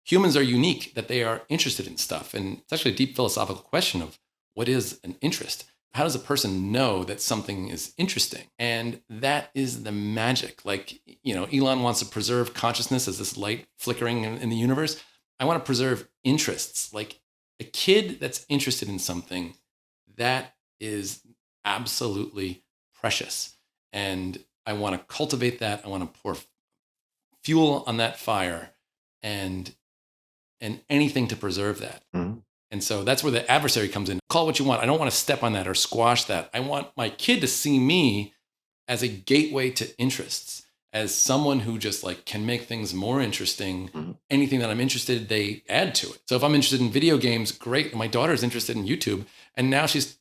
humans are unique, that they are interested in stuff. And it's actually a deep philosophical question of what is an interest? How does a person know that something is interesting? And that is the magic. Like, Elon wants to preserve consciousness as this light flickering in the universe. I want to preserve interests. Like a kid that's interested in something, that is absolutely precious. And I want to cultivate that. I want to pour fuel on that fire and anything to preserve that. Mm-hmm. And so that's where the adversary comes in. Call it what you want. I don't want to step on that or squash that. I want my kid to see me as a gateway to interests, as someone who just like can make things more interesting. Mm-hmm. Anything that I'm interested, they add to it. So if I'm interested in video games, great. My daughter's interested in YouTube, and now she's,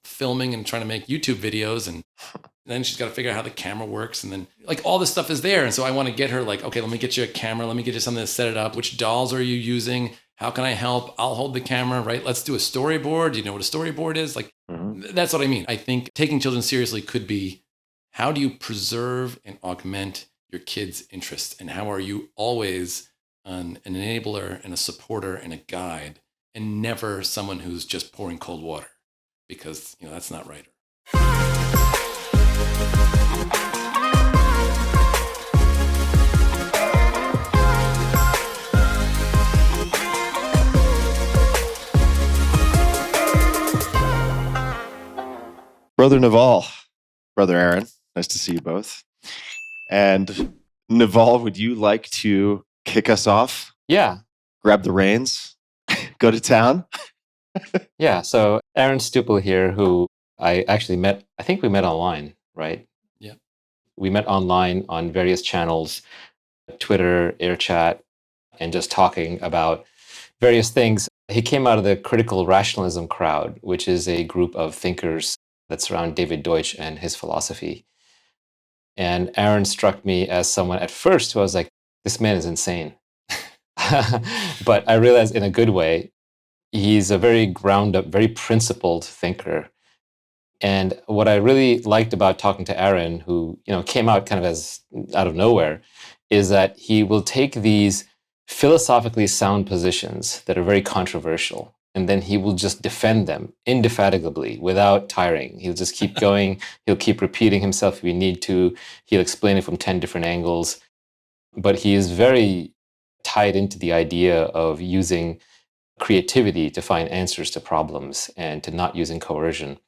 filming and trying to make YouTube videos, and then she's got to figure out how the camera works. And then like all this stuff is there. And so I want to get her like, okay, let me get you a camera. Let me get you something to set it up. Which dolls are you using? How can I help? I'll hold the camera, right? Let's do a storyboard. Do you know what a storyboard is? Like, That's what I mean. I think taking children seriously could be, how do you preserve and augment your kids' interests? And how are you always an enabler and a supporter and a guide, and never someone who's just pouring cold water? Because, that's not right. Brother Naval, Brother Aaron, nice to see you both. And Naval, would you like to kick us off? Yeah. Grab the reins, go to town? Yeah, so Aaron Stupple here, who I actually met, I think we met online, right? Yeah. We met online on various channels, Twitter, AirChat, and just talking about various things. He came out of the critical rationalism crowd, which is a group of thinkers that surround David Deutsch and his philosophy. And Aaron struck me as someone at first who I was like, this man is insane. But I realized in a good way, he's a very ground up, very principled thinker. And what I really liked about talking to Aaron, who came out kind of as out of nowhere, is that he will take these philosophically sound positions that are very controversial, and then he will just defend them indefatigably without tiring. He'll just keep going. He'll keep repeating himself if we need to. He'll explain it from 10 different angles. But he is very tied into the idea of using creativity to find answers to problems and to not using coercion.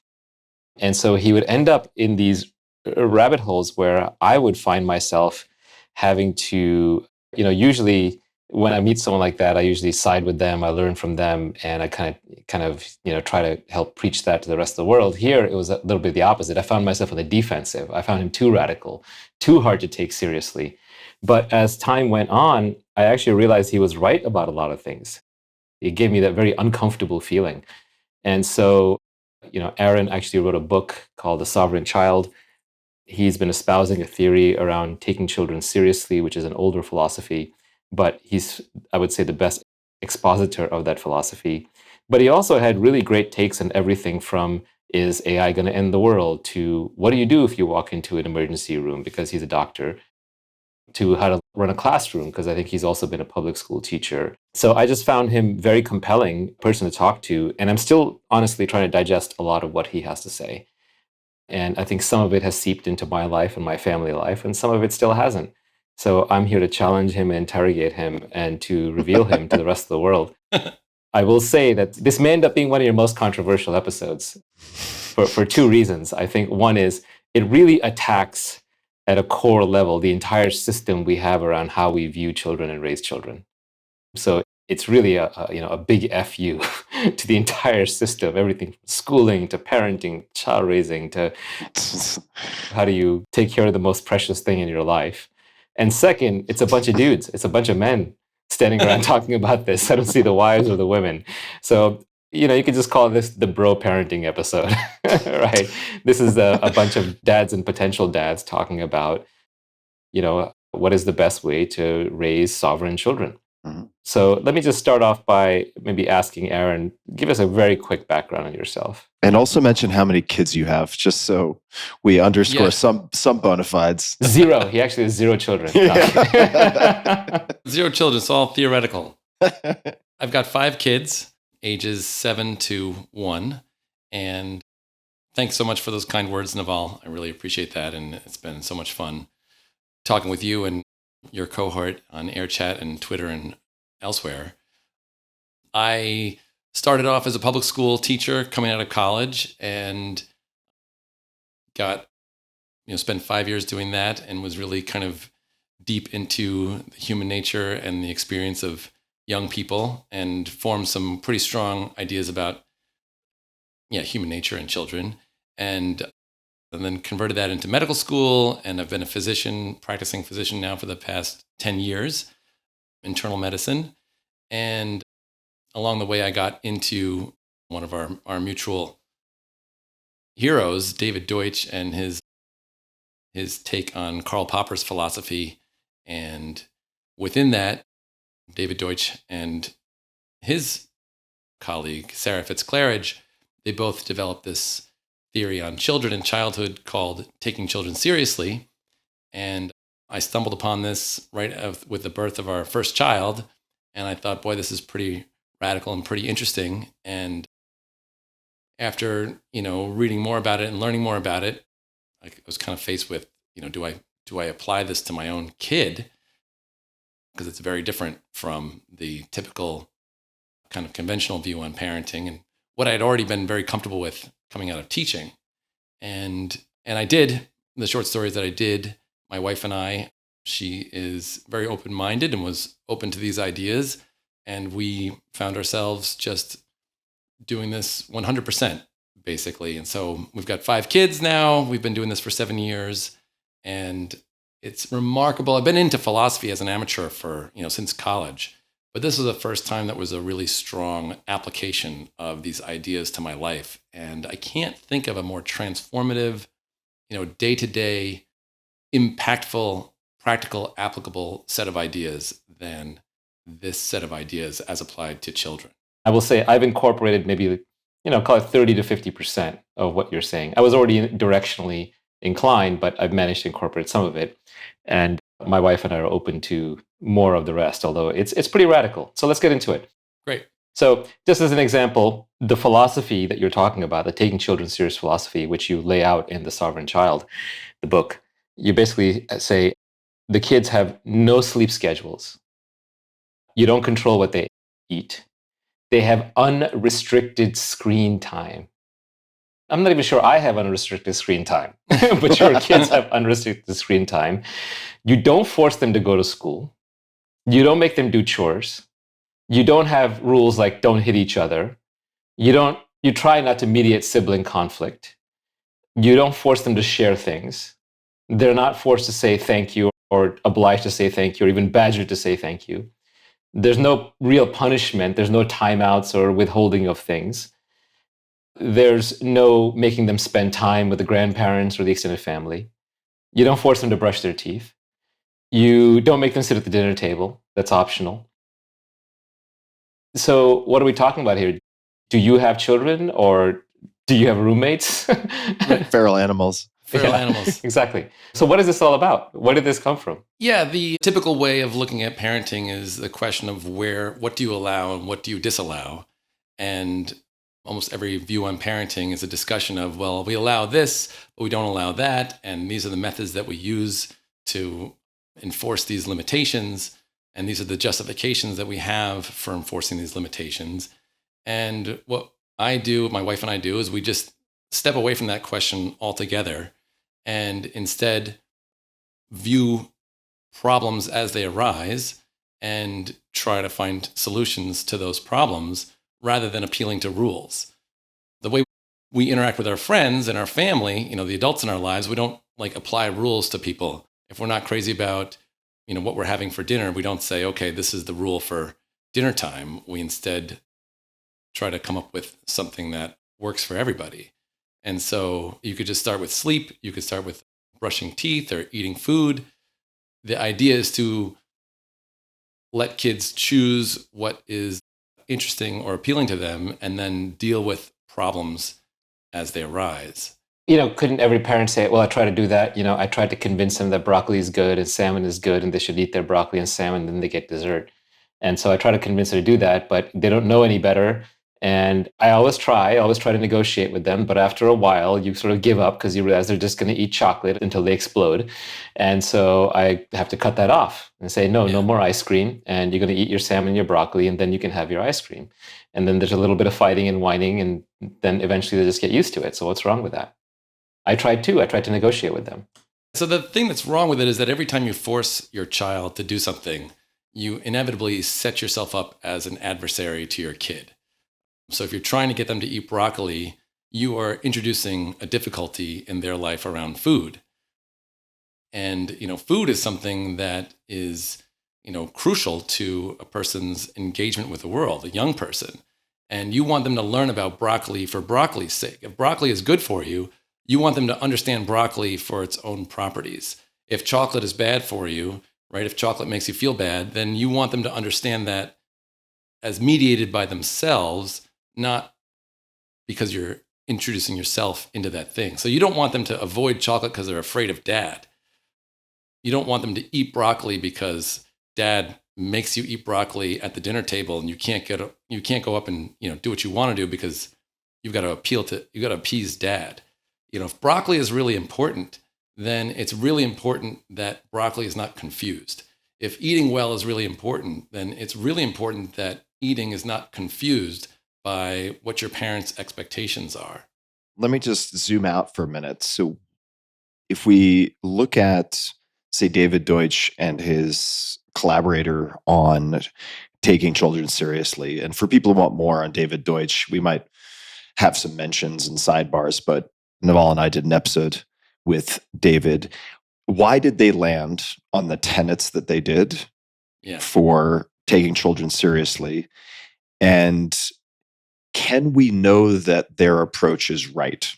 And so he would end up in these rabbit holes where I would find myself having to, usually when I meet someone like that, I usually side with them, I learn from them, and I kind of try to help preach that to the rest of the world. Here, it was a little bit the opposite. I found myself on the defensive. I found him too radical, too hard to take seriously. But as time went on, I actually realized he was right about a lot of things. It gave me that very uncomfortable feeling. And so, Aaron actually wrote a book called The Sovereign Child. He's been espousing a theory around taking children seriously, which is an older philosophy, but he's, I would say, the best expositor of that philosophy. But he also had really great takes on everything from, is AI going to end the world, to what do you do if you walk into an emergency room, because he's a doctor, to how to run a classroom, because I think he's also been a public school teacher. So I just found him very compelling person to talk to. And I'm still honestly trying to digest a lot of what he has to say. And I think some of it has seeped into my life and my family life, and some of it still hasn't. So I'm here to challenge him and interrogate him and to reveal him to the rest of the world. I will say that this may end up being one of your most controversial episodes for two reasons. I think one is it really attacks at a core level the entire system we have around how we view children and raise children. So it's really a big FU to the entire system, everything from schooling to parenting, child raising, to how do you take care of the most precious thing in your life. And second, it's a bunch of dudes. It's a bunch of men standing around talking about this. I don't see the wives or the women. So, you could just call this the bro parenting episode, right? This is a bunch of dads and potential dads talking about, what is the best way to raise sovereign children. Mm-hmm. So let me just start off by maybe asking Aaron, give us a very quick background on yourself. And also mention how many kids you have, just so we underscore some bona fides. 0. He actually has 0 children. Zero children. It's all theoretical. I've got 5 kids, ages 7 to 1. And thanks so much for those kind words, Naval. I really appreciate that. And it's been so much fun talking with you and your cohort on AirChat and Twitter and elsewhere. I started off as a public school teacher coming out of college and got, spent 5 years doing that and was really kind of deep into the human nature and the experience of young people and formed some pretty strong ideas about human nature and children. And then converted that into medical school. And I've been a practicing physician now for the past 10 years, internal medicine. And along the way, I got into one of our mutual heroes, David Deutsch, and his take on Karl Popper's philosophy. And within that, David Deutsch and his colleague, Sarah Fitzclarridge, they both developed this theory on children and childhood called taking children seriously. And I stumbled upon this with the birth of our first child. And I thought, boy, this is pretty radical and pretty interesting. And after, reading more about it and learning more about it, I was kind of faced with, do I apply this to my own kid? Because it's very different from the typical kind of conventional view on parenting and what I had already been very comfortable with coming out of teaching. And I did, the short stories that I did, my wife and I, she is very open-minded and was open to these ideas. And we found ourselves just doing this 100%, basically. And so we've got 5 kids now. We've been doing this for 7 years. And it's remarkable. I've been into philosophy as an amateur for, since college. But this was the first time that was a really strong application of these ideas to my life. And I can't think of a more transformative, day-to-day, impactful, practical, applicable set of ideas than this set of ideas as applied to children. I will say I've incorporated maybe, call it 30 to 50% of what you're saying. I was already directionally inclined, but I've managed to incorporate some of it. And my wife and I are open to more of the rest, although it's pretty radical. So let's get into it. Great. So just as an example, the philosophy that you're talking about, the taking children serious philosophy, which you lay out in The Sovereign Child, the book, you basically say the kids have no sleep schedules. You don't control what they eat. They have unrestricted screen time. I'm not even sure I have unrestricted screen time, but your kids have unrestricted screen time. You don't force them to go to school. You don't make them do chores. You don't have rules like don't hit each other. You try not to mediate sibling conflict. You don't force them to share things. They're not forced to say thank you or obliged to say thank you or even badgered to say thank you. There's no real punishment. There's no timeouts or withholding of things. There's no making them spend time with the grandparents or the extended family. You don't force them to brush their teeth. You don't make them sit at the dinner table. That's optional. So what are we talking about here? Do you have children or do you have roommates? Feral animals. Feral animals. Exactly. So what is this all about? Where did this come from? Yeah, the typical way of looking at parenting is the question of what do you allow and what do you disallow? And almost every view on parenting is a discussion of, well, we allow this, but we don't allow that. And these are the methods that we use to enforce these limitations. And these are the justifications that we have for enforcing these limitations. And what my wife and I do, is we just step away from that question altogether and instead view problems as they arise and try to find solutions to those problems rather than appealing to rules. The way we interact with our friends and our family, the adults in our lives, we don't apply rules to people. If we're not crazy about, what we're having for dinner, we don't say, okay, this is the rule for dinner time. We instead try to come up with something that works for everybody. And so you could just start with sleep. You could start with brushing teeth or eating food. The idea is to let kids choose what is interesting or appealing to them and then deal with problems as they arise. Couldn't every parent say, well, I try to do that. I tried to convince them that broccoli is good and salmon is good and they should eat their broccoli and salmon and then they get dessert. And so I try to convince her to do that, but they don't know any better. And I always try to negotiate with them. But after a while, you sort of give up because you realize they're just going to eat chocolate until they explode. And so I have to cut that off and say, no, no Yeah. more ice cream. And you're going to eat your salmon, your broccoli, and then you can have your ice cream. And then there's a little bit of fighting and whining. And then eventually they just get used to it. So what's wrong with that? I tried to negotiate with them. So the thing that's wrong with it is that every time you force your child to do something, you inevitably set yourself up as an adversary to your kid. So if you're trying to get them to eat broccoli, you are introducing a difficulty in their life around food. And, food is something that is, crucial to a person's engagement with the world, a young person. And you want them to learn about broccoli for broccoli's sake. If broccoli is good for you, you want them to understand broccoli for its own properties. If chocolate is bad for you, right? If chocolate makes you feel bad, then you want them to understand that as mediated by themselves, not because you're introducing yourself into that thing. So you don't want them to avoid chocolate because they're afraid of dad. You don't want them to eat broccoli because dad makes you eat broccoli at the dinner table and you can't go up and do what you want to do because you've got to appease dad. If broccoli is really important, then it's really important that broccoli is not confused. If eating well is really important, then it's really important that eating is not confused by what your parents' expectations are. Let me just zoom out for a minute. So if we look at, say, David Deutsch and his collaborator on taking children seriously, and for people who want more on David Deutsch, we might have some mentions and sidebars, but Naval and I did an episode with David. Why did they land on the tenets that they did for taking children seriously? And can we know that their approach is right?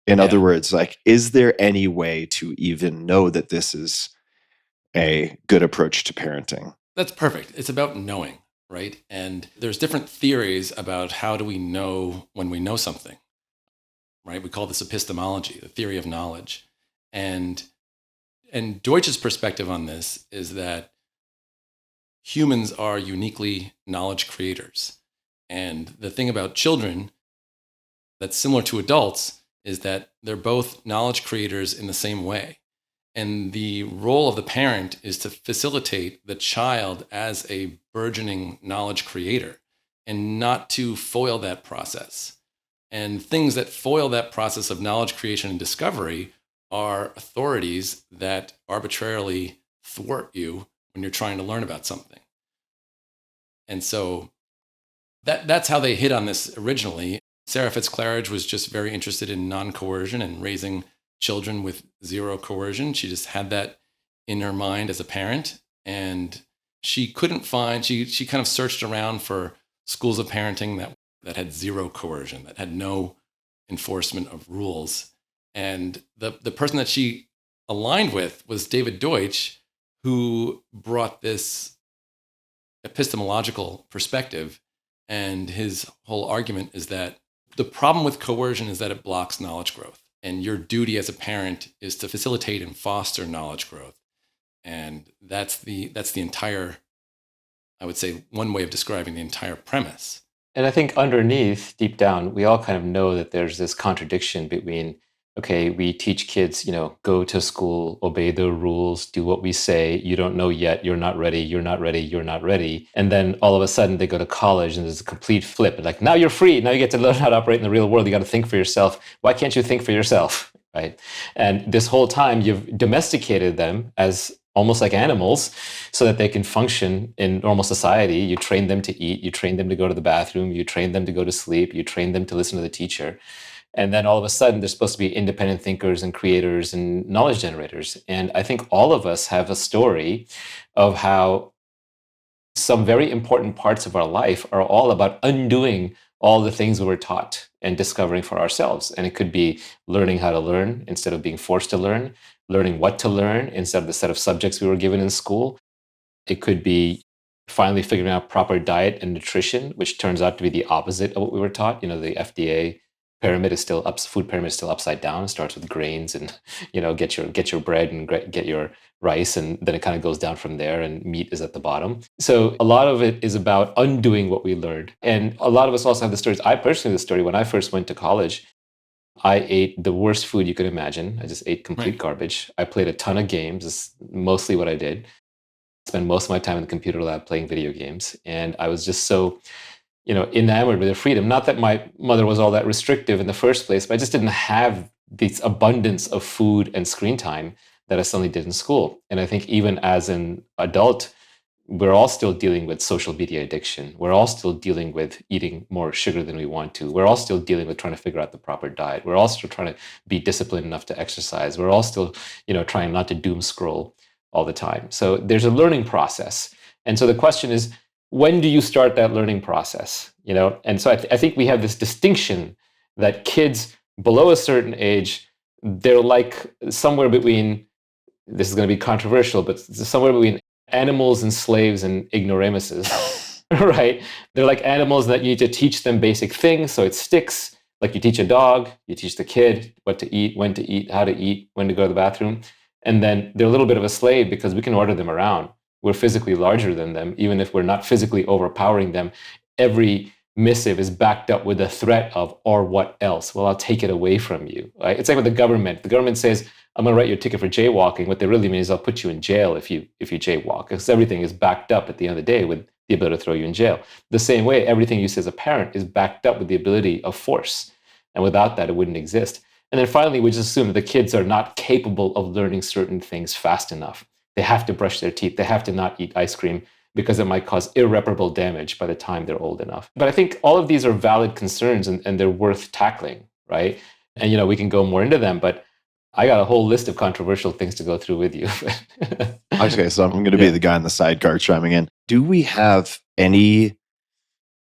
In other words, is there any way to even know that this is a good approach to parenting? That's perfect. It's about knowing, right? And there's different theories about how do we know when we know something, right? We call this epistemology, the theory of knowledge. And Deutsch's perspective on this is that humans are uniquely knowledge creators. And the thing about children that's similar to adults is that they're both knowledge creators in the same way. And the role of the parent is to facilitate the child as a burgeoning knowledge creator and not to foil that process. And things that foil that process of knowledge creation and discovery are authorities that arbitrarily thwart you when you're trying to learn about something. And so that's how they hit on this originally. Sarah Fitzclarage was just very interested in non-coercion and raising children with zero coercion. She just had that in her mind as a parent. And she couldn't find, she kind of searched around for schools of parenting that had zero coercion, that had no enforcement of rules. And the person that she aligned with was David Deutsch, who brought this epistemological perspective. And his whole argument is that the problem with coercion is that it blocks knowledge growth. And your duty as a parent is to facilitate and foster knowledge growth. And that's the entire, I would say, one way of describing the entire premise. And I think underneath, deep down, we all kind of know that there's this contradiction between, okay, we teach kids, go to school, obey the rules, do what we say. You don't know yet. You're not ready. You're not ready. You're not ready. And then all of a sudden they go to college and there's a complete flip. Like, now you're free. Now you get to learn how to operate in the real world. You got to think for yourself. Why can't you think for yourself? Right? And this whole time you've domesticated them as almost like animals so that they can function in normal society. You train them to eat. You train them to go to the bathroom. You train them to go to sleep. You train them to listen to the teacher. And then all of a sudden, they're supposed to be independent thinkers and creators and knowledge generators. And I think all of us have a story of how some very important parts of our life are all about undoing all the things we were taught and discovering for ourselves. And it could be learning how to learn instead of being forced to learn, learning what to learn instead of the set of subjects we were given in school. It could be finally figuring out proper diet and nutrition, which turns out to be the opposite of what we were taught. The FDA food pyramid is still upside down. It starts with grains and, get your bread and get your rice, and then it kind of goes down from there, and meat is at the bottom. So a lot of it is about undoing what we learned. And a lot of us also have the stories. I personally have the story when I first went to college. I ate the worst food you could imagine. I just ate complete garbage. I played a ton of games. It's mostly what I did. Spent most of my time in the computer lab playing video games. And I was just so, enamored with their freedom. Not that my mother was all that restrictive in the first place, but I just didn't have this abundance of food and screen time that I suddenly did in school. And I think even as an adult, we're all still dealing with social media addiction. We're all still dealing with eating more sugar than we want to. We're all still dealing with trying to figure out the proper diet. We're all still trying to be disciplined enough to exercise. We're all still, trying not to doom scroll all the time. So there's a learning process. And so the question is, when do you start that learning process? And so I think we have this distinction that kids below a certain age, they're like somewhere between, this is going to be controversial, but somewhere between animals and slaves and ignoramuses, right? They're like animals that you need to teach them basic things so it sticks. Like you teach a dog, you teach the kid what to eat, when to eat, how to eat, when to go to the bathroom. And then they're a little bit of a slave because we can order them around. We're physically larger than them, even if we're not physically overpowering them. Every missive is backed up with a threat of, or what else? Well, I'll take it away from you. Right? It's like with the government. The government says, I'm going to write you a ticket for jaywalking. What they really mean is I'll put you in jail if you jaywalk, because everything is backed up at the end of the day with the ability to throw you in jail. The same way, everything you say as a parent is backed up with the ability of force. And without that, it wouldn't exist. And then finally, we just assume that the kids are not capable of learning certain things fast enough. They have to brush their teeth. They have to not eat ice cream because it might cause irreparable damage by the time they're old enough. But I think all of these are valid concerns and they're worth tackling, right? And, we can go more into them, but I got a whole list of controversial things to go through with you. Okay, so I'm going to be the guy in the sidecar chiming in. Do we have any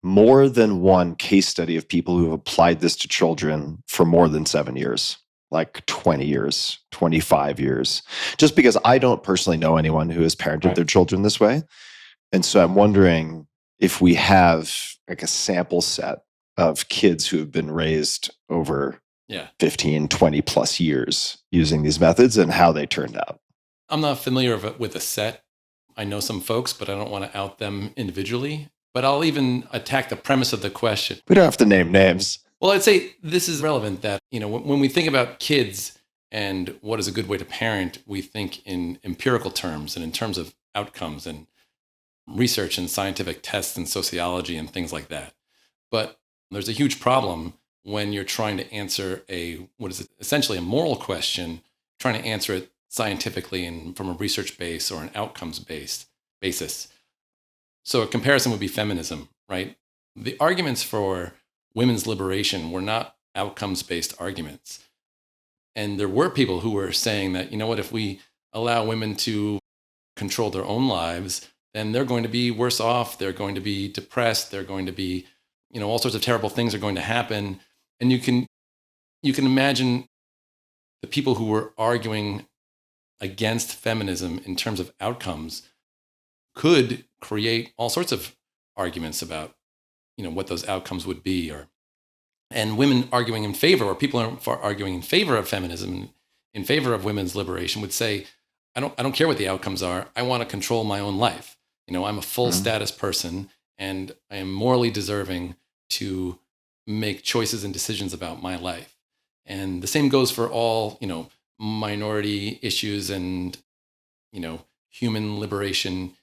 more than one case study of people who have applied this to children for more than 7 years? Like 20 years, 25 years? Just because I don't personally know anyone who has parented their children this way. And so I'm wondering if we have like a sample set of kids who have been raised over 15, 20 plus years using these methods and how they turned out. I'm not familiar with a set. I know some folks, but I don't want to out them individually. But I'll even attack the premise of the question. We don't have to name names. Well, I'd say this is relevant that, when we think about kids and what is a good way to parent, we think in empirical terms and in terms of outcomes and research and scientific tests and sociology and things like that. But there's a huge problem when you're trying to answer essentially a moral question, trying to answer it scientifically and from a research base or an outcomes-based basis. So a comparison would be feminism, right? The arguments for women's liberation were not outcomes-based arguments. And there were people who were saying that, if we allow women to control their own lives, then they're going to be worse off. They're going to be depressed. They're going to be, all sorts of terrible things are going to happen. And you can imagine the people who were arguing against feminism in terms of outcomes could create all sorts of arguments about, what those outcomes would be, and women arguing in favor, or people arguing in favor of feminism, in favor of women's liberation, would say, I don't care what the outcomes are. I want to control my own life. I'm a full status person, and I am morally deserving to make choices and decisions about my life. And the same goes for all, minority issues and, human liberation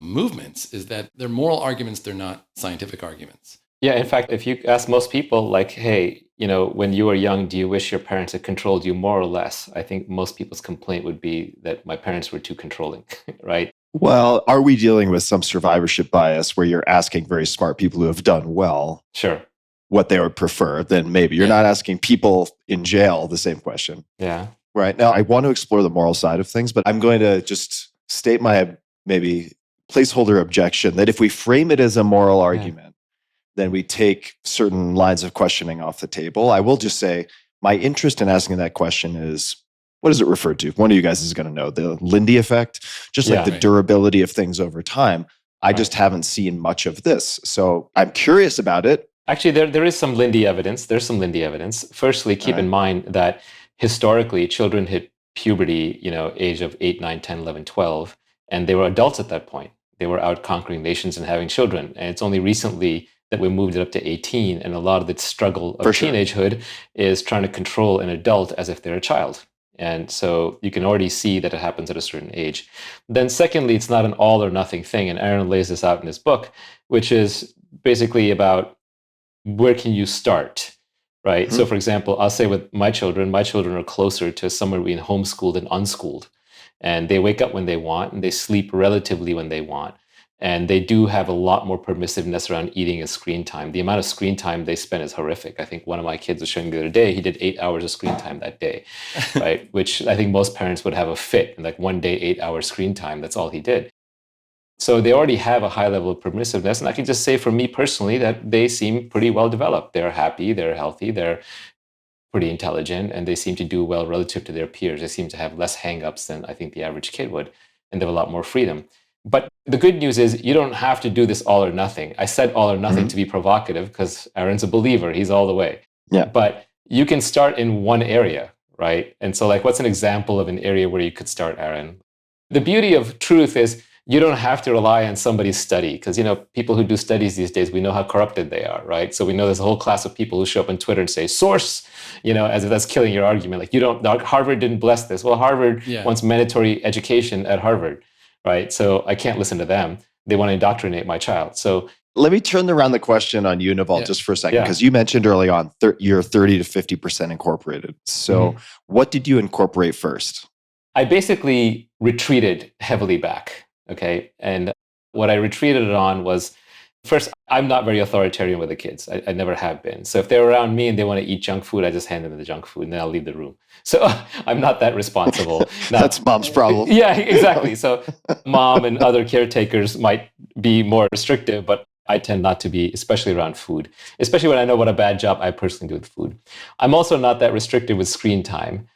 movements, is that they're moral arguments, they're not scientific arguments. Yeah, in fact, if you ask most people, like, hey, when you were young, do you wish your parents had controlled you more or less? I think most people's complaint would be that my parents were too controlling, right? Well, are we dealing with some survivorship bias where you're asking very smart people who have done well what they would prefer? Then maybe you're not asking people in jail the same question. Yeah. Right. Now, I want to explore the moral side of things, but I'm going to just state my maybe placeholder objection that if we frame it as a moral argument, then we take certain lines of questioning off the table. I will just say my interest in asking that question is, what does it refer to? One of you guys is going to know the Lindy effect, just like the durability of things over time. I just haven't seen much of this. So I'm curious about it. Actually, there is some Lindy evidence. There's some Lindy evidence. Firstly, keep in mind that historically, children hit puberty, age of 8, 9, 10, 11, 12, and they were adults at that point. They were out conquering nations and having children. And it's only recently that we moved it up to 18, and a lot of the struggle of teenagehood is trying to control an adult as if they're a child. And so you can already see that it happens at a certain age. Then secondly, it's not an all or nothing thing. And Aaron lays this out in his book, which is basically about where can you start, right? Mm-hmm. So for example, I'll say with my children are closer to somewhere between homeschooled and unschooled. And they wake up when they want and they sleep relatively when they want. And they do have a lot more permissiveness around eating and screen time. The amount of screen time they spend is horrific. I think one of my kids was showing me the other day, he did 8 hours of screen time that day, right? Which I think most parents would have a fit. Like one day, 8 hours screen time, that's all he did. So they already have a high level of permissiveness. And I can just say for me personally that they seem pretty well developed. They're happy, they're healthy, they're pretty intelligent, and they seem to do well relative to their peers. They seem to have less hangups than I think the average kid would, and they have a lot more freedom. But the good news is you don't have to do this all or nothing. I said all or nothing to be provocative because Aaron's a believer. He's all the way. Yeah. But you can start in one area, right? And so like, what's an example of an area where you could start, Aaron? The beauty of truth is you don't have to rely on somebody's study because, people who do studies these days, we know how corrupted they are, right? So we know there's a whole class of people who show up on Twitter and say, source, as if that's killing your argument. Like, Harvard didn't bless this. Well, Harvard wants mandatory education at Harvard, right? So I can't listen to them. They want to indoctrinate my child. So let me turn around the question on you, Naval, just for a second, because you mentioned early on you're 30 to 50% incorporated. So what did you incorporate first? I basically retreated heavily back. Okay. And what I retreated it on was, first, I'm not very authoritarian with the kids. I never have been. So if they're around me and they want to eat junk food, I just hand them the junk food and then I'll leave the room. So I'm not that responsible. Now, that's mom's problem. Yeah, exactly. So mom and other caretakers might be more restrictive, but I tend not to be, especially around food, especially when I know what a bad job I personally do with food. I'm also not that restrictive with screen time.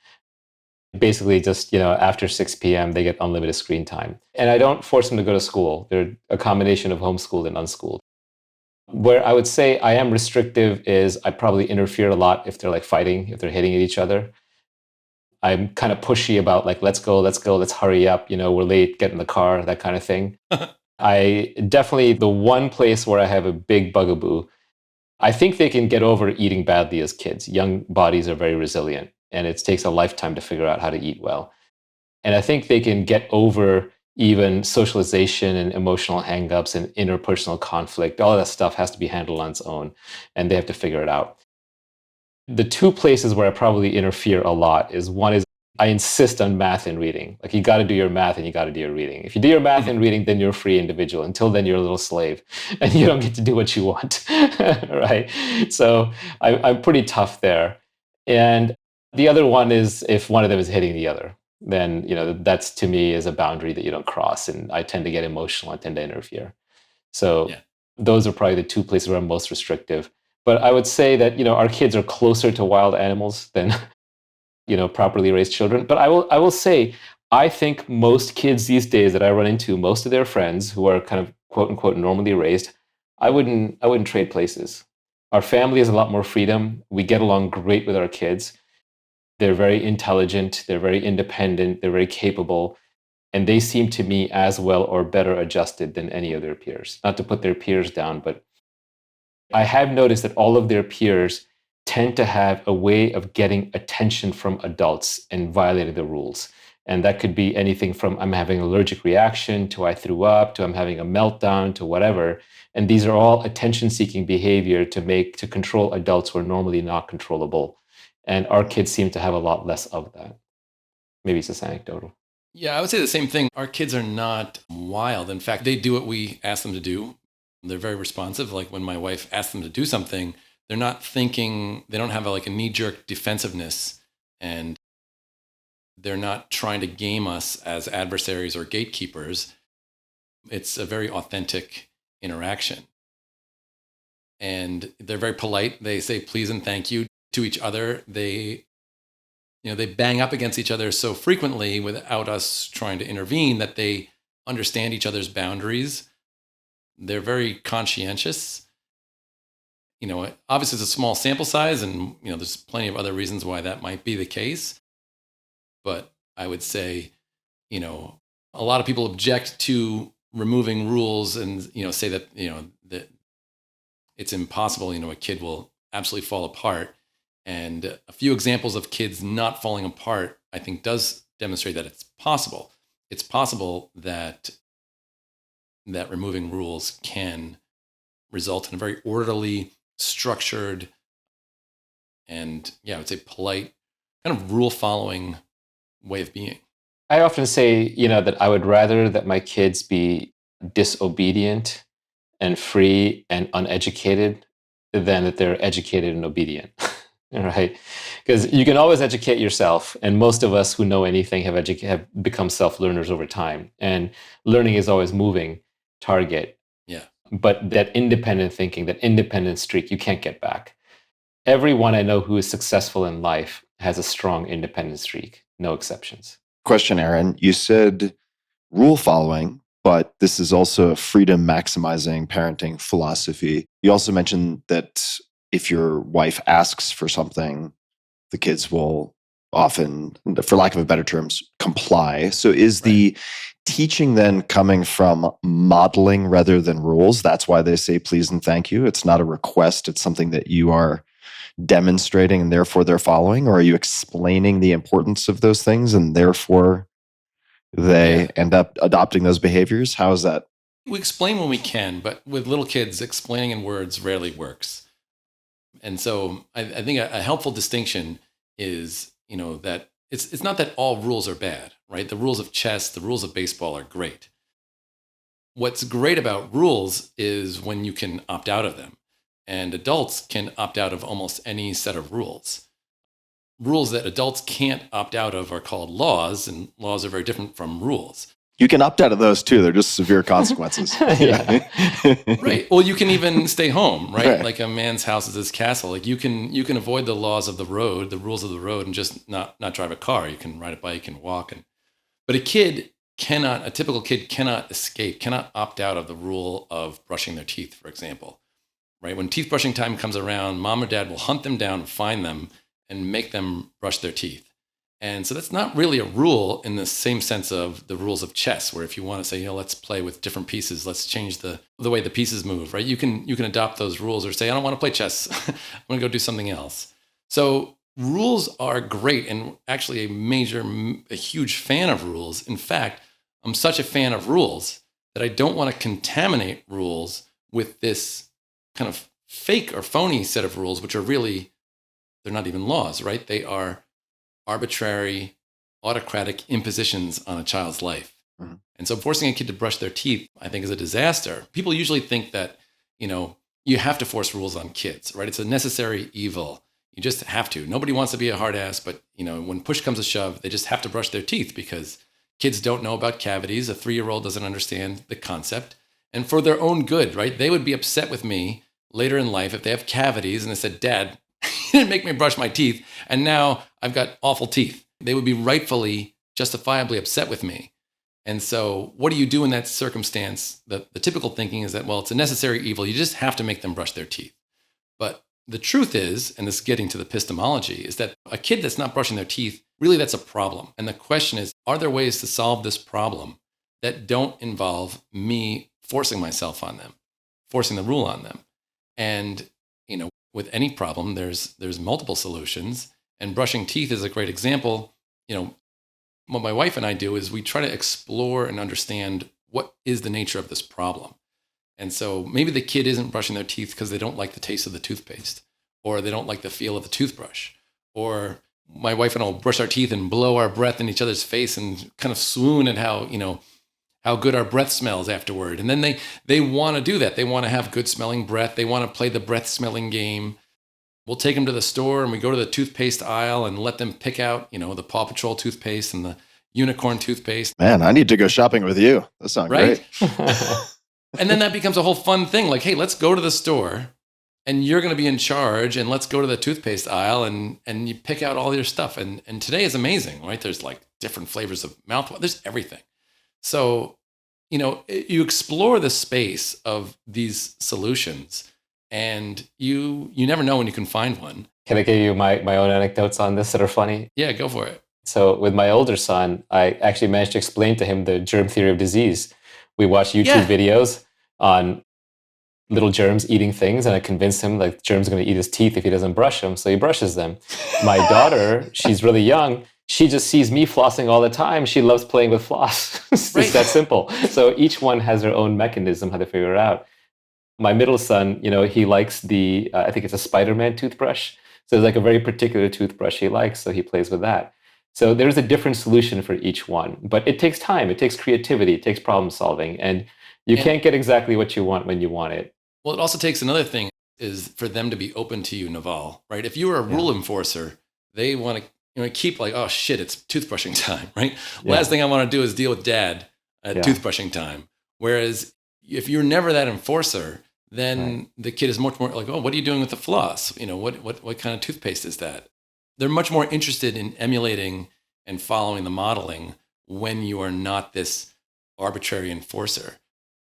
Basically, just after 6 p.m., they get unlimited screen time. And I don't force them to go to school. They're a combination of homeschooled and unschooled. Where I would say I am restrictive is I probably interfere a lot if they're like fighting, if they're hitting at each other. I'm kind of pushy about like, let's go, let's hurry up, we're late, get in the car, that kind of thing. I definitely, the one place where I have a big bugaboo, I think they can get over eating badly as kids. Young bodies are very resilient. And it takes a lifetime to figure out how to eat well. And I think they can get over even socialization and emotional hangups and interpersonal conflict. All of that stuff has to be handled on its own, and they have to figure it out. The two places where I probably interfere a lot is one is I insist on math and reading. Like, you got to do your math and you got to do your reading. If you do your math and reading, then you're a free individual. Until then, you're a little slave and you don't get to do what you want, right? So I'm pretty tough there. And the other one is if one of them is hitting the other, then, that's to me is a boundary that you don't cross. And I tend to get emotional. I tend to interfere. So those are probably the two places where I'm most restrictive. But I would say that, our kids are closer to wild animals than, properly raised children. But I will say, I think most kids these days that I run into, most of their friends who are kind of quote unquote normally raised, I wouldn't trade places. Our family has a lot more freedom. We get along great with our kids. They're very intelligent, they're very independent, they're very capable, and they seem to me as well or better adjusted than any of their peers. Not to put their peers down, but I have noticed that all of their peers tend to have a way of getting attention from adults and violating the rules. And that could be anything from I'm having an allergic reaction to I threw up to I'm having a meltdown to whatever. And these are all attention-seeking behavior to control adults who are normally not controllable. And our kids seem to have a lot less of that. Maybe it's just anecdotal. Yeah, I would say the same thing. Our kids are not wild. In fact, they do what we ask them to do. They're very responsive. Like when my wife asks them to do something, they're not thinking, they don't have a knee-jerk defensiveness, and they're not trying to game us as adversaries or gatekeepers. It's a very authentic interaction. And they're very polite. They say please and thank you to each other. They bang up against each other so frequently without us trying to intervene that they understand each other's boundaries. They're very conscientious. Obviously it's a small sample size, and there's plenty of other reasons why that might be the case. But I would say, a lot of people object to removing rules and say that that it's impossible. A kid will absolutely fall apart. And a few examples of kids not falling apart, I think, does demonstrate that it's possible. It's possible that removing rules can result in a very orderly, structured, and I would say polite, kind of rule-following way of being. I often say, that I would rather that my kids be disobedient and free and uneducated than that they're educated and obedient. Right? Because you can always educate yourself, and most of us who know anything have become self-learners over time. And learning is always moving target. Yeah. But that independent thinking, that independent streak, you can't get back. Everyone I know who is successful in life has a strong independent streak, no exceptions. Question, Aaron. You said rule following, but this is also a freedom maximizing parenting philosophy. You also mentioned that if your wife asks for something, the kids will often, for lack of a better terms, comply. So is the teaching then coming from modeling rather than rules? That's why they say please and thank you. It's not a request. It's something that you are demonstrating and therefore they're following? Or are you explaining the importance of those things and therefore they end up adopting those behaviors? How is that? We explain when we can, but with little kids, explaining in words rarely works. And so I think a helpful distinction is, that it's not that all rules are bad, right? The rules of chess, the rules of baseball are great. What's great about rules is when you can opt out of them. And adults can opt out of almost any set of rules. Rules that adults can't opt out of are called laws, and laws are very different from rules. You can opt out of those too. They're just severe consequences. Right. Well, you can even stay home, right? Like a man's house is his castle. Like you can avoid the laws of the road, the rules of the road, and just not drive a car. You can ride a bike and walk. But a typical kid cannot escape, cannot opt out of the rule of brushing their teeth, for example. Right? When teeth brushing time comes around, mom or dad will hunt them down and find them and make them brush their teeth. And so that's not really a rule in the same sense of the rules of chess, where if you want to say, let's play with different pieces, let's change the way the pieces move, right? You can adopt those rules or say, I don't want to play chess. I'm going to go do something else. So rules are great, and actually a huge fan of rules. In fact, I'm such a fan of rules that I don't want to contaminate rules with this kind of fake or phony set of rules, which are really, they're not even laws, right? They are arbitrary, autocratic impositions on a child's life. Mm-hmm. And so forcing a kid to brush their teeth, I think, is a disaster. People usually think that, you have to force rules on kids, right? It's a necessary evil. You just have to. Nobody wants to be a hard ass, but, when push comes to shove, they just have to brush their teeth because kids don't know about cavities. A 3-year-old doesn't understand the concept. And for their own good, right? They would be upset with me later in life if they have cavities and they said, Dad, you didn't make me brush my teeth, and now I've got awful teeth. They would be rightfully, justifiably upset with me. And so what do you do in that circumstance? The typical thinking is that, well, it's a necessary evil. You just have to make them brush their teeth. But the truth is, and this is getting to the epistemology, is that a kid that's not brushing their teeth, really that's a problem. And the question is, are there ways to solve this problem that don't involve me forcing myself on them, forcing the rule on them? And, with any problem, there's multiple solutions. And brushing teeth is a great example. What my wife and I do is we try to explore and understand what is the nature of this problem. And so maybe the kid isn't brushing their teeth because they don't like the taste of the toothpaste, or they don't like the feel of the toothbrush, or my wife and I will brush our teeth and blow our breath in each other's face and kind of swoon at how good our breath smells afterward. And then they want to do that. They want to have good smelling breath. They want to play the breath smelling game. We'll take them to the store and we go to the toothpaste aisle and let them pick out, the Paw Patrol toothpaste and the unicorn toothpaste. Man, I need to go shopping with you. That sounds right? Great. And then that becomes a whole fun thing. Like, hey, let's go to the store and you're going to be in charge, and let's go to the toothpaste aisle and you pick out all your stuff. And today is amazing, right? There's like different flavors of mouthwash. There's everything. So, you explore the space of these solutions And you never know when you can find one. Can I give you my own anecdotes on this that are funny? Yeah, go for it. So with my older son, I actually managed to explain to him the germ theory of disease. We watched YouTube videos on little germs eating things, and I convinced him like germs are going to eat his teeth if he doesn't brush them, so he brushes them. My daughter, she's really young. She just sees me flossing all the time. She loves playing with floss. It's that simple. So each one has their own mechanism how to figure it out. My middle son, he likes the, I think it's a Spider-Man toothbrush. So there's like a very particular toothbrush he likes, so he plays with that. So there's a different solution for each one, but it takes time, it takes creativity, it takes problem solving, and you can't get exactly what you want when you want it. Well, it also takes another thing is for them to be open to you, Naval, right? If you were a rule enforcer, they want to keep like, oh shit, it's toothbrushing time, right? Last thing I want to do is deal with dad at toothbrushing time. Whereas if you're never that enforcer, then the kid is much more like, oh, what are you doing with the floss? What kind of toothpaste is that? They're much more interested in emulating and following the modeling when you are not this arbitrary enforcer.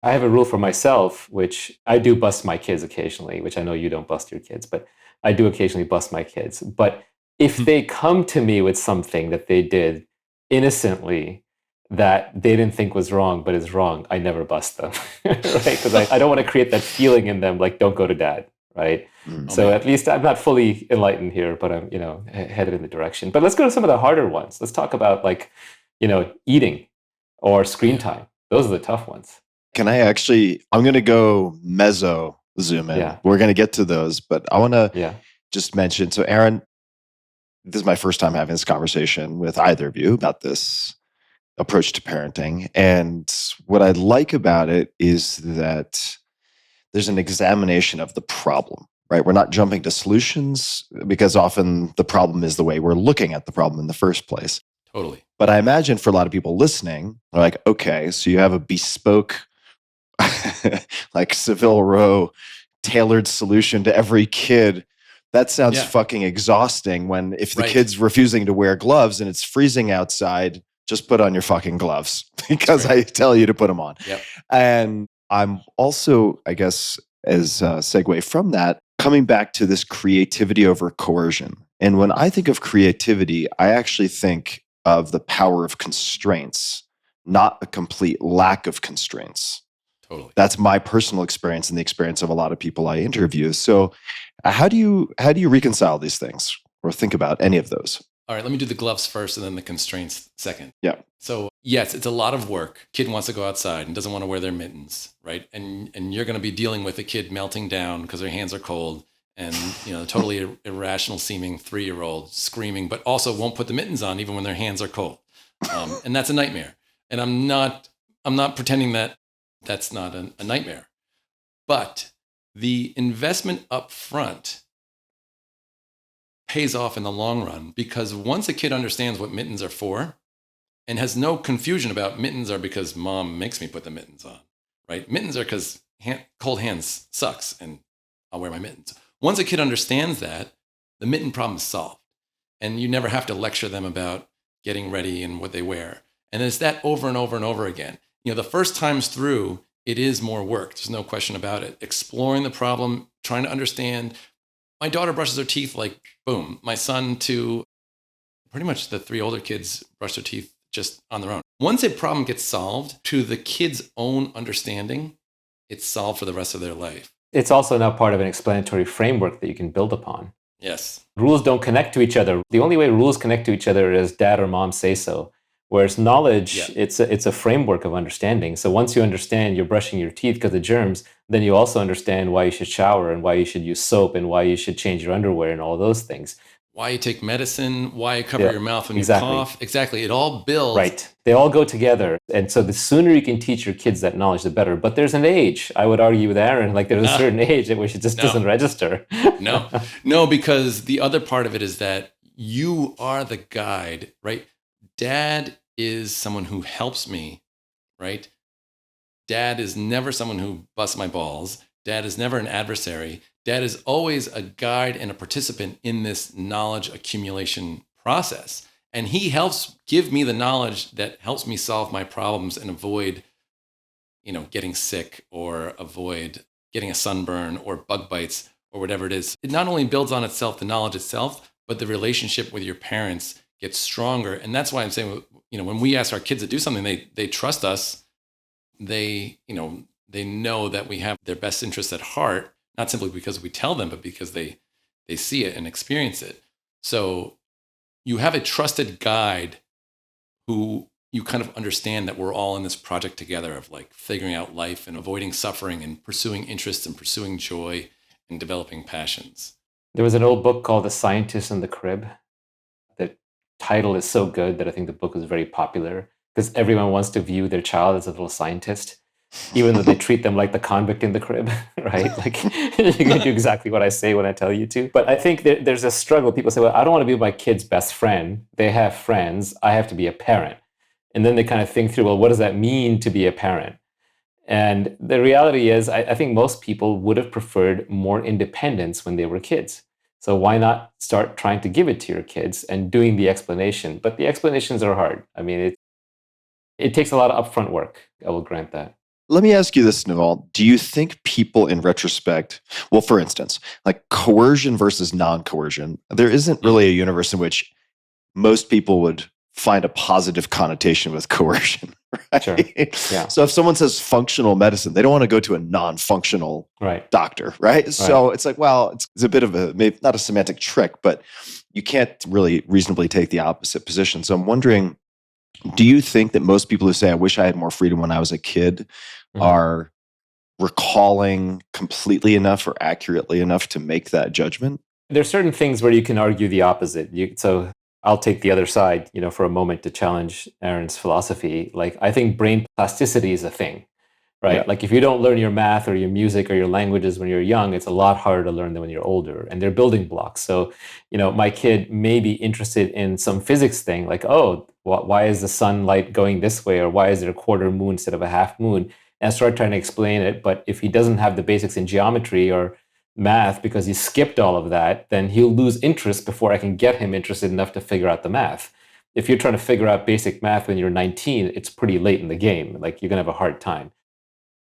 I have a rule for myself, which I do bust my kids occasionally, which I know you don't bust your kids, but I do occasionally bust my kids. But if they come to me with something that they did innocently that they didn't think was wrong, but is wrong, I never bust them, right? Because I don't want to create that feeling in them, like, don't go to dad, right? So at least I'm not fully enlightened here, but I'm, headed in the direction. But let's go to some of the harder ones. Let's talk about eating or screen time. Those are the tough ones. Can I I'm going to go mezzo zoom in. Yeah. We're going to get to those, but I want to just mention, so Aaron, this is my first time having this conversation with either of you about this approach to parenting. And what I like about it is that there's an examination of the problem, right? We're not jumping to solutions because often the problem is the way we're looking at the problem in the first place. Totally. But I imagine for a lot of people listening, they're like, okay, so you have a bespoke, like Savile Row, tailored solution to every kid. That sounds fucking exhausting if the kid's refusing to wear gloves and it's freezing outside, just put on your fucking gloves because I tell you to put them on. Yep. And I'm also, I guess, as a segue from that, coming back to this creativity over coercion. And when I think of creativity, I actually think of the power of constraints, not a complete lack of constraints. Totally. That's my personal experience and the experience of a lot of people I interview. So how do you reconcile these things or think about any of those? All right, let me do the gloves first and then the constraints second. Yeah. So yes, it's a lot of work. Kid wants to go outside and doesn't want to wear their mittens, right? And you're going to be dealing with a kid melting down because their hands are cold and totally irrational seeming 3-year-old screaming, but also won't put the mittens on even when their hands are cold. And that's a nightmare. And I'm not pretending that that's not a nightmare. But the investment up front pays off in the long run because once a kid understands what mittens are for and has no confusion about mittens are because mom makes me put the mittens on, right? Mittens are because cold hands sucks and I'll wear my mittens. Once a kid understands that, the mitten problem is solved. And you never have to lecture them about getting ready and what they wear. And it's that over and over and over again. The first times through, it is more work. There's no question about it. Exploring the problem, trying to understand. My daughter brushes her teeth like, boom. My son, too, pretty much the 3 older kids brush their teeth just on their own. Once a problem gets solved to the kid's own understanding, it's solved for the rest of their life. It's also now part of an explanatory framework that you can build upon. Yes. Rules don't connect to each other. The only way rules connect to each other is dad or mom say so. Whereas knowledge, it's a framework of understanding. So once you understand you're brushing your teeth because of germs, then you also understand why you should shower and why you should use soap and why you should change your underwear and all those things. Why you take medicine, why you cover your mouth when you cough. Exactly. It all builds. Right. They all go together. And so the sooner you can teach your kids that knowledge, the better. But there's an age. I would argue with Aaron, like there's a certain age at which it just doesn't register. No, because the other part of it is that you are the guide, right? Dad is someone who helps me, right? Dad is never someone who busts my balls. Dad is never an adversary. Dad is always a guide and a participant in this knowledge accumulation process. And he helps give me the knowledge that helps me solve my problems and avoid, getting sick or avoid getting a sunburn or bug bites or whatever it is. It not only builds on itself, the knowledge itself, but the relationship with your parents gets stronger. And that's why I'm saying, when we ask our kids to do something, they trust us. They know that we have their best interests at heart, not simply because we tell them, but because they see it and experience it. So you have a trusted guide who you kind of understand that we're all in this project together of like figuring out life and avoiding suffering and pursuing interests and pursuing joy and developing passions. There was an old book called The Scientist in the Crib. The title is so good that I think the book is very popular because everyone wants to view their child as a little scientist, even though they treat them like the convict in the crib, right? Like you can do exactly what I say when I tell you to. But I think there's a struggle. People say, well, I don't want to be my kid's best friend. They have friends. I have to be a parent. And then they kind of think through, well, what does that mean to be a parent? And the reality is, I think most people would have preferred more independence when they were kids. So why not start trying to give it to your kids and doing the explanation? But the explanations are hard. I mean, it takes a lot of upfront work. I will grant that. Let me ask you this, Naval. Do you think people in retrospect, well, for instance, like coercion versus non-coercion, there isn't really a universe in which most people would find a positive connotation with coercion, right? Sure. Yeah. So if someone says functional medicine, they don't want to go to a non-functional doctor, right? So it's like, well, it's a bit of maybe not a semantic trick, but you can't really reasonably take the opposite position. So I'm wondering, do you think that most people who say, I wish I had more freedom when I was a kid, are recalling completely enough or accurately enough to make that judgment? There's certain things where you can argue the opposite. So I'll take the other side, for a moment to challenge Aaron's philosophy. Like, I think brain plasticity is a thing, right? Yeah. Like, if you don't learn your math or your music or your languages when you're young, it's a lot harder to learn them when you're older. And they're building blocks. So, my kid may be interested in some physics thing, like, oh, why is the sunlight going this way? Or why is there a quarter moon instead of a half moon? And start trying to explain it. But if he doesn't have the basics in geometry or math because he skipped all of that, then he'll lose interest before I can get him interested enough to figure out the math. If you're trying to figure out basic math when you're 19, it's pretty late in the game. Like, you're going to have a hard time.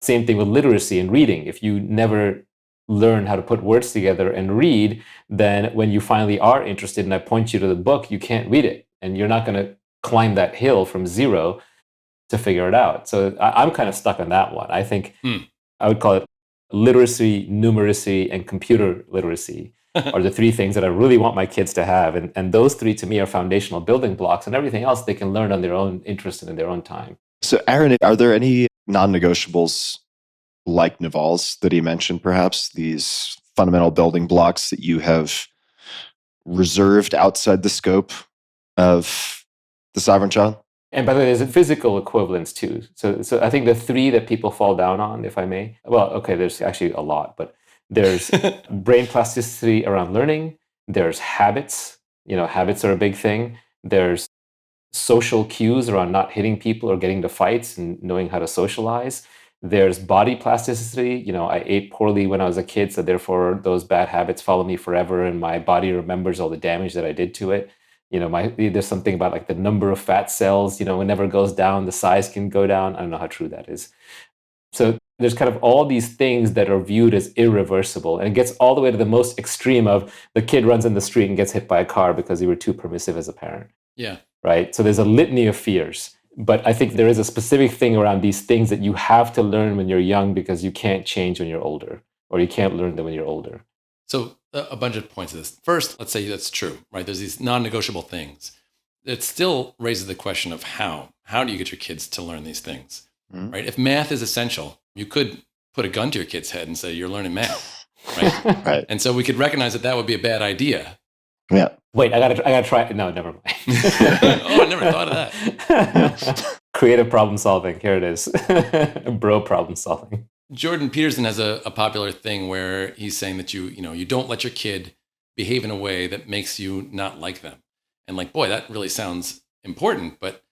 Same thing with literacy and reading. If you never learn how to put words together and read, then when you finally are interested and I point you to the book, you can't read it. And you're not going to climb that hill from zero to figure it out. So I'm kind of stuck on that one. I think I would call it literacy, numeracy, and computer literacy are the three things that I really want my kids to have. And those three, to me, are foundational building blocks, and everything else they can learn on their own interest and in their own time. So, Aaron, are there any non-negotiables like Naval's that he mentioned, perhaps, these fundamental building blocks that you have reserved outside the scope of the sovereign child? And by the way, there's a physical equivalence too. So I think the three that people fall down on, if I may, well, okay, there's actually a lot, but there's brain plasticity around learning. There's habits. Habits are a big thing. There's social cues around not hitting people or getting to fights and knowing how to socialize. There's body plasticity. I ate poorly when I was a kid, so therefore those bad habits follow me forever, and my body remembers all the damage that I did to it. There's something about like the number of fat cells, it never goes down, the size can go down. I don't know how true that is. So there's kind of all these things that are viewed as irreversible. And it gets all the way to the most extreme of the kid runs in the street and gets hit by a car because you were too permissive as a parent. Yeah. Right. So there's a litany of fears. But I think there is a specific thing around these things that you have to learn when you're young because you can't change when you're older, or you can't learn them when you're older. So a bunch of points of this. First, let's say that's true, right? There's these non-negotiable things. It still raises the question of how. How do you get your kids to learn these things, right? If math is essential, you could put a gun to your kid's head and say, you're learning math, right? Right. And so we could recognize that would be a bad idea. Yeah. Wait, I gotta try it. No, never mind. Oh, I never thought of that. Creative problem solving. Here it is. Bro problem solving. Jordan Peterson has a popular thing where he's saying that you don't let your kid behave in a way that makes you not like them. And like, boy, that really sounds important, but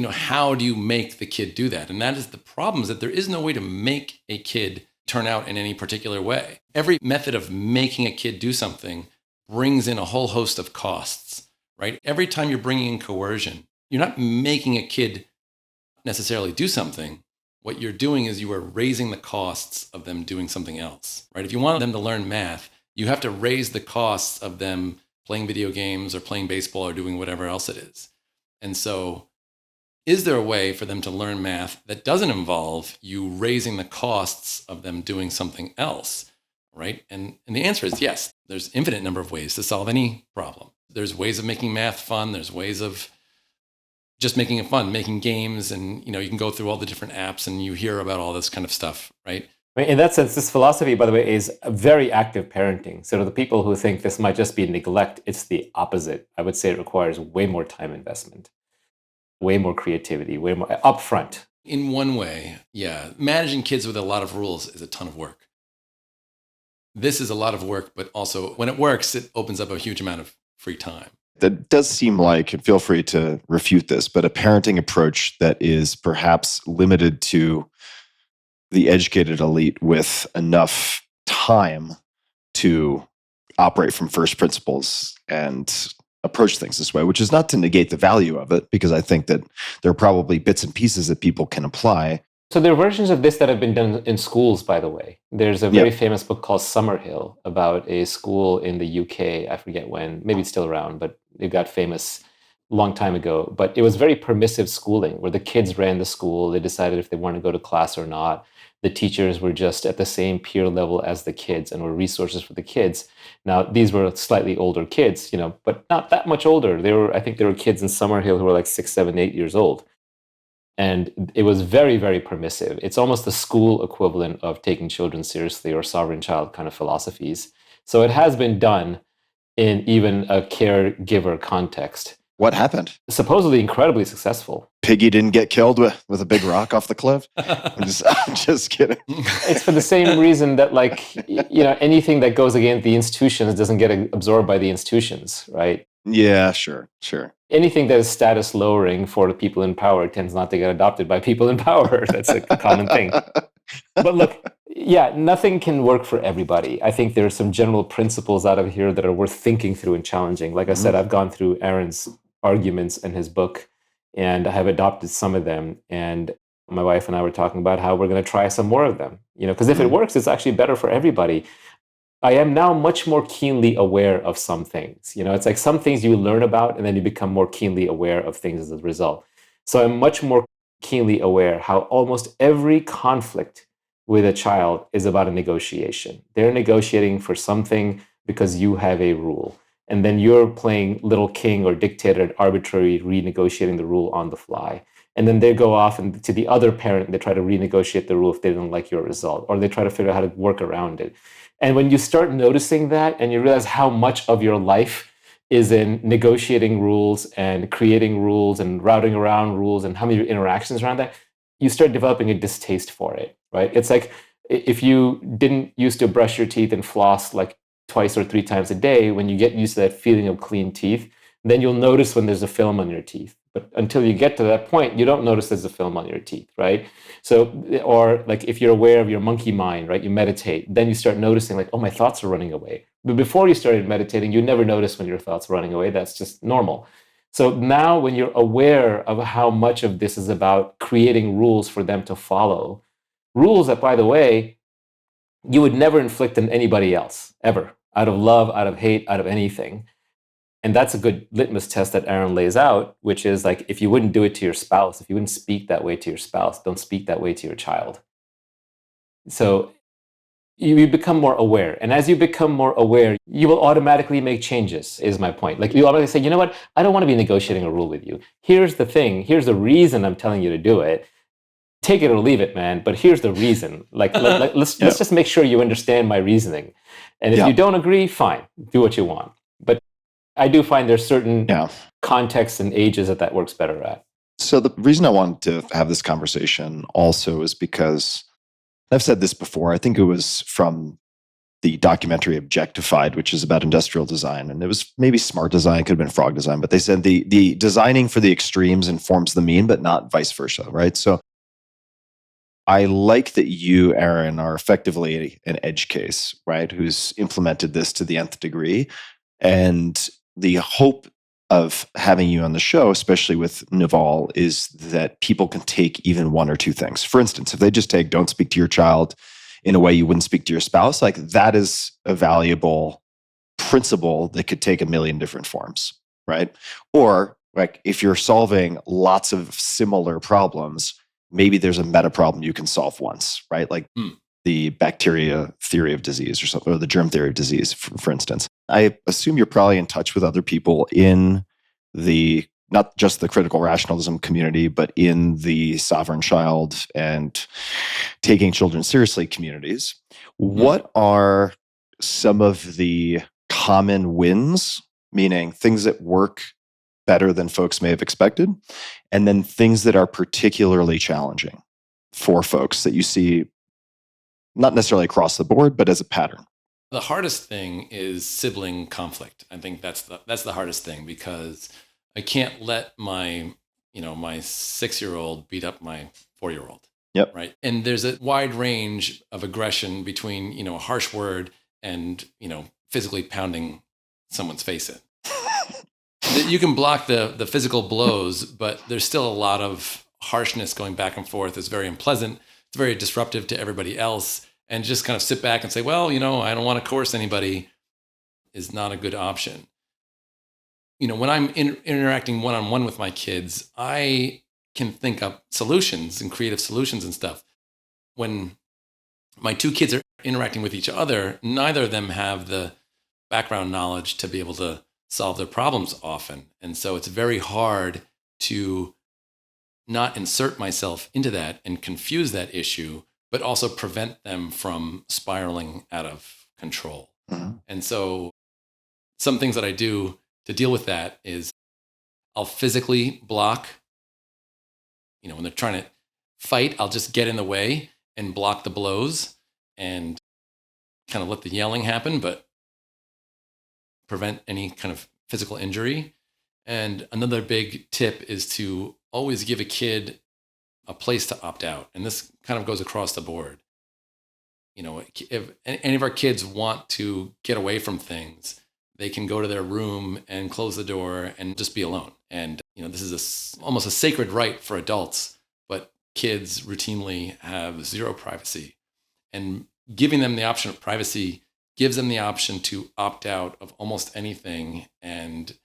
how do you make the kid do that? And that is the problem, is that there is no way to make a kid turn out in any particular way. Every method of making a kid do something brings in a whole host of costs, right? Every time you're bringing in coercion, you're not making a kid necessarily do something. what you're doing is you are raising the costs of them doing something else, right? If you want them to learn math, you have to raise the costs of them playing video games or playing baseball or doing whatever else it is. And so is there a way for them to learn math that doesn't involve you raising the costs of them doing something else, right? And the answer is yes. There's infinite number of ways to solve any problem. There's ways of making math fun. There's ways of just making it fun, making games, and you can go through all the different apps and you hear about all this kind of stuff, right? In that sense, this philosophy, by the way, is a very active parenting. So to the people who think this might just be neglect, it's the opposite. I would say it requires way more time investment, way more creativity, way more upfront. In one way, yeah. Managing kids with a lot of rules is a ton of work. This is a lot of work, but also when it works, it opens up a huge amount of free time. That does seem like, and feel free to refute this, but a parenting approach that is perhaps limited to the educated elite with enough time to operate from first principles and approach things this way, which is not to negate the value of it, because I think that there are probably bits and pieces that people can apply. So there are versions of this that have been done in schools, by the way. There's a very famous book called Summerhill about a school in the UK. I forget when, maybe it's still around, but it got famous a long time ago. But it was very permissive schooling where the kids ran the school. They decided if they wanted to go to class or not. The teachers were just at the same peer level as the kids and were resources for the kids. Now, these were slightly older kids, but not that much older. I think there were kids in Summerhill who were like 6, 7, 8 years old. And it was very, very permissive. It's almost the school equivalent of taking children seriously or sovereign child kind of philosophies. So it has been done in even a caregiver context. What happened? Supposedly incredibly successful. Piggy didn't get killed with a big rock off the cliff? I'm just kidding. It's for the same reason that, anything that goes against the institutions doesn't get absorbed by the institutions, right? Yeah, sure. Anything that is status lowering for the people in power tends not to get adopted by people in power. That's a common thing. But look, nothing can work for everybody. I think there are some general principles out of here that are worth thinking through and challenging. Like I said, I've gone through Aaron's arguments in his book, and I have adopted some of them. And my wife and I were talking about how we're going to try some more of them. Because if it works, it's actually better for everybody. I am now much more keenly aware of some things. It's like some things you learn about and then you become more keenly aware of things as a result. So I'm much more keenly aware how almost every conflict with a child is about a negotiation. They're negotiating for something because you have a rule. And then you're playing little king or dictator and arbitrarily renegotiating the rule on the fly. And then they go off and to the other parent, they try to renegotiate the rule if they don't like your result, or they try to figure out how to work around it. And when you start noticing that and you realize how much of your life is in negotiating rules and creating rules and routing around rules and how many interactions around that, you start developing a distaste for it, right? It's like if you didn't used to brush your teeth and floss like twice or 3 times a day, when you get used to that feeling of clean teeth, then you'll notice when there's a film on your teeth. But until you get to that point, you don't notice there's a film on your teeth, right? So, or like if you're aware of your monkey mind, right? You meditate, then you start noticing like, oh, my thoughts are running away. But before you started meditating, you never noticed when your thoughts are running away. That's just normal. So now when you're aware of how much of this is about creating rules for them to follow, rules that, by the way, you would never inflict on anybody else, ever, out of love, out of hate, out of anything. And that's a good litmus test that Aaron lays out, which is like, if you wouldn't do it to your spouse, if you wouldn't speak that way to your spouse, don't speak that way to your child. So you become more aware. And as you become more aware, you will automatically make changes, is my point. Like you automatically say, you know what? I don't want to be negotiating a rule with you. Here's the thing. Here's the reason I'm telling you to do it. Take it or leave it, man. But here's the reason. Let's just make sure you understand my reasoning. And if you don't agree, fine. Do what you want. But I do find there's certain contexts and ages that works better at. So the reason I wanted to have this conversation also is because I've said this before. I think it was from the documentary Objectified, which is about industrial design. And it was maybe smart design, could have been frog design, but they said the designing for the extremes informs the mean, but not vice versa, right? So I like that you, Aaron, are effectively an edge case, right? Who's implemented this to the nth degree. And the hope of having you on the show, especially with Naval, is that people can take even one or two things. For instance, if they just take don't speak to your child in a way you wouldn't speak to your spouse, like that is a valuable principle that could take a million different forms, right? Or like if you're solving lots of similar problems, maybe there's a meta problem you can solve once, right? Like the bacteria theory of disease or something, or the germ theory of disease, for instance. I assume you're probably in touch with other people in the, not just the critical rationalism community, but in the sovereign child and taking children seriously communities. What are some of the common wins, meaning things that work better than folks may have expected, and then things that are particularly challenging for folks that you see, not necessarily across the board, but as a pattern? The hardest thing is sibling conflict. I think that's the hardest thing, because I can't let my 6-year-old beat up my 4-year-old. Yep. Right. And there's a wide range of aggression between, a harsh word and, physically pounding someone's face in. You can block the physical blows, but there's still a lot of harshness going back and forth. It's very unpleasant. It's very disruptive to everybody else. And just kind of sit back and say, well, I don't want to coerce anybody is not a good option. When I'm interacting one-on-one with my kids, I can think up solutions and creative solutions and stuff. When my two kids are interacting with each other, neither of them have the background knowledge to be able to solve their problems often. And so it's very hard to not insert myself into that and confuse that issue, but also prevent them from spiraling out of control. Mm-hmm. And so some things that I do to deal with that is I'll physically block, when they're trying to fight, I'll just get in the way and block the blows and kind of let the yelling happen, but prevent any kind of physical injury. And another big tip is to always give a kid a place to opt out. And this kind of goes across the board. If any of our kids want to get away from things, they can go to their room and close the door and just be alone. And, this is almost a sacred right for adults, but kids routinely have zero privacy. And giving them the option of privacy gives them the option to opt out of almost anything and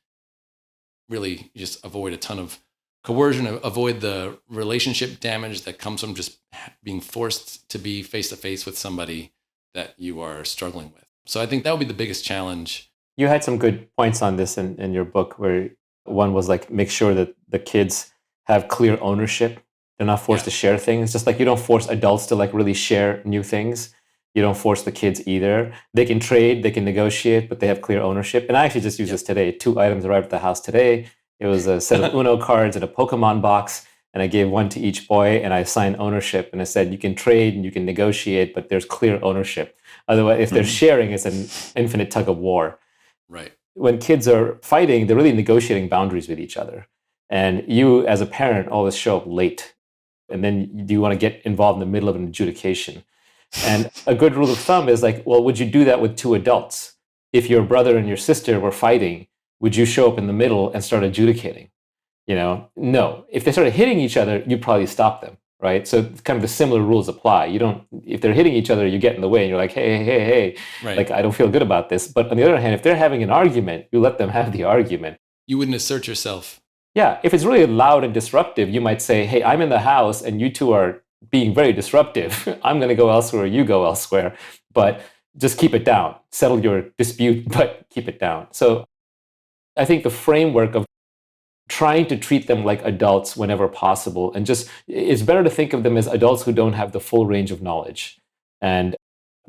really just avoid a ton of coercion, avoid the relationship damage that comes from just being forced to be face-to-face with somebody that you are struggling with. So I think that would be the biggest challenge. You had some good points on this in your book, where one was like, make sure that the kids have clear ownership. They're not forced to share things. Just like you don't force adults to like really share new things. You don't force the kids either. They can trade, they can negotiate, but they have clear ownership. And I actually just used this today. 2 items arrived at the house today. It was a set of Uno cards and a Pokemon box. And I gave one to each boy and I assigned ownership. And I said, you can trade and you can negotiate, but there's clear ownership. Otherwise, if they're sharing, it's an infinite tug of war. Right. When kids are fighting, they're really negotiating boundaries with each other. And you, as a parent, always show up late. And then you want to get involved in the middle of an adjudication. And a good rule of thumb is like, well, would you do that with 2 adults? If your brother and your sister were fighting, would you show up in the middle and start adjudicating? No. If they started hitting each other, you'd probably stop them, right? So kind of the similar rules apply. If they're hitting each other, you get in the way and you're like, hey, right. Like, I don't feel good about this. But on the other hand, if they're having an argument, you let them have the argument. You wouldn't assert yourself. Yeah. If it's really loud and disruptive, you might say, hey, I'm in the house and you two are being very disruptive. I'm going to go elsewhere, you go elsewhere, but just keep it down. Settle your dispute, but keep it down. So I think the framework of trying to treat them like adults whenever possible, and just, it's better to think of them as adults who don't have the full range of knowledge. And,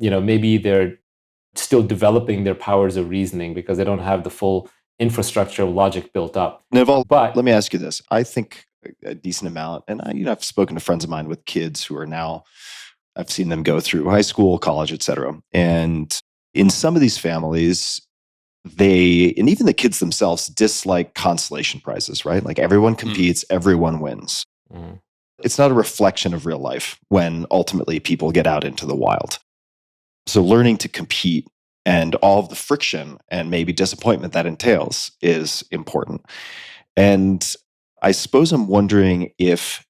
maybe they're still developing their powers of reasoning because they don't have the full infrastructure of logic built up. Naval, But let me ask you this. I think a decent amount, and I've spoken to friends of mine with kids who are now, I've seen them go through high school, college, et cetera. And in some of these families, and even the kids themselves dislike consolation prizes, right? Like everyone competes, everyone wins. It's not a reflection of real life when ultimately people get out into the wild. So learning to compete and all of the friction and maybe disappointment that entails is important. And I suppose I'm wondering if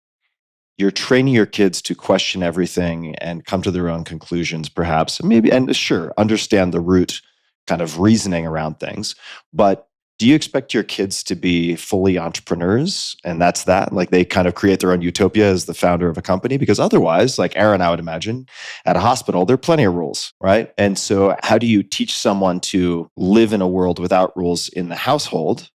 you're training your kids to question everything and come to their own conclusions, perhaps, and sure, understand the root kind of reasoning around things. But do you expect your kids to be fully entrepreneurs? And that's that, like they kind of create their own utopia as the founder of a company? Because otherwise, like Aaron, I would imagine, at a hospital, there are plenty of rules, right? And so how do you teach someone to live in a world without rules in the household?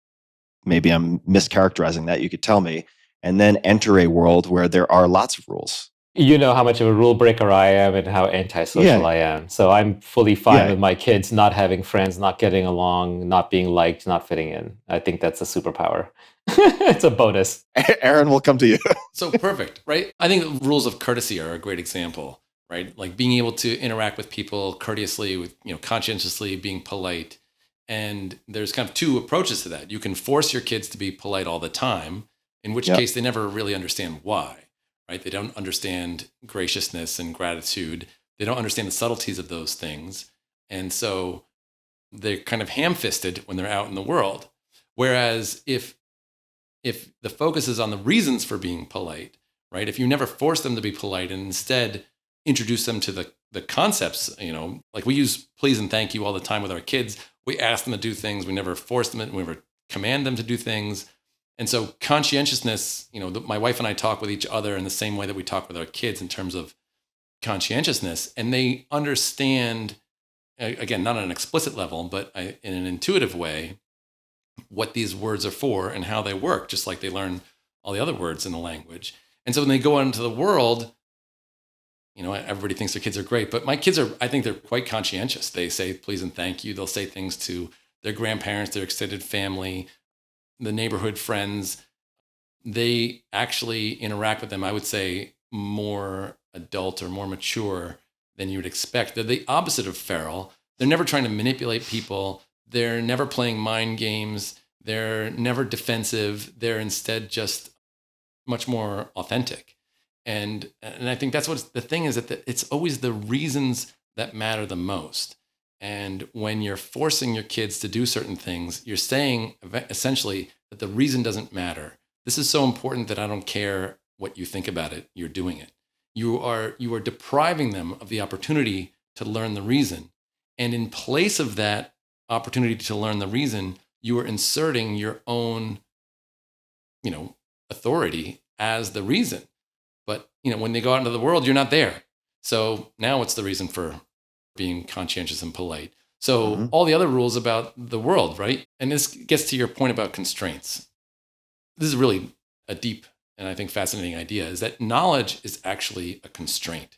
Maybe I'm mischaracterizing that. You could tell me. And then enter a world where there are lots of rules. You know how much of a rule breaker I am and how antisocial I am. So I'm fully fine with my kids not having friends, not getting along, not being liked, not fitting in. I think that's a superpower. It's a bonus. Aaron, we'll come to you. So perfect, right? I think rules of courtesy are a great example, right? Like being able to interact with people courteously, with conscientiously, being polite. And there's kind of two approaches to that. You can force your kids to be polite all the time, in which case they never really understand why, right? They don't understand graciousness and gratitude. They don't understand the subtleties of those things. And so they're kind of ham-fisted when they're out in the world. Whereas if the focus is on the reasons for being polite, right? If you never force them to be polite and instead introduce them to the concepts, like we use please and thank you all the time with our kids. We ask them to do things. We never force them. We never command them to do things. And so conscientiousness, my wife and I talk with each other in the same way that we talk with our kids in terms of conscientiousness. And they understand, again, not on an explicit level, but in an intuitive way, what these words are for and how they work, just like they learn all the other words in the language. And so when they go out into the world, everybody thinks their kids are great, but my kids I think they're quite conscientious. They say please and thank you. They'll say things to their grandparents, their extended family, the neighborhood friends. They actually interact with them, I would say, more adult or more mature than you would expect. They're the opposite of feral. They're never trying to manipulate people. They're never playing mind games. They're never defensive. They're instead just much more authentic. And I think that's what the thing is, that it's always the reasons that matter the most. And when you're forcing your kids to do certain things, you're saying essentially that the reason doesn't matter. This is so important that I don't care what you think about it. You're doing it. You are depriving them of the opportunity to learn the reason. And in place of that opportunity to learn the reason, you are inserting your own, authority as the reason. But, when they go out into the world, you're not there. So now what's the reason for being conscientious and polite? So all the other rules about the world, right? And this gets to your point about constraints. This is really a deep and I think fascinating idea, is that knowledge is actually a constraint.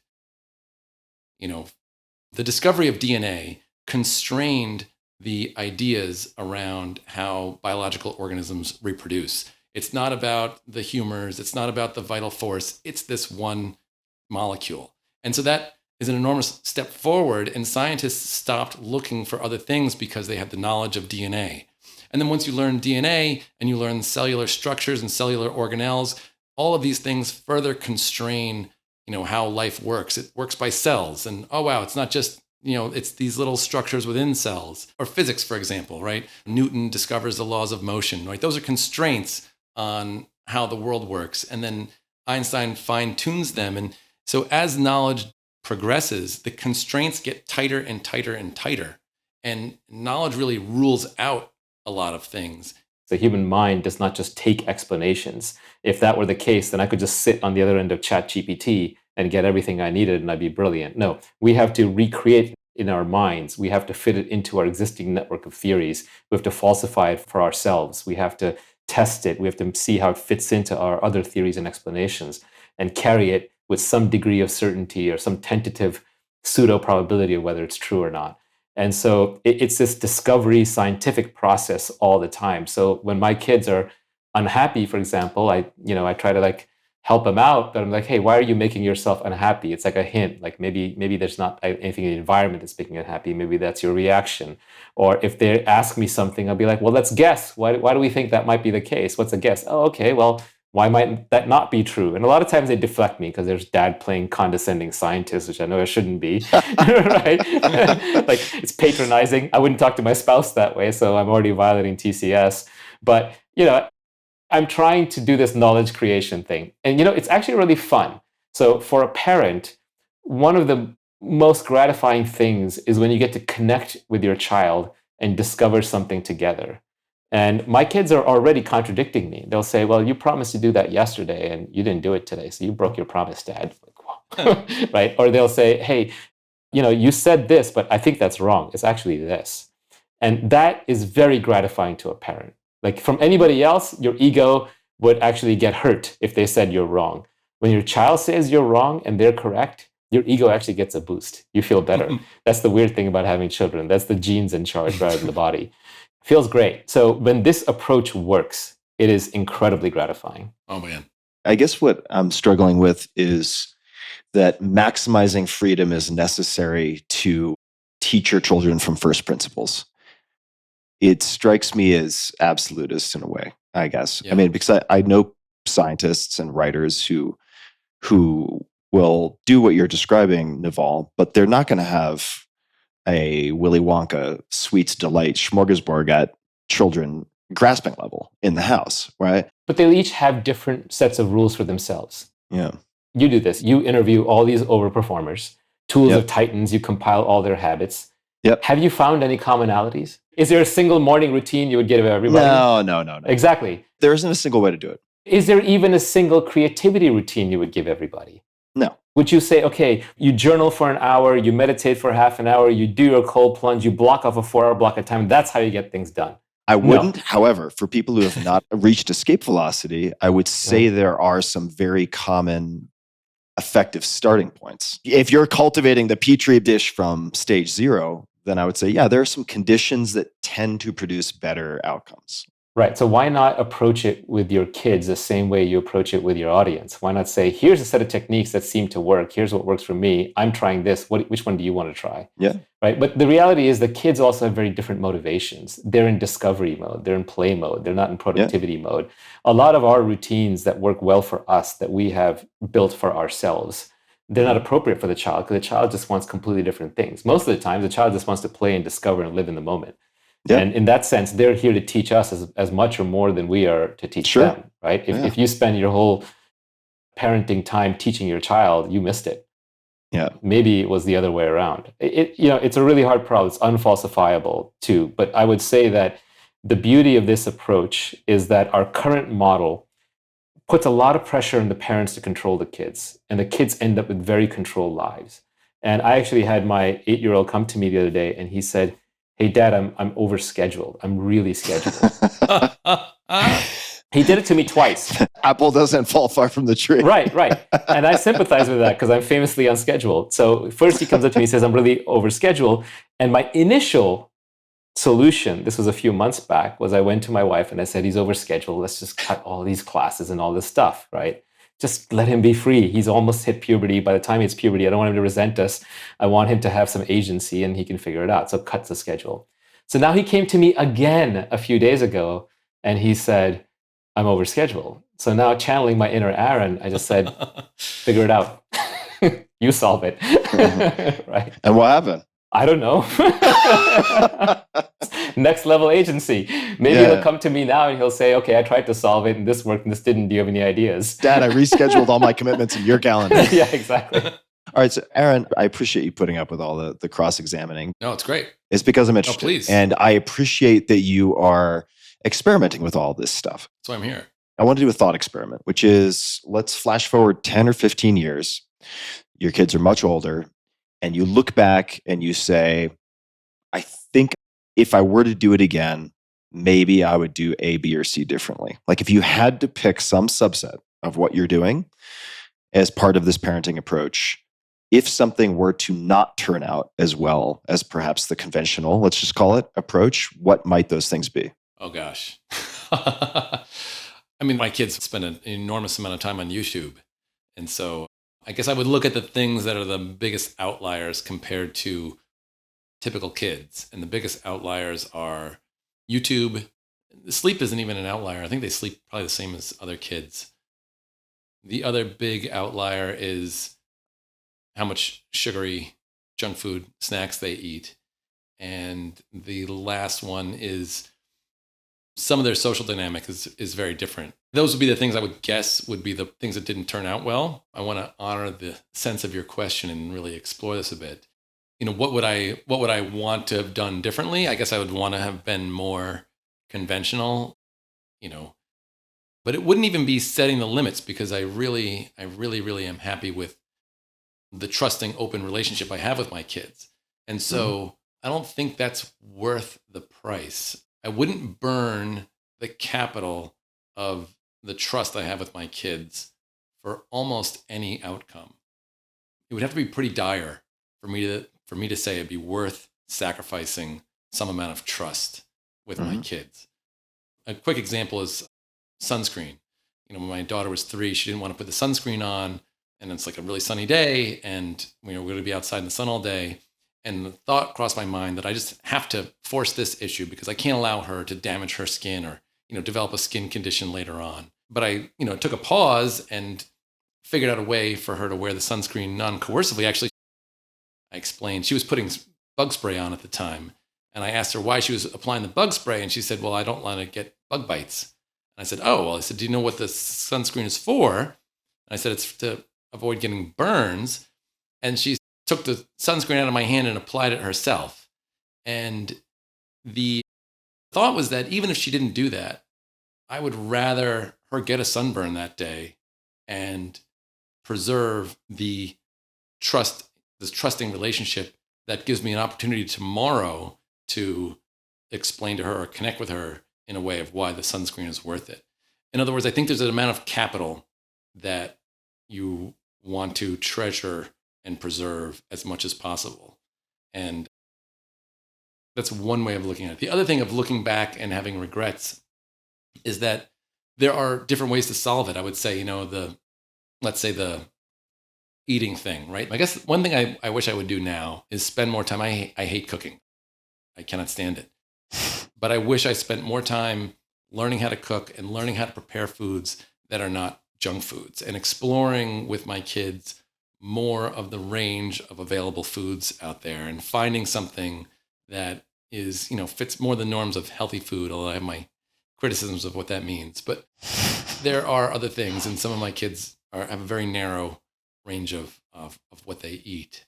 The discovery of DNA constrained the ideas around how biological organisms reproduce. It's not about the humors. It's not about the vital force. It's this one molecule. And so that is an enormous step forward. And scientists stopped looking for other things because they had the knowledge of DNA. And then once you learn DNA and you learn cellular structures and cellular organelles, all of these things further constrain, how life works. It works by cells. And oh, wow, it's not just, it's these little structures within cells. Or physics, for example, right? Newton discovers the laws of motion, right? Those are constraints on how the world works. And then Einstein fine-tunes them. And so as knowledge progresses, the constraints get tighter and tighter and tighter. And knowledge really rules out a lot of things. The human mind does not just take explanations. If that were the case, then I could just sit on the other end of ChatGPT and get everything I needed and I'd be brilliant. No, we have to recreate in our minds. We have to fit it into our existing network of theories. We have to falsify it for ourselves. We have to test it. We have to see how it fits into our other theories and explanations and carry it with some degree of certainty or some tentative pseudo probability of whether it's true or not. And so it's this discovery scientific process all the time. So when my kids are unhappy, for example, I try to help them out, but I'm like, hey, why are you making yourself unhappy? It's like a hint, like maybe there's not anything in the environment that's making you unhappy. Maybe that's your reaction. Or if they ask me something, I'll be like, well, let's guess. Why do we think that might be the case? What's a guess? Oh, okay, well, Why might that not be true? And a lot of times they deflect me because there's dad playing condescending scientist, which I know I shouldn't be, right? Like it's patronizing. I wouldn't talk to my spouse that way, so I'm already violating TCS. But, I'm trying to do this knowledge creation thing. And, it's actually really fun. So for a parent, one of the most gratifying things is when you get to connect with your child and discover something together. And my kids are already contradicting me. They'll say, well, you promised to do that yesterday and you didn't do it today. So you broke your promise, Dad. Like, whoa. Right? Or they'll say, hey, you said this, but I think that's wrong. It's actually this. And that is very gratifying to a parent. Like from anybody else, your ego would actually get hurt if they said you're wrong. When your child says you're wrong and they're correct, your ego actually gets a boost. You feel better. That's the weird thing about having children. That's the genes in charge rather than the body. Feels great. So when this approach works, it is incredibly gratifying. Oh, man. I guess what I'm struggling with is that maximizing freedom is necessary to teach your children from first principles. It strikes me as absolutist in a way, I guess. Yeah. I mean, because I know scientists and writers who will do what you're describing, Naval, but they're not going to have a Willy Wonka sweets delight smorgasbord at children grasping level in the house, right? But they'll each have different sets of rules for themselves. Yeah. You do this. You interview all these overperformers, tools Yep. of titans, you compile all their habits. Yep. Have you found any commonalities? Is there a single morning routine you would give everybody? No. Exactly. There isn't a single way to do it. Is there even a single creativity routine you would give everybody? No. Would you say, okay, you journal for an hour, you meditate for half an hour, you do your cold plunge, you block off a 4-hour block of time. That's how you get things done. I wouldn't. However, for people who have not reached escape velocity, I would say there are some very common effective starting points. If you're cultivating the petri dish from stage 0, then I would say, yeah, there are some conditions that tend to produce better outcomes. Right. So why not approach it with your kids the same way you approach it with your audience? Why not say, here's a set of techniques that seem to work. Here's what works for me. I'm trying this. Which one do you want to try? Yeah. Right. But the reality is the kids also have very different motivations. They're in discovery mode. They're in play mode. They're not in productivity mode. A lot of our routines that work well for us that we have built for ourselves, they're not appropriate for the child because the child just wants completely different things. Most of the time, the child just wants to play and discover and live in the moment. Yeah. And in that sense, they're here to teach us as much or more than we are to teach them, right? If you spend your whole parenting time teaching your child, you missed it. Yeah. Maybe it was the other way around. It's a really hard problem. It's unfalsifiable too. But I would say that the beauty of this approach is that our current model puts a lot of pressure on the parents to control the kids, and the kids end up with very controlled lives. And I actually had my 8-year-old come to me the other day, and he said, hey, Dad, I'm overscheduled. I'm really scheduled. He did it to me twice. Apple doesn't fall far from the tree. Right. And I sympathize with that because I'm famously unscheduled. So first he comes up to me and says, I'm really overscheduled. And my initial solution, this was a few months back, was I went to my wife and I said, he's overscheduled. Let's just cut all these classes and all this stuff, right? Just let him be free. He's almost hit puberty. By the time he hits puberty, I don't want him to resent us. I want him to have some agency and he can figure it out. So cut the schedule. So now he came to me again a few days ago and he said, I'm overscheduled. So now channeling my inner Aaron, I just said, figure it out. You solve it. Right. And what happened? I don't know. Next level agency. Maybe he'll come to me now and he'll say, okay, I tried to solve it and this worked and this didn't. Do you have any ideas? Dad, I rescheduled all my commitments in your calendar. Yeah, exactly. All right. So Aaron, I appreciate you putting up with all the cross-examining. No, it's great. It's because I'm interested. Oh, please. And I appreciate that you are experimenting with all this stuff. That's why I'm here. I want to do a thought experiment, which is let's flash forward 10 or 15 years. Your kids are much older. And you look back and you say, I think if I were to do it again, maybe I would do A, B, or C differently. Like if you had to pick some subset of what you're doing as part of this parenting approach, if something were to not turn out as well as perhaps the conventional, let's just call it, approach, what might those things be? Oh, gosh. I mean, my kids spend an enormous amount of time on YouTube. And so I guess I would look at the things that are the biggest outliers compared to typical kids. And the biggest outliers are YouTube. Sleep isn't even an outlier. I think they sleep probably the same as other kids. The other big outlier is how much sugary junk food snacks they eat. And the last one is some of their social dynamic is very different. Those would be the things I would guess would be the things that didn't turn out well. I want to honor the sense of your question and really explore this a bit. What would I want to have done differently? I guess I would want to have been more conventional, but it wouldn't even be setting the limits, because I really am happy with the trusting, open relationship I have with my kids. And so I don't think that's worth the price. I wouldn't burn the capital of the trust I have with my kids for almost any outcome. It would have to be pretty dire for me to say it'd be worth sacrificing some amount of trust with my kids. A quick example is sunscreen. When my daughter was 3, she didn't want to put the sunscreen on, and it's like a really sunny day, and we're going to be outside in the sun all day. And the thought crossed my mind that I just have to force this issue because I can't allow her to damage her skin or, develop a skin condition later on. But I, took a pause and figured out a way for her to wear the sunscreen non-coercively. Actually, I explained she was putting bug spray on at the time. And I asked her why she was applying the bug spray. And she said, well, I don't want to get bug bites. And I said, oh, well, I said, do you know what the sunscreen is for? And I said, it's to avoid getting burns. And she took the sunscreen out of my hand and applied it herself. And the thought was that even if she didn't do that, I would rather her get a sunburn that day and preserve the trust, this trusting relationship that gives me an opportunity tomorrow to explain to her or connect with her in a way of why the sunscreen is worth it. In other words, I think there's an amount of capital that you want to treasure and preserve as much as possible. And that's one way of looking at it. The other thing of looking back and having regrets is that there are different ways to solve it. I would say, let's say the eating thing, right? I guess one thing I wish I would do now is spend more time. I hate cooking. I cannot stand it. But I wish I spent more time learning how to cook and learning how to prepare foods that are not junk foods, and exploring with my kids more of the range of available foods out there and finding something that is, fits more the norms of healthy food, although I have my criticisms of what that means. But there are other things, and some of my kids have a very narrow range of what they eat.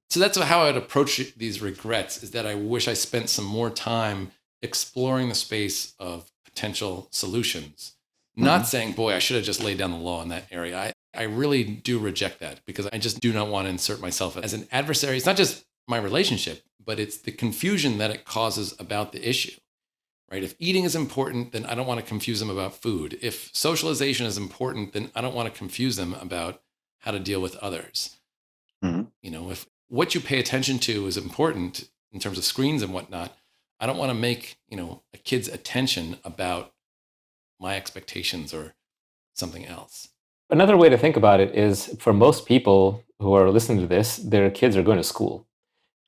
So that's how I would approach these regrets, is that I wish I spent some more time exploring the space of potential solutions. Not saying, boy, I should have just laid down the law in that area. I really do reject that, because I just do not want to insert myself as an adversary. It's not just my relationship, but it's the confusion that it causes about the issue, right? If eating is important, then I don't want to confuse them about food. If socialization is important, then I don't want to confuse them about how to deal with others. If what you pay attention to is important in terms of screens and whatnot, I don't want to make, a kid's attention about my expectations or something else. Another way to think about it is, for most people who are listening to this, their kids are going to school.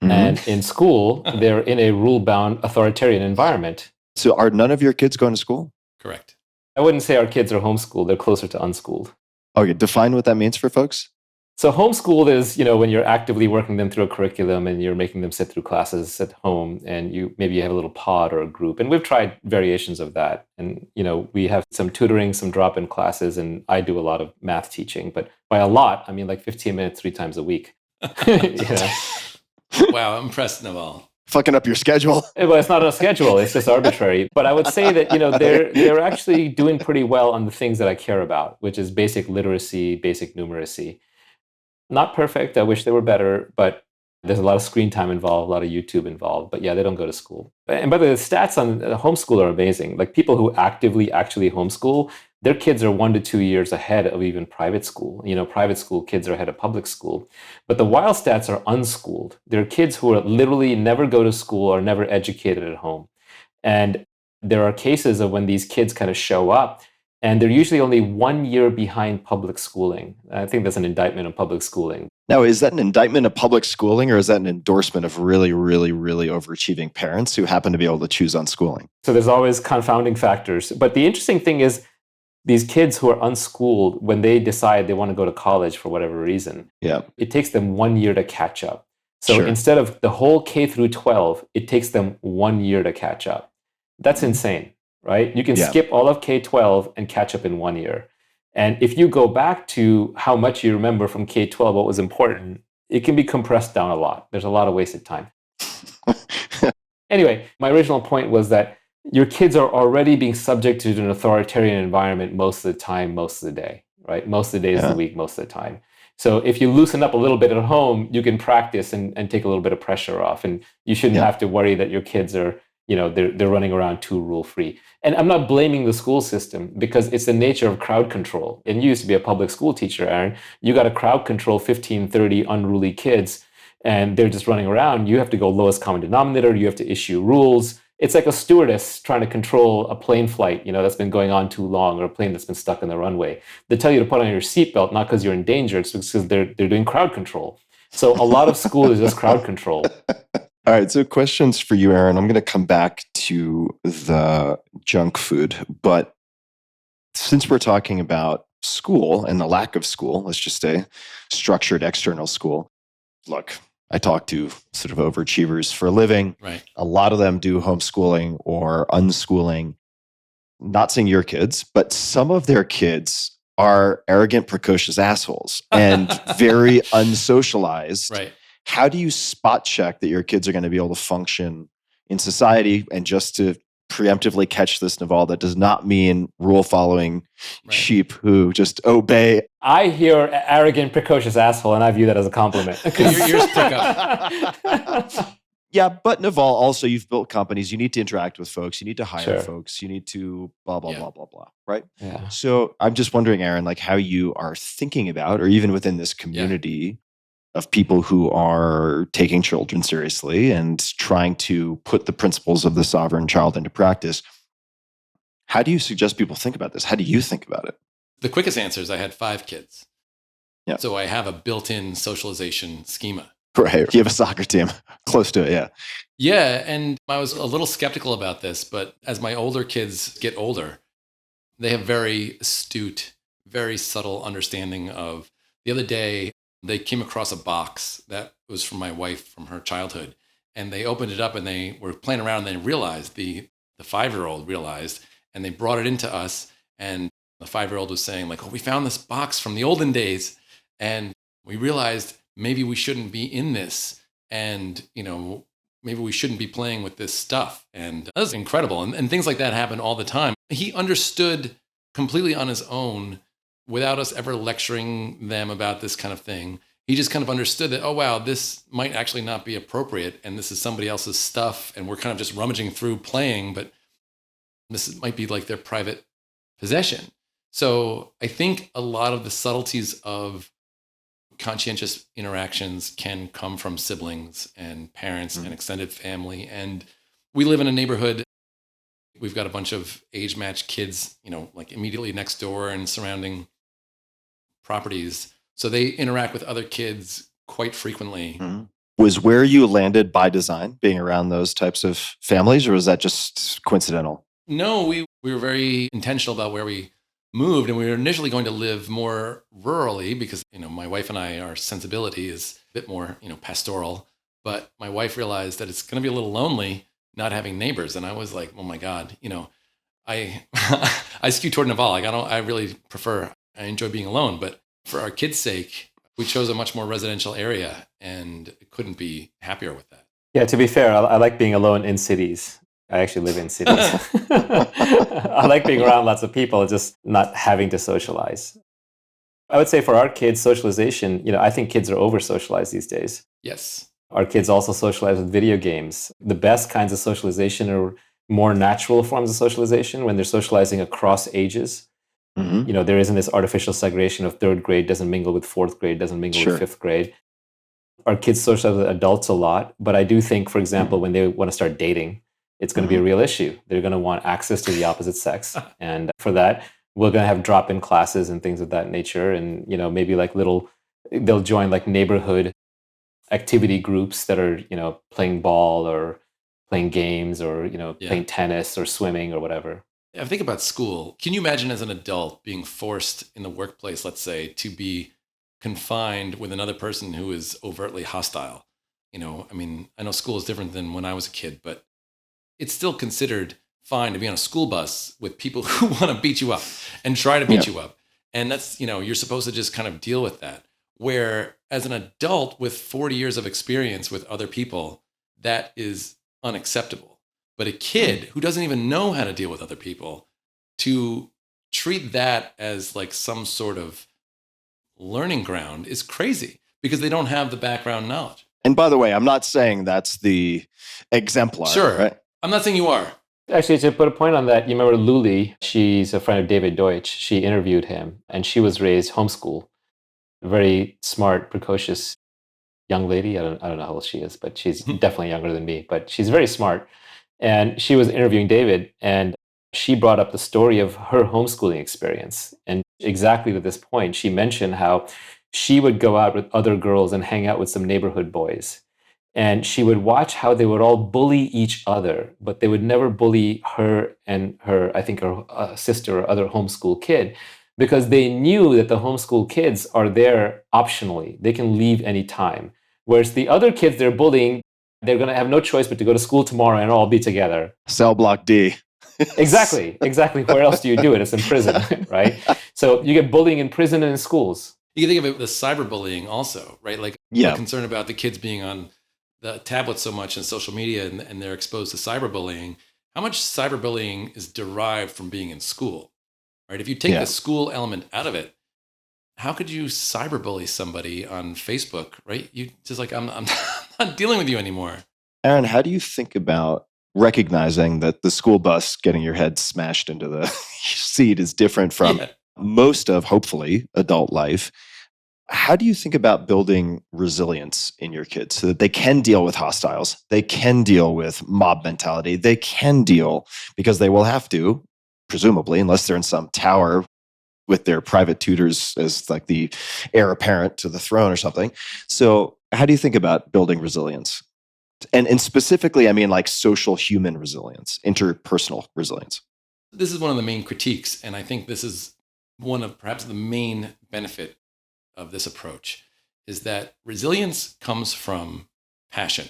And in school, they're in a rule-bound authoritarian environment. So are none of your kids going to school? Correct. I wouldn't say our kids are homeschooled. They're closer to unschooled. Okay, define what that means for folks. So homeschooled is, when you're actively working them through a curriculum and you're making them sit through classes at home, and maybe you have a little pod or a group. And we've tried variations of that. And, we have some tutoring, some drop-in classes, and I do a lot of math teaching. But by a lot, I mean like 15 minutes 3 times a week. Wow, I'm impressed, Naval. Fucking up your schedule. Well, it's not a schedule. It's just arbitrary. But I would say that, they're actually doing pretty well on the things that I care about, which is basic literacy, basic numeracy. Not perfect. I wish they were better, but there's a lot of screen time involved, a lot of YouTube involved. But yeah, they don't go to school. And by the way, the stats on homeschool are amazing. Like, people who actively actually homeschool, their kids are 1 to 2 years ahead of even private school. Private school kids are ahead of public school. But the wild stats are unschooled. There are kids who are literally never go to school or never educated at home. And there are cases of when these kids kind of show up, and they're usually only 1 year behind public schooling. I think that's an indictment of public schooling. Now, is that an indictment of public schooling, or is that an endorsement of really, really, really overachieving parents who happen to be able to choose unschooling? So there's always confounding factors. But the interesting thing is, these kids who are unschooled, when they decide they want to go to college for whatever reason, Yeah. it takes them 1 year to catch up. So Sure. instead of the whole K through 12, it takes them 1 year to catch up. That's insane, right? You can Yeah. skip all of K-12 and catch up in 1 year. And if you go back to how much you remember from K-12, what was important, it can be compressed down a lot. There's a lot of wasted time. Anyway, my original point was that your kids are already being subject to an authoritarian environment most of the time, most of the day, right? Most of the days of the week, most of the time. So if you loosen up a little bit at home, you can practice and take a little bit of pressure off. And you shouldn't have to worry that your kids are, they're running around too rule-free. And I'm not blaming the school system because it's the nature of crowd control. And you used to be a public school teacher, Aaron. You got to crowd control 15, 30 unruly kids, and they're just running around. You have to go lowest common denominator. You have to issue rules. It's like a stewardess trying to control a plane flight, that's been going on too long, or a plane that's been stuck in the runway. They tell you to put on your seatbelt, not because you're in danger, it's because they're doing crowd control. So a lot of school is just crowd control. All right, so questions for you, Aaron. I'm going to come back to the junk food, but since we're talking about school and the lack of school, let's just say structured external school. Look, I talk to sort of overachievers for a living. Right. A lot of them do homeschooling or unschooling. Not saying your kids, but some of their kids are arrogant, precocious assholes and very unsocialized. Right. How do you spot check that your kids are going to be able to function in society? And just to preemptively catch this, Naval, that does not mean rule following sheep who just obey. I hear arrogant, precocious asshole, and I view that as a compliment. Your ears prick up. Yeah, but Naval, also you've built companies. You need to interact with folks. You need to hire folks. You need to blah, blah, blah, blah, blah, right? Yeah. So I'm just wondering, Aaron, like how you are thinking about, or even within this community of people who are taking children seriously and trying to put the principles of the sovereign child into practice. How do you suggest people think about this? How do you think about it? The quickest answer is I had 5 kids. Yeah. So I have a built-in socialization schema. Right. You have a soccer team close to it. Yeah. Yeah. And I was a little skeptical about this, but as my older kids get older, they have very astute, very subtle understanding of. The other day, they came across a box that was from my wife from her childhood, and they opened it up and they were playing around and they realized, the 5-year-old realized, and they brought it into us. And the 5-year-old was saying like, oh, we found this box from the olden days and we realized maybe we shouldn't be in this. And, maybe we shouldn't be playing with this stuff. And that was incredible. And things like that happen all the time. He understood completely on his own without us ever lecturing them about this kind of thing. He just kind of understood that, oh, wow, this might actually not be appropriate. And this is somebody else's stuff. And we're kind of just rummaging through playing, but this might be like their private possession. So I think a lot of the subtleties of conscientious interactions can come from siblings and parents and extended family. And we live in a neighborhood. We've got a bunch of age-matched kids, like immediately next door and surrounding properties. So they interact with other kids quite frequently. Mm-hmm. Was where you landed by design, being around those types of families, or was that just coincidental? No, we were very intentional about where we moved, and we were initially going to live more rurally because, my wife and I, our sensibility is a bit more, pastoral. But my wife realized that it's going to be a little lonely not having neighbors. And I was like, oh my God, I I skew toward Naval. Like I really prefer, I enjoy being alone. But for our kids' sake, we chose a much more residential area and couldn't be happier with that. Yeah, to be fair, I like being alone in cities. I actually live in cities. I like being around lots of people, just not having to socialize. I would say for our kids, socialization, I think kids are over-socialized these days. Yes. Our kids also socialize with video games. The best kinds of socialization are more natural forms of socialization when they're socializing across ages. Mm-hmm. There isn't this artificial segregation of 3rd grade doesn't mingle with 4th grade, doesn't mingle with 5th grade. Our kids socialize with adults a lot, but I do think, for example, when they want to start dating, it's going to be a real issue. They're going to want access to the opposite sex. And for that, we're going to have drop-in classes and things of that nature. And, maybe like they'll join like neighborhood activity groups that are, playing ball or playing games or, playing tennis or swimming or whatever. I think about school. Can you imagine as an adult being forced in the workplace, let's say, to be confined with another person who is overtly hostile? I mean, I know school is different than when I was a kid, but it's still considered fine to be on a school bus with people who want to beat you up and try to Yeah. beat you up. And that's, you're supposed to just kind of deal with that. Where as an adult with 40 years of experience with other people, that is unacceptable. But a kid who doesn't even know how to deal with other people, to treat that as like some sort of learning ground is crazy because they don't have the background knowledge. And by the way, I'm not saying that's the exemplar, Sure. right? I'm not saying you are. Actually, to put a point on that, you remember Luli? She's a friend of David Deutsch. She interviewed him, and she was raised homeschool. A very smart, precocious young lady. I don't know how old she is, but she's definitely younger than me. But she's very smart. And she was interviewing David, and she brought up the story of her homeschooling experience. And exactly to this point, she mentioned how she would go out with other girls and hang out with some neighborhood boys. And she would watch how they would all bully each other, but they would never bully her and her, I think, her sister or other homeschool kid, because they knew that the homeschool kids are there optionally. They can leave anytime. Whereas the other kids they're bullying, they're going to have no choice but to go to school tomorrow and all be together. Cell block D. Exactly. Where else do you do it? It's in prison, right? So you get bullying in prison and in schools. You can think of it with the cyberbullying also, right? Like, Yeah. I'm concerned about the kids being on the tablet so much and social media, and they're exposed to cyberbullying. How much cyberbullying is derived from being in school, right? If you take Yeah. the school element out of it, how could you cyberbully somebody on Facebook, right? You just like, I'm not dealing with you anymore. Aaron, how do you think about recognizing that the school bus getting your head smashed into the seat is different from Yeah. most of, hopefully, adult life? How do you think about building resilience in your kids so that they can deal with hostiles, they can deal with mob mentality, they can deal, because they will have to, presumably, unless they're in some tower with their private tutors as like the heir apparent to the throne or something. So how do you think about building resilience? And specifically, I mean like social human resilience, interpersonal resilience. This is one of the main critiques, and I think this is one of perhaps the main benefit of this approach, is that resilience comes from passion.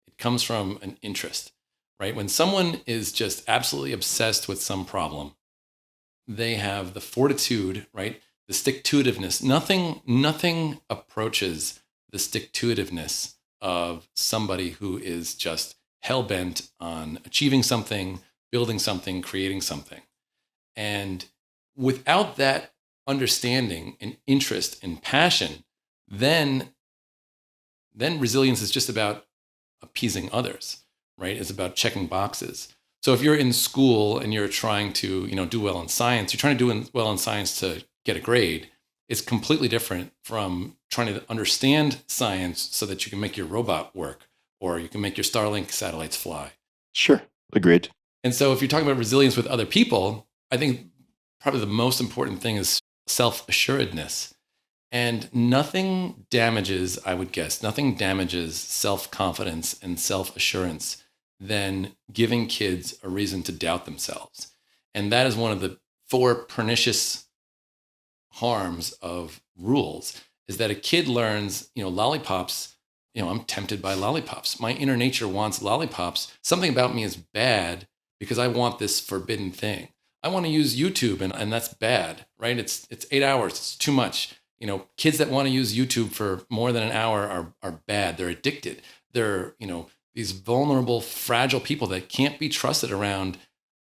It comes from an interest, right? When someone is just absolutely obsessed with some problem, they have the fortitude, right? The stick-to-itiveness. Nothing approaches the stick-to-itiveness of somebody who is just hell-bent on achieving something, building something, creating something. And without that understanding and interest and passion, then resilience is just about appeasing others, right? It's about checking boxes. So if you're in school and you're trying to, do well in science, you're trying to do well in science to get a grade. It's completely different from trying to understand science so that you can make your robot work or you can make your Starlink satellites fly. Sure, agreed. And so if you're talking about resilience with other people, I think probably the most important thing is self-assuredness. And nothing damages, I would guess, nothing damages self-confidence and self-assurance than giving kids a reason to doubt themselves. And that is one of the 4 pernicious harms of rules, is that a kid learns, lollipops, I'm tempted by lollipops. My inner nature wants lollipops. Something about me is bad because I want this forbidden thing. I want to use YouTube and that's bad, right? It's 8 hours. It's too much. Kids that want to use YouTube for more than an hour are bad. They're addicted. They're, these vulnerable, fragile people that can't be trusted around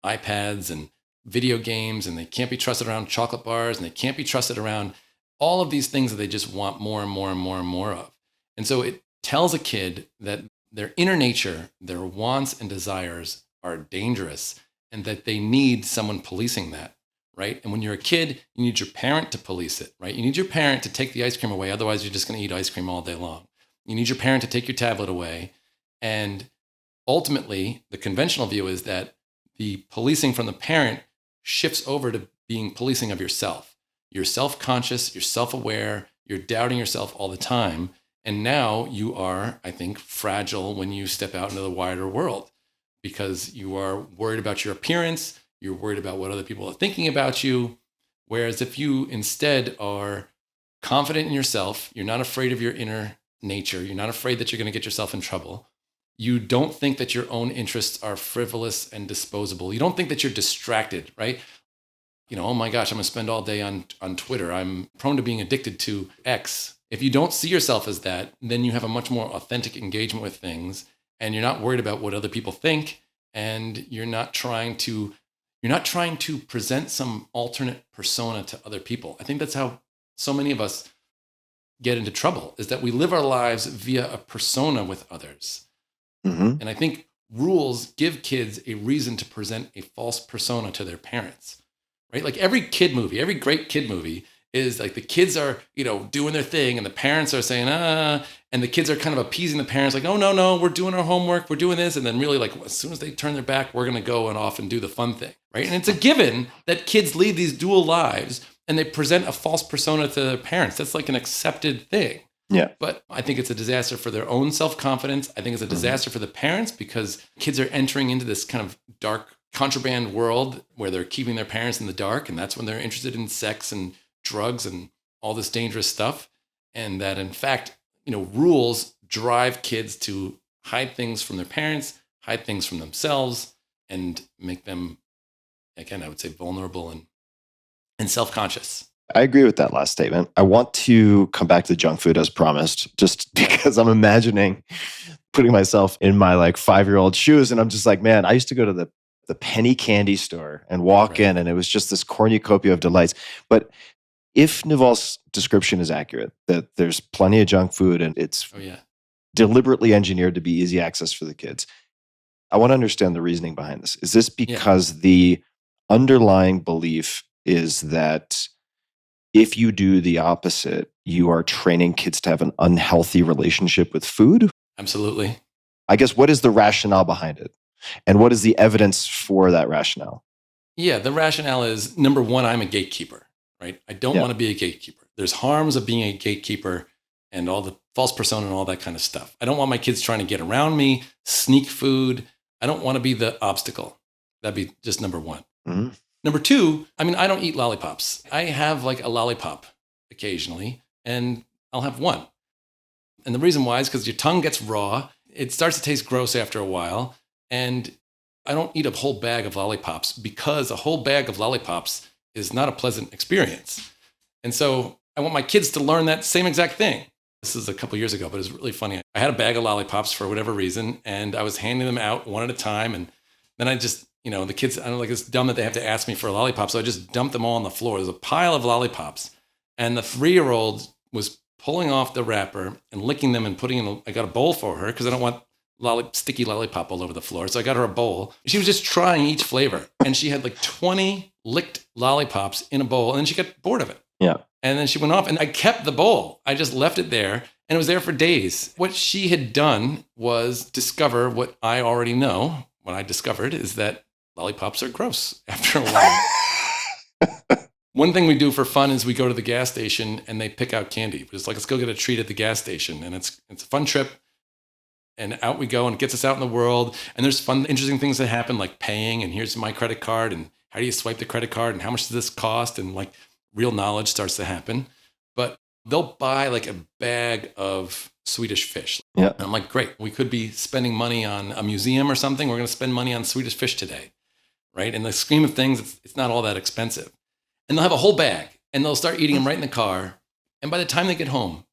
iPads and video games, and they can't be trusted around chocolate bars, and they can't be trusted around all of these things that they just want more and more and more and more of. And so it tells a kid that their inner nature, their wants and desires are dangerous, and that they need someone policing that, right? And when you're a kid, you need your parent to police it, right? You need your parent to take the ice cream away. Otherwise, you're just going to eat ice cream all day long. You need your parent to take your tablet away. And ultimately, the conventional view is that the policing from the parent shifts over to being policing of yourself. You're self-conscious, you're self-aware, you're doubting yourself all the time. And now you are, I think, fragile when you step out into the wider world, because you are worried about your appearance, You're worried about what other people are thinking about you. Whereas if you instead are confident in yourself, you're not afraid of your inner nature, you're not afraid that you're going to get yourself in trouble. You don't think that your own interests are frivolous and disposable. You don't think that you're distracted, right? Oh my gosh, I'm going to spend all day on Twitter. I'm prone to being addicted to X. If you don't see yourself as that, then you have a much more authentic engagement with things, and you're not worried about what other people think, and you're not trying to present some alternate persona to other people. I think that's how so many of us get into trouble, is that we live our lives via a persona with others. Mm-hmm. And I think rules give kids a reason to present a false persona to their parents, right? Like every great kid movie is like the kids are, doing their thing and the parents are saying, and the kids are kind of appeasing the parents like, oh, no, we're doing our homework, we're doing this. And then really like as soon as they turn their back, we're going to go and off and do the fun thing, right? And it's a given that kids lead these dual lives and they present a false persona to their parents. That's like an accepted thing. Yeah. But I think it's a disaster for their own self-confidence. I think it's a disaster for the parents because kids are entering into this kind of dark contraband world where they're keeping their parents in the dark. And that's when they're interested in sex and drugs and all this dangerous stuff. And that in fact, rules drive kids to hide things from their parents, hide things from themselves, and make them, again, I would say vulnerable and self-conscious. I agree with that last statement. I want to come back to junk food as promised, just because I'm imagining putting myself in my 5-year-old shoes. And I'm just like, man, I used to go to the penny candy store and walk in, and it was just this cornucopia of delights. But if Naval's description is accurate, that there's plenty of junk food and it's deliberately engineered to be easy access for the kids, I want to understand the reasoning behind this. Is this because the underlying belief is that if you do the opposite, you are training kids to have an unhealthy relationship with food? Absolutely. I guess, what is the rationale behind it? And what is the evidence for that rationale? Yeah, the rationale is, number one, I'm a gatekeeper, right? I don't want to be a gatekeeper. There's harms of being a gatekeeper and all the false persona and all that kind of stuff. I don't want my kids trying to get around me, sneak food. I don't want to be the obstacle. That'd be just number one. Mm-hmm. Number two, I don't eat lollipops. I have like a lollipop occasionally, and I'll have one. And the reason why is because your tongue gets raw. It starts to taste gross after a while. And I don't eat a whole bag of lollipops because a whole bag of lollipops is not a pleasant experience. And so I want my kids to learn that same exact thing. This is a couple years ago, but it was really funny. I had a bag of lollipops for whatever reason, and I was handing them out one at a time. And then I just, the kids, I don't know, it's dumb that they have to ask me for a lollipop. So I just dumped them all on the floor. There's a pile of lollipops. And the 3-year-old was pulling off the wrapper and licking them and I got a bowl for her because I don't want sticky lollipop all over the floor. So I got her a bowl. She was just trying each flavor. And she had 20 licked lollipops in a bowl. And then she got bored of it. Yeah. And then she went off and I kept the bowl. I just left it there and it was there for days. What she had done was discover what I already know. What I discovered is that lollipops are gross after a while. One thing we do for fun is we go to the gas station and they pick out candy. It's like, let's go get a treat at the gas station. And it's a fun trip. And out we go, and it gets us out in the world. And there's fun, interesting things that happen, like paying, and here's my credit card, and how do you swipe the credit card, and how much does this cost? And real knowledge starts to happen. But they'll buy a bag of Swedish fish. Yeah. And I'm like, great. We could be spending money on a museum or something. We're going to spend money on Swedish fish today, right? In the scheme of things, it's not all that expensive. And they'll have a whole bag, and they'll start eating them right in the car. And by the time they get home,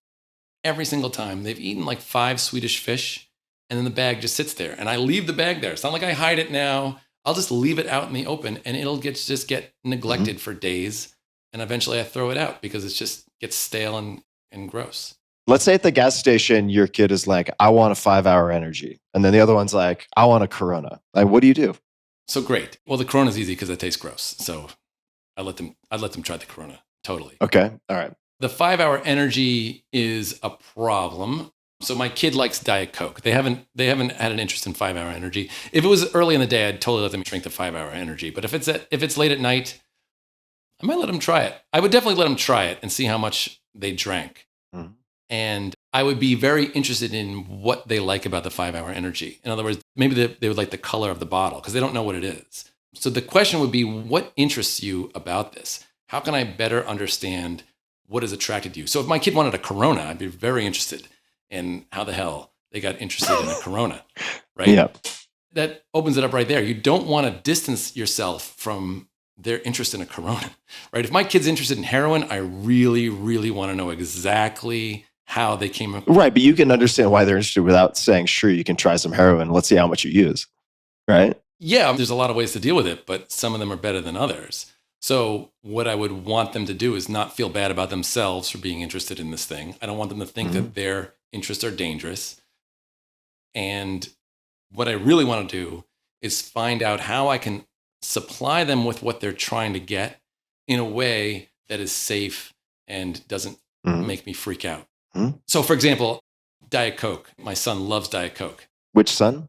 every single time, they've eaten 5 Swedish fish. And then the bag just sits there. And I leave the bag there. It's not like I hide it now. I'll just leave it out in the open and it'll just get neglected for days. And eventually I throw it out because it just gets stale and gross. Let's say at the gas station, your kid is like, I want a 5-hour energy. And then the other one's like, I want a Corona. What do you do? So great. Well, the Corona's easy because it tastes gross. So I'd let them try the Corona. Totally. Okay. All right. The 5-hour energy is a problem. So my kid likes Diet Coke. They haven't had an interest in 5-hour energy. If it was early in the day, I'd totally let them drink the 5-hour energy. But if it's late at night, I might let them try it. I would definitely let them try it and see how much they drank. Mm-hmm. And I would be very interested in what they like about the 5-hour energy. In other words, maybe they would like the color of the bottle because they don't know what it is. So the question would be, what interests you about this? How can I better understand what has attracted you? So if my kid wanted a Corona, I'd be very interested in how the hell they got interested in a Corona, right? Yeah. That opens it up right there. You don't want to distance yourself from their interest in a Corona, right? If my kid's interested in heroin, I really, really want to know exactly how they came up. Right. But you can understand why they're interested without saying, sure, you can try some heroin. Let's see how much you use. Right. Yeah, there's a lot of ways to deal with it, but some of them are better than others. So what I would want them to do is not feel bad about themselves for being interested in this thing. I don't want them to think that their interests are dangerous. And what I really want to do is find out how I can supply them with what they're trying to get in a way that is safe and doesn't make me freak out. So for example, Diet Coke. My son loves Diet Coke. Which son?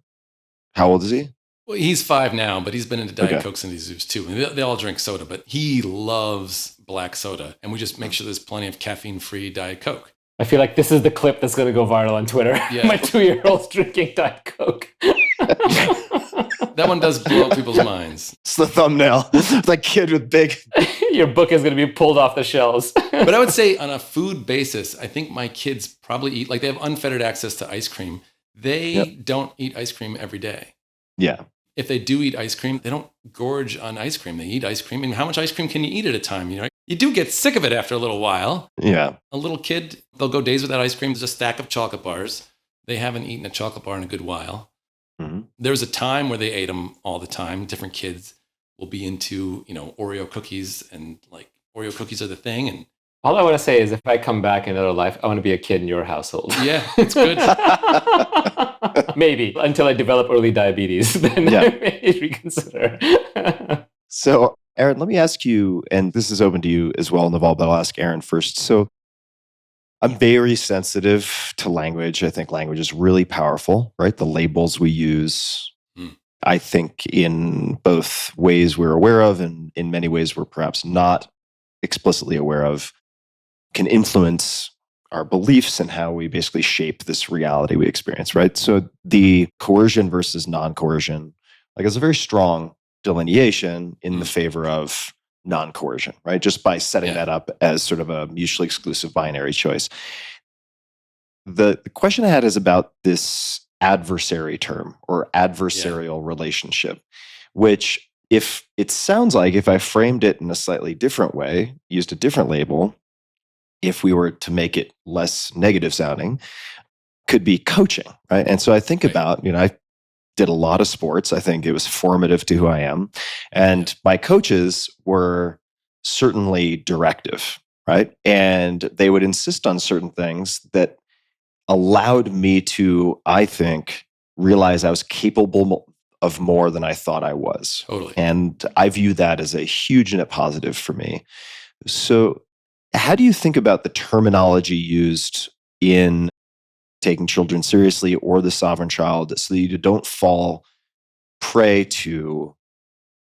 How old is he? Well, he's 5 now, but he's been into Diet Coke since he was 2. And they all drink soda, but he loves black soda. And we just make sure there's plenty of caffeine-free Diet Coke. I feel like this is the clip that's going to go viral on Twitter. Yeah. My 2-year-old's drinking Diet Coke. That one does blow people's minds. It's the thumbnail. That kid with big... Your book is going to be pulled off the shelves. But I would say on a food basis, I think my kids probably eat, like they have unfettered access to ice cream. They don't eat ice cream every day. Yeah. If they do eat ice cream, they don't gorge on ice cream. They eat ice cream. And how much ice cream can you eat at a time? You know, you do get sick of it after a little while. Yeah. A little kid, they'll go days without ice cream. There's a stack of chocolate bars. They haven't eaten a chocolate bar in a good while. There was a time where they ate them all the time. Different kids will be into, Oreo cookies, and like Oreo cookies are the thing. And all I want to say is if I come back in another life, I want to be a kid in your household. yeah, it's good. Maybe until I develop early diabetes, then maybe reconsider. So, Aaron, let me ask you, and this is open to you as well, Naval, but I'll ask Aaron first. So, I'm very sensitive to language. I think language is really powerful, right? The labels we use, I think in both ways we're aware of and in many ways we're perhaps not explicitly aware of, can influence our beliefs and how we basically shape this reality we experience, right? So the coercion versus non-coercion, like, is a very strong delineation in the favor of non-coercion, right? Just by setting that up as sort of a mutually exclusive binary choice. The question I had is about this adversary term or adversarial relationship, which, if it sounds like, if I framed it in a slightly different way, used a different label, if we were to make it less negative sounding, could be coaching, right? And so I think about, I did a lot of sports. I think it was formative to who I am. And my coaches were certainly directive, right? And they would insist on certain things that allowed me to, I think, realize I was capable of more than I thought I was. Totally. And I view that as a huge net positive for me. So how do you think about the terminology used in taking children seriously or the sovereign child, so that you don't fall prey to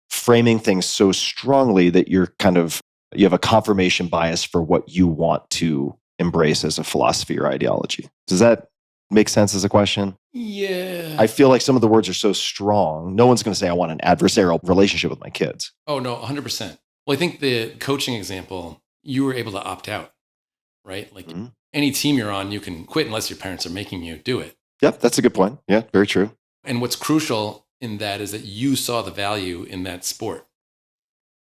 framing things so strongly that you have a confirmation bias for what you want to embrace as a philosophy or ideology? Does that make sense as a question? Yeah. I feel like some of the words are so strong. No one's going to say, I want an adversarial relationship with my kids. Oh, no, 100%. Well, I think the coaching example, you were able to opt out, right? Like any team you're on, you can quit unless your parents are making you do it. Yep, that's a good point. Yeah, very true. And what's crucial in that is that you saw the value in that sport,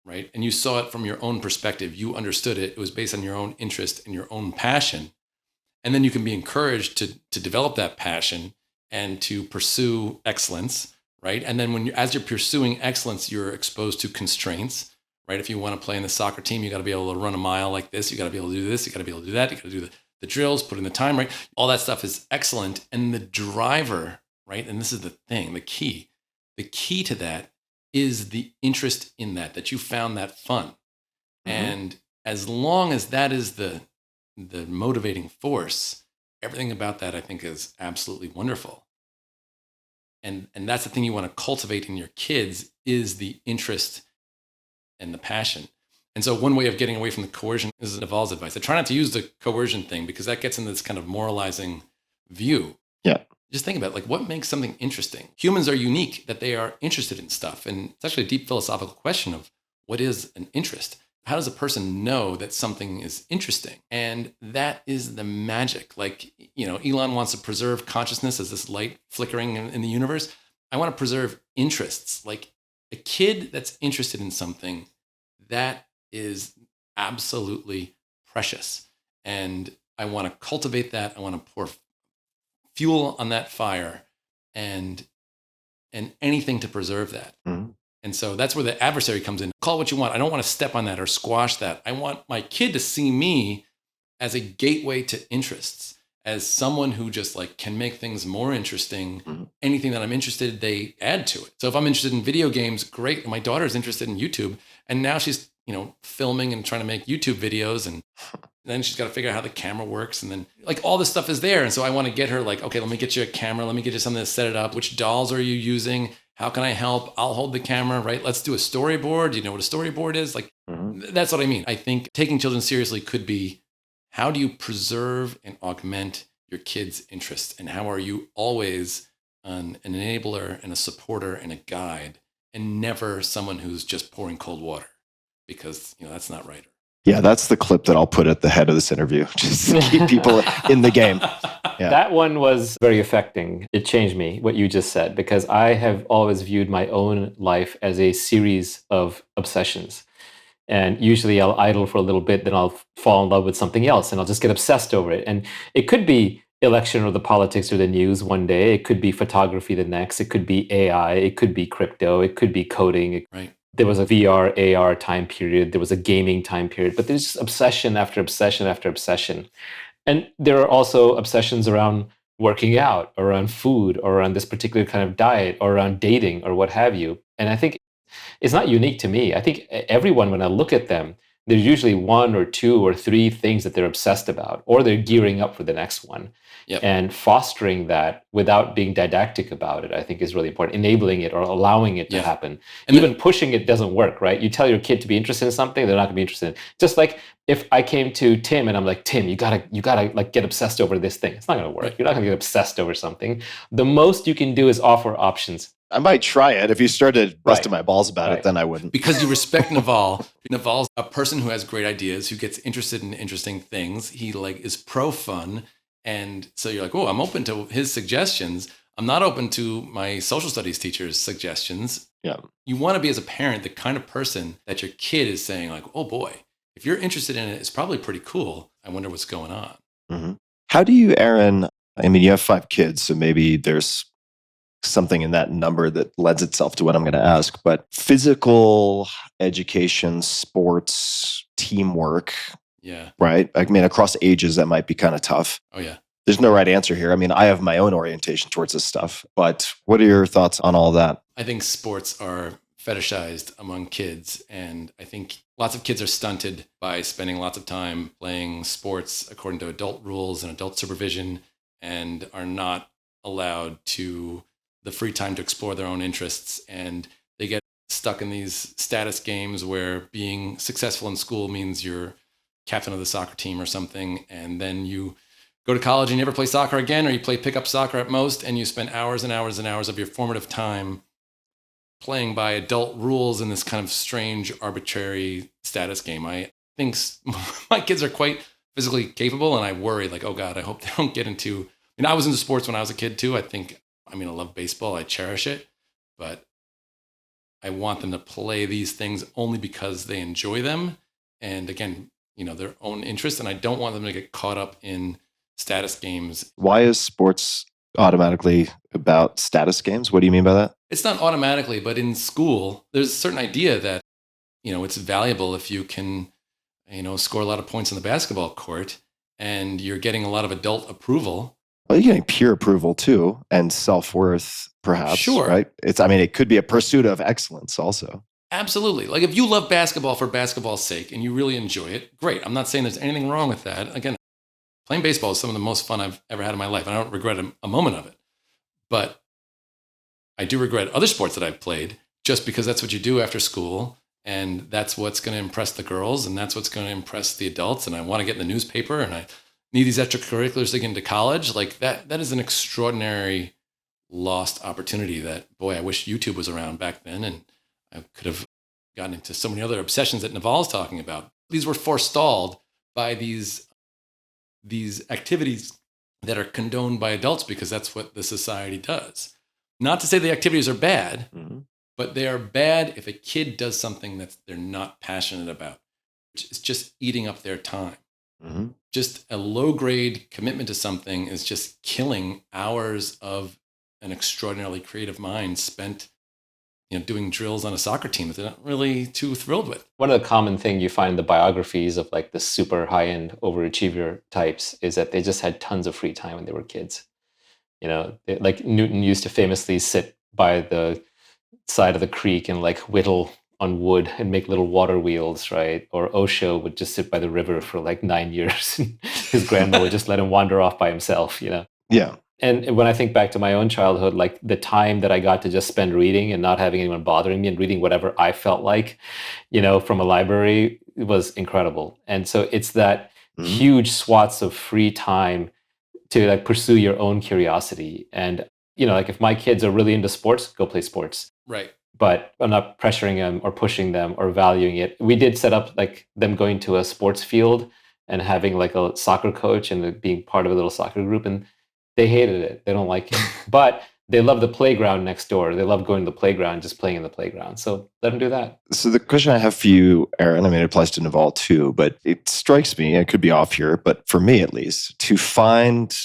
right? And you saw it from your own perspective. You understood it. It was based on your own interest and your own passion. And then you can be encouraged to develop that passion and to pursue excellence, right? And then as you're pursuing excellence, you're exposed to constraints, right? If you want to play in the soccer team, you got to be able to run a mile like this. You got to be able to do this. You got to be able to do that. You got to do the drills, put in the time, right? All that stuff is excellent. And the driver, right? And this is the thing, the key to that is the interest in that you found that fun. And as long as that is the motivating force, everything about that I think is absolutely wonderful. And that's the thing you want to cultivate in your kids is the interest and the passion. And so one way of getting away from the coercion is Naval's advice. I try not to use the coercion thing because that gets into this kind of moralizing view. Yeah. just think about it, like what makes something interesting. Humans are unique that they are interested in stuff. And it's actually a deep philosophical question of what is an interest? How does a person know that something is interesting? And that is the magic. Like, Elon wants to preserve consciousness as this light flickering in the universe. I want to preserve interests. Like a kid that's interested in something, that is absolutely precious. And I want to cultivate that. I want to pour fuel on that fire and anything to preserve that. Mm-hmm. And so that's where the adversary comes in. Call it what you want. I don't want to step on that or squash that. I want my kid to see me as a gateway to interests, as someone who just like can make things more interesting. Mm-hmm. Anything that I'm interested, they add to it. So if I'm interested in video games, great. My daughter's interested in YouTube, and now she's, filming and trying to make YouTube videos, and then she's got to figure out how the camera works. And then like all this stuff is there. And so I want to get her like, okay, let me get you a camera. Let me get you something to set it up. Which dolls are you using? How can I help? I'll hold the camera, right? Let's do a storyboard. Do you know what a storyboard is? Like, That's what I mean. I think taking children seriously could be, how do you preserve and augment your kids' interests? And how are you always an enabler and a supporter and a guide, and never someone who's just pouring cold water? Because, that's not right. Yeah, that's the clip that I'll put at the head of this interview, just to keep people in the game. Yeah. That one was very affecting. It changed me, what you just said, because I have always viewed my own life as a series of obsessions. And usually I'll idle for a little bit, then I'll fall in love with something else and I'll just get obsessed over it. And it could be election or the politics or the news one day. It could be photography the next. It could be AI. It could be crypto. It could be coding. Right. There was a VR, AR time period. There was a gaming time period. But there's just obsession after obsession after obsession. And there are also obsessions around working out, or around food, or around this particular kind of diet, or around dating, or what have you. And I think it's not unique to me. I think everyone, when I look at them, there's usually one or two or three things that they're obsessed about, or they're gearing up for the next one. Yep. And fostering that without being didactic about it, I think is really important. Enabling it or allowing it to happen. And even pushing it doesn't work, right? You tell your kid to be interested in something, they're not gonna be interested in it. Just like if I came to Tim and I'm like, Tim, you gotta like get obsessed over this thing. It's not gonna work. Right. You're not gonna get obsessed over something. The most you can do is offer options. I might try it. If you started busting my balls about it, then I wouldn't. Because you respect Naval. Naval's a person who has great ideas, who gets interested in interesting things. He is pro fun. And so you're like, oh, I'm open to his suggestions. I'm not open to my social studies teacher's suggestions. Yeah. You want to be, as a parent, the kind of person that your kid is saying like, oh boy, if you're interested in it, it's probably pretty cool. I wonder what's going on. Mm-hmm. How do you, Aaron, I mean, you have 5 kids, so maybe there's something in that number that lends itself to what I'm going to ask, but physical education, sports, teamwork. Yeah. Right? I mean, across ages, that might be kind of tough. Oh, yeah. There's no right answer here. I mean, I have my own orientation towards this stuff, but what are your thoughts on all that? I think sports are fetishized among kids. And I think lots of kids are stunted by spending lots of time playing sports according to adult rules and adult supervision, and are not allowed to the free time to explore their own interests. And they get stuck in these status games where being successful in school means you're captain of the soccer team or something. And then you go to college and you never play soccer again, or you play pickup soccer at most, and you spend hours and hours and hours of your formative time playing by adult rules in this kind of strange, arbitrary status game. I think my kids are quite physically capable, and I worry like, oh God, I hope they don't get into, I was into sports when I was a kid too. I love baseball. I cherish it, but I want them to play these things only because they enjoy them. And again, their own interest. And I don't want them to get caught up in status games. Why is sports automatically about status games? What do you mean by that? It's not automatically, but in school, there's a certain idea that, it's valuable if you can, score a lot of points on the basketball court, and you're getting a lot of adult approval. Well, you're getting peer approval too, and self-worth, perhaps. Sure. Right? It could be a pursuit of excellence also. Absolutely. Like if you love basketball for basketball's sake and you really enjoy it, great. I'm not saying there's anything wrong with that. Again, playing baseball is some of the most fun I've ever had in my life. And I don't regret a moment of it. But I do regret other sports that I've played, just because that's what you do after school. And that's what's going to impress the girls, and that's what's going to impress the adults. And I want to get in the newspaper, and I need these extracurriculars to get into college. Like that is an extraordinary lost opportunity that, boy, I wish YouTube was around back then, and I could have gotten into so many other obsessions that Naval's talking about. These were forestalled by these activities that are condoned by adults because that's what the society does. Not to say the activities are bad, but they are bad if a kid does something that they're not passionate about, which is just eating up their time. Just a low-grade commitment to something is just killing hours of an extraordinarily creative mind spent doing drills on a soccer team that they're not really too thrilled with. One of the common thing you find in the biographies of like the super high-end overachiever types is that they just had tons of free time when they were kids. Like Newton used to famously sit by the side of the creek and like whittle on wood and make little water wheels, right? Or Osho would just sit by the river for like 9 years. His grandma would just let him wander off by himself, Yeah. And when I think back to my own childhood, like the time that I got to just spend reading and not having anyone bothering me and reading whatever I felt like, from a library was incredible. And so it's that huge swaths of free time to like pursue your own curiosity. And, like if my kids are really into sports, go play sports. Right. But I'm not pressuring them or pushing them or valuing it. We did set up like them going to a sports field and having like a soccer coach and being part of a little soccer group. And they hated it. They don't like it. But they love the playground next door. They love going to the playground, just playing in the playground. So let them do that. So the question I have for you, Aaron, I mean, it applies to Naval too, but it strikes me, I could be off here, but for me at least, to find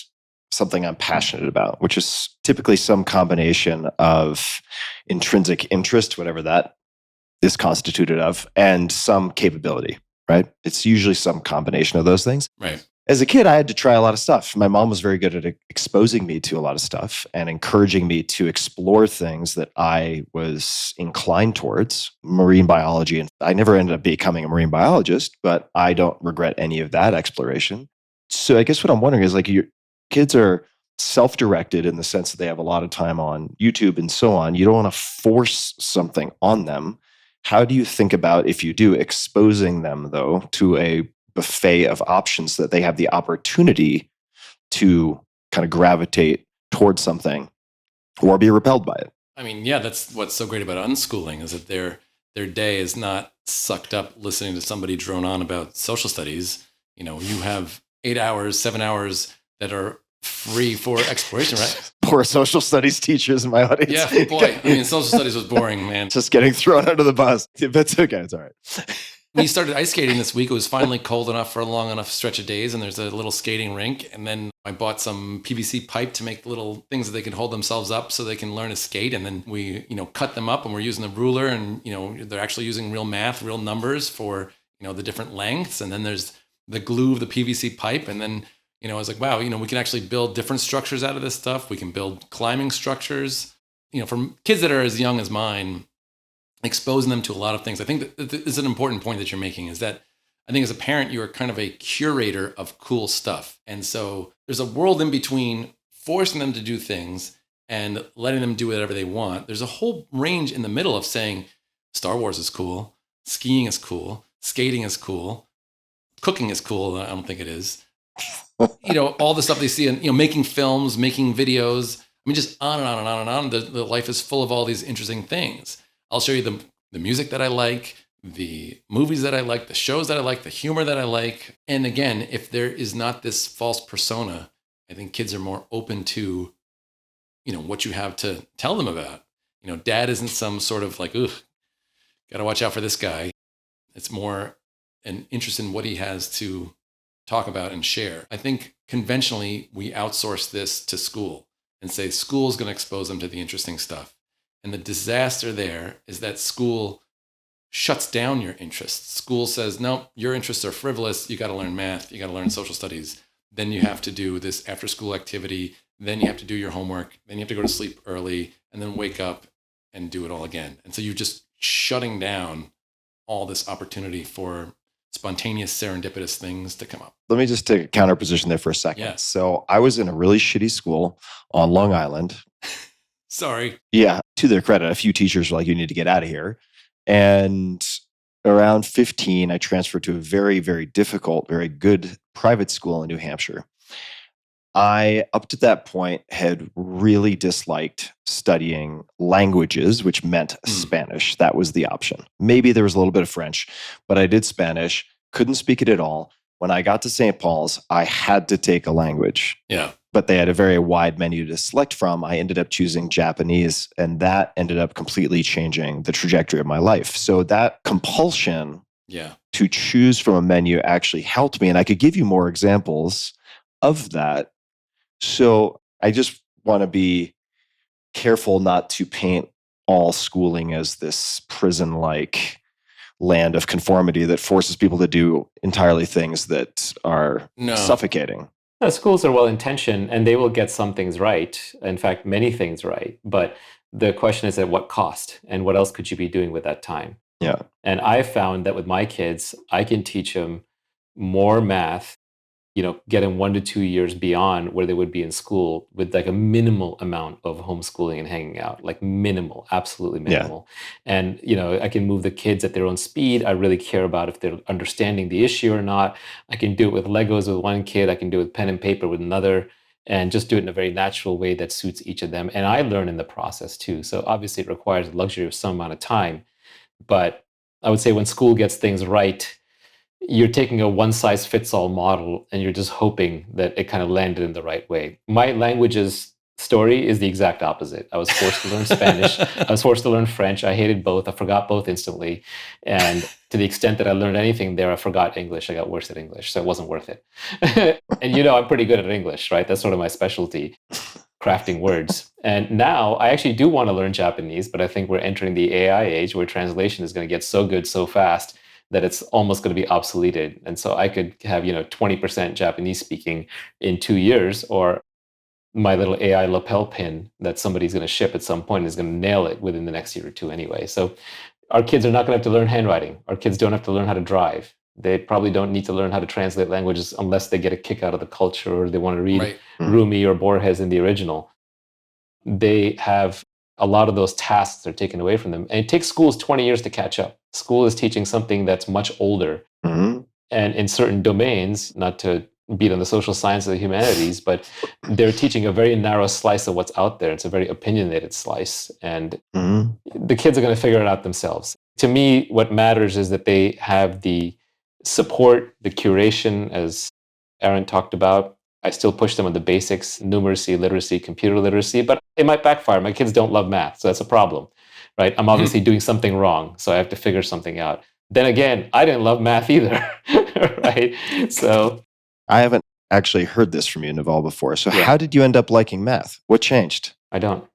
something I'm passionate about, which is typically some combination of intrinsic interest, whatever that is constituted of, and some capability, right? It's usually some combination of those things. Right. As a kid, I had to try a lot of stuff. My mom was very good at exposing me to a lot of stuff and encouraging me to explore things that I was inclined towards, marine biology. And I never ended up becoming a marine biologist, but I don't regret any of that exploration. So I guess what I'm wondering is like your kids are self-directed in the sense that they have a lot of time on YouTube and so on. You don't want to force something on them. How do you think about, if you do, exposing them though to a buffet of options that they have the opportunity to kind of gravitate towards something or be repelled by it? I mean, yeah, that's what's so great about unschooling is that their day is not sucked up listening to somebody drone on about social studies. You have 8 hours, 7 hours that are free for exploration, right? Poor social studies teachers in my audience. Yeah, boy. I mean, social studies was boring, man. Just getting thrown under the bus. That's okay. It's all right. We started ice skating this week. It was finally cold enough for a long enough stretch of days, and there's a little skating rink. And then I bought some PVC pipe to make little things that they can hold themselves up so they can learn to skate. And then we, cut them up, and we're using the ruler, and they're actually using real math, real numbers for the different lengths. And then there's the glue of the PVC pipe, and then I was like, wow, we can actually build different structures out of this stuff. We can build climbing structures. For kids that are as young as mine, exposing them to a lot of things. I think that this is an important point that you're making, is that I think as a parent, you are kind of a curator of cool stuff. And so there's a world in between forcing them to do things and letting them do whatever they want. There's a whole range in the middle of saying Star Wars is cool, skiing is cool, skating is cool, cooking is cool. I don't think it is. All the stuff they see and, making films, making videos. I mean, just on and on and on and on. The life is full of all these interesting things. I'll show you the music that I like, the movies that I like, the shows that I like, the humor that I like. And again, if there is not this false persona, I think kids are more open to, what you have to tell them about. Dad isn't some sort of like, ugh, got to watch out for this guy. It's more an interest in what he has to talk about and share. I think conventionally we outsource this to school and say school's going to expose them to the interesting stuff. And the disaster there is that school shuts down your interests. School says, no, your interests are frivolous. You got to learn math. You got to learn social studies. Then you have to do this after school activity. Then you have to do your homework. Then you have to go to sleep early and then wake up and do it all again. And so you're just shutting down all this opportunity for spontaneous, serendipitous things to come up. Let me just take a counter position there for a second. Yeah. So I was in a really shitty school on Long Island. Sorry. Yeah. To their credit, a few teachers were like, you need to get out of here. And around 15, I transferred to a very, very difficult, very good private school in New Hampshire. I, up to that point, had really disliked studying languages, which meant Spanish. That was the option. Maybe there was a little bit of French, but I did Spanish, couldn't speak it at all. When I got to St. Paul's, I had to take a language. Yeah. But they had a very wide menu to select from. I ended up choosing Japanese, and that ended up completely changing the trajectory of my life. So that compulsion to choose from a menu actually helped me. And I could give you more examples of that. So I just want to be careful not to paint all schooling as this prison-like land of conformity that forces people to do entirely things that are suffocating. No, schools are well-intentioned and they will get some things right. In fact, many things right. But the question is at what cost and what else could you be doing with that time? Yeah. And I found that with my kids, I can teach them more math, get them 1 to 2 years beyond where they would be in school with like a minimal amount of homeschooling and hanging out, like minimal, absolutely minimal. Yeah. And, I can move the kids at their own speed. I really care about if they're understanding the issue or not. I can do it with Legos with one kid. I can do it with pen and paper with another, and just do it in a very natural way that suits each of them. And I learn in the process too. So obviously it requires the luxury of some amount of time. But I would say when school gets things right, you're taking a one-size-fits-all model and you're just hoping that it kind of landed in the right way. My languages story is the exact opposite. I was forced to learn Spanish. I was forced to learn French. I hated both. I forgot both instantly. And to the extent that I learned anything there, I forgot English. I got worse at English, so it wasn't worth it. And I'm pretty good at English, right? That's sort of my specialty, crafting words. And now I actually do want to learn Japanese, but I think we're entering the AI age where translation is going to get so good so fast that it's almost going to be obsoleted. And so I could have, 20% Japanese speaking in 2 years, or my little AI lapel pin that somebody's going to ship at some point is going to nail it within the next year or two anyway. So our kids are not going to have to learn handwriting. Our kids don't have to learn how to drive. They probably don't need to learn how to translate languages unless they get a kick out of the culture or they want to read Rumi or Borges in the original. They have a lot of those tasks are taken away from them. And it takes schools 20 years to catch up. School is teaching something that's much older. Mm-hmm. And in certain domains, not to beat on the social sciences or the humanities, but they're teaching a very narrow slice of what's out there. It's a very opinionated slice. And the kids are going to figure it out themselves. To me, what matters is that they have the support, the curation, as Aaron talked about. I still push them on the basics, numeracy, literacy, computer literacy, but it might backfire. My kids don't love math, so that's a problem, right? I'm obviously doing something wrong, so I have to figure something out. Then again, I didn't love math either, right? So I haven't actually heard this from you, Naval, before. So how did you end up liking math? What changed? I don't.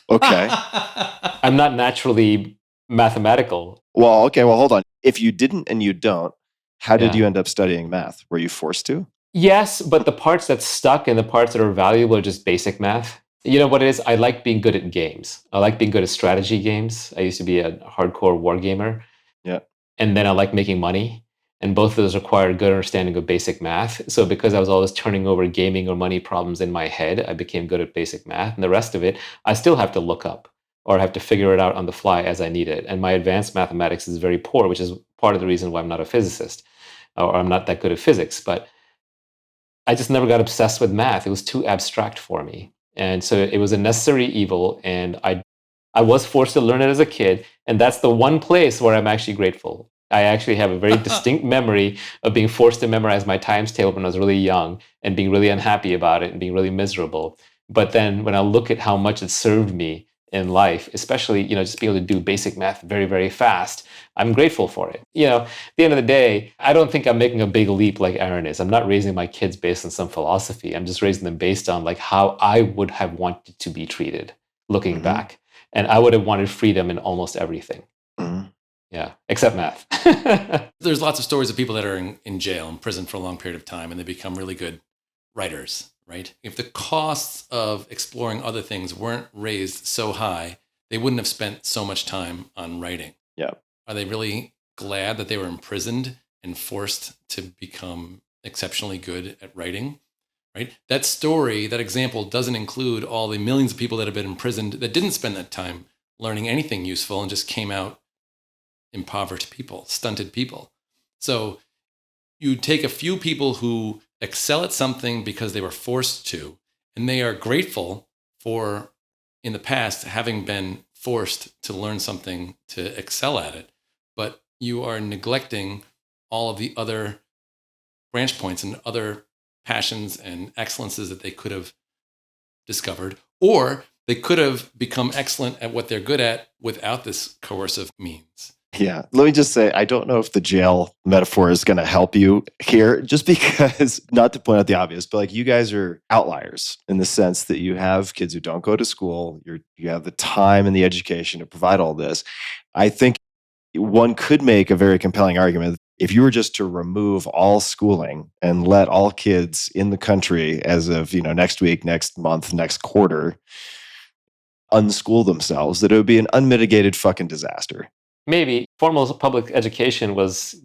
Okay. I'm not naturally mathematical. Well, okay. Well, hold on. If you didn't and you don't, how did you end up studying math? Were you forced to? Yes, but the parts that stuck and the parts that are valuable are just basic math. You know what it is? I like being good at games. I like being good at strategy games. I used to be a hardcore war gamer. Yeah. And then I like making money. And both of those require a good understanding of basic math. So because I was always turning over gaming or money problems in my head, I became good at basic math. And the rest of it, I still have to look up or have to figure it out on the fly as I need it. And my advanced mathematics is very poor, which is part of the reason why I'm not a physicist or I'm not that good at physics. But I just never got obsessed with math. It was too abstract for me. And so it was a necessary evil. And I was forced to learn it as a kid. And that's the one place where I'm actually grateful. I actually have a very distinct memory of being forced to memorize my times table when I was really young and being really unhappy about it and being really miserable. But then when I look at how much it served me in life, especially, just being able to do basic math very, very fast, I'm grateful for it. At the end of the day, I don't think I'm making a big leap like Aaron is. I'm not raising my kids based on some philosophy. I'm just raising them based on like how I would have wanted to be treated looking back. And I would have wanted freedom in almost everything. Yeah, except math. There's lots of stories of people that are in jail, in prison for a long period of time, and they become really good writers, right? If the costs of exploring other things weren't raised so high, they wouldn't have spent so much time on writing. Yeah. Are they really glad that they were imprisoned and forced to become exceptionally good at writing, right? That story, that example doesn't include all the millions of people that have been imprisoned that didn't spend that time learning anything useful and just came out impoverished people, stunted people. So you take a few people who excel at something because they were forced to, and they are grateful for, in the past, having been forced to learn something to excel at it. But you are neglecting all of the other branch points and other passions and excellences that they could have discovered, or they could have become excellent at what they're good at without this coercive means. Yeah. Let me just say, I don't know if the jail metaphor is going to help you here, just because, not to point out the obvious, but like you guys are outliers in the sense that you have kids who don't go to school. You have the time and the education to provide all this. I think one could make a very compelling argument. If you were just to remove all schooling and let all kids in the country as of, next week, next month, next quarter, unschool themselves, that it would be an unmitigated fucking disaster. Maybe formal public education was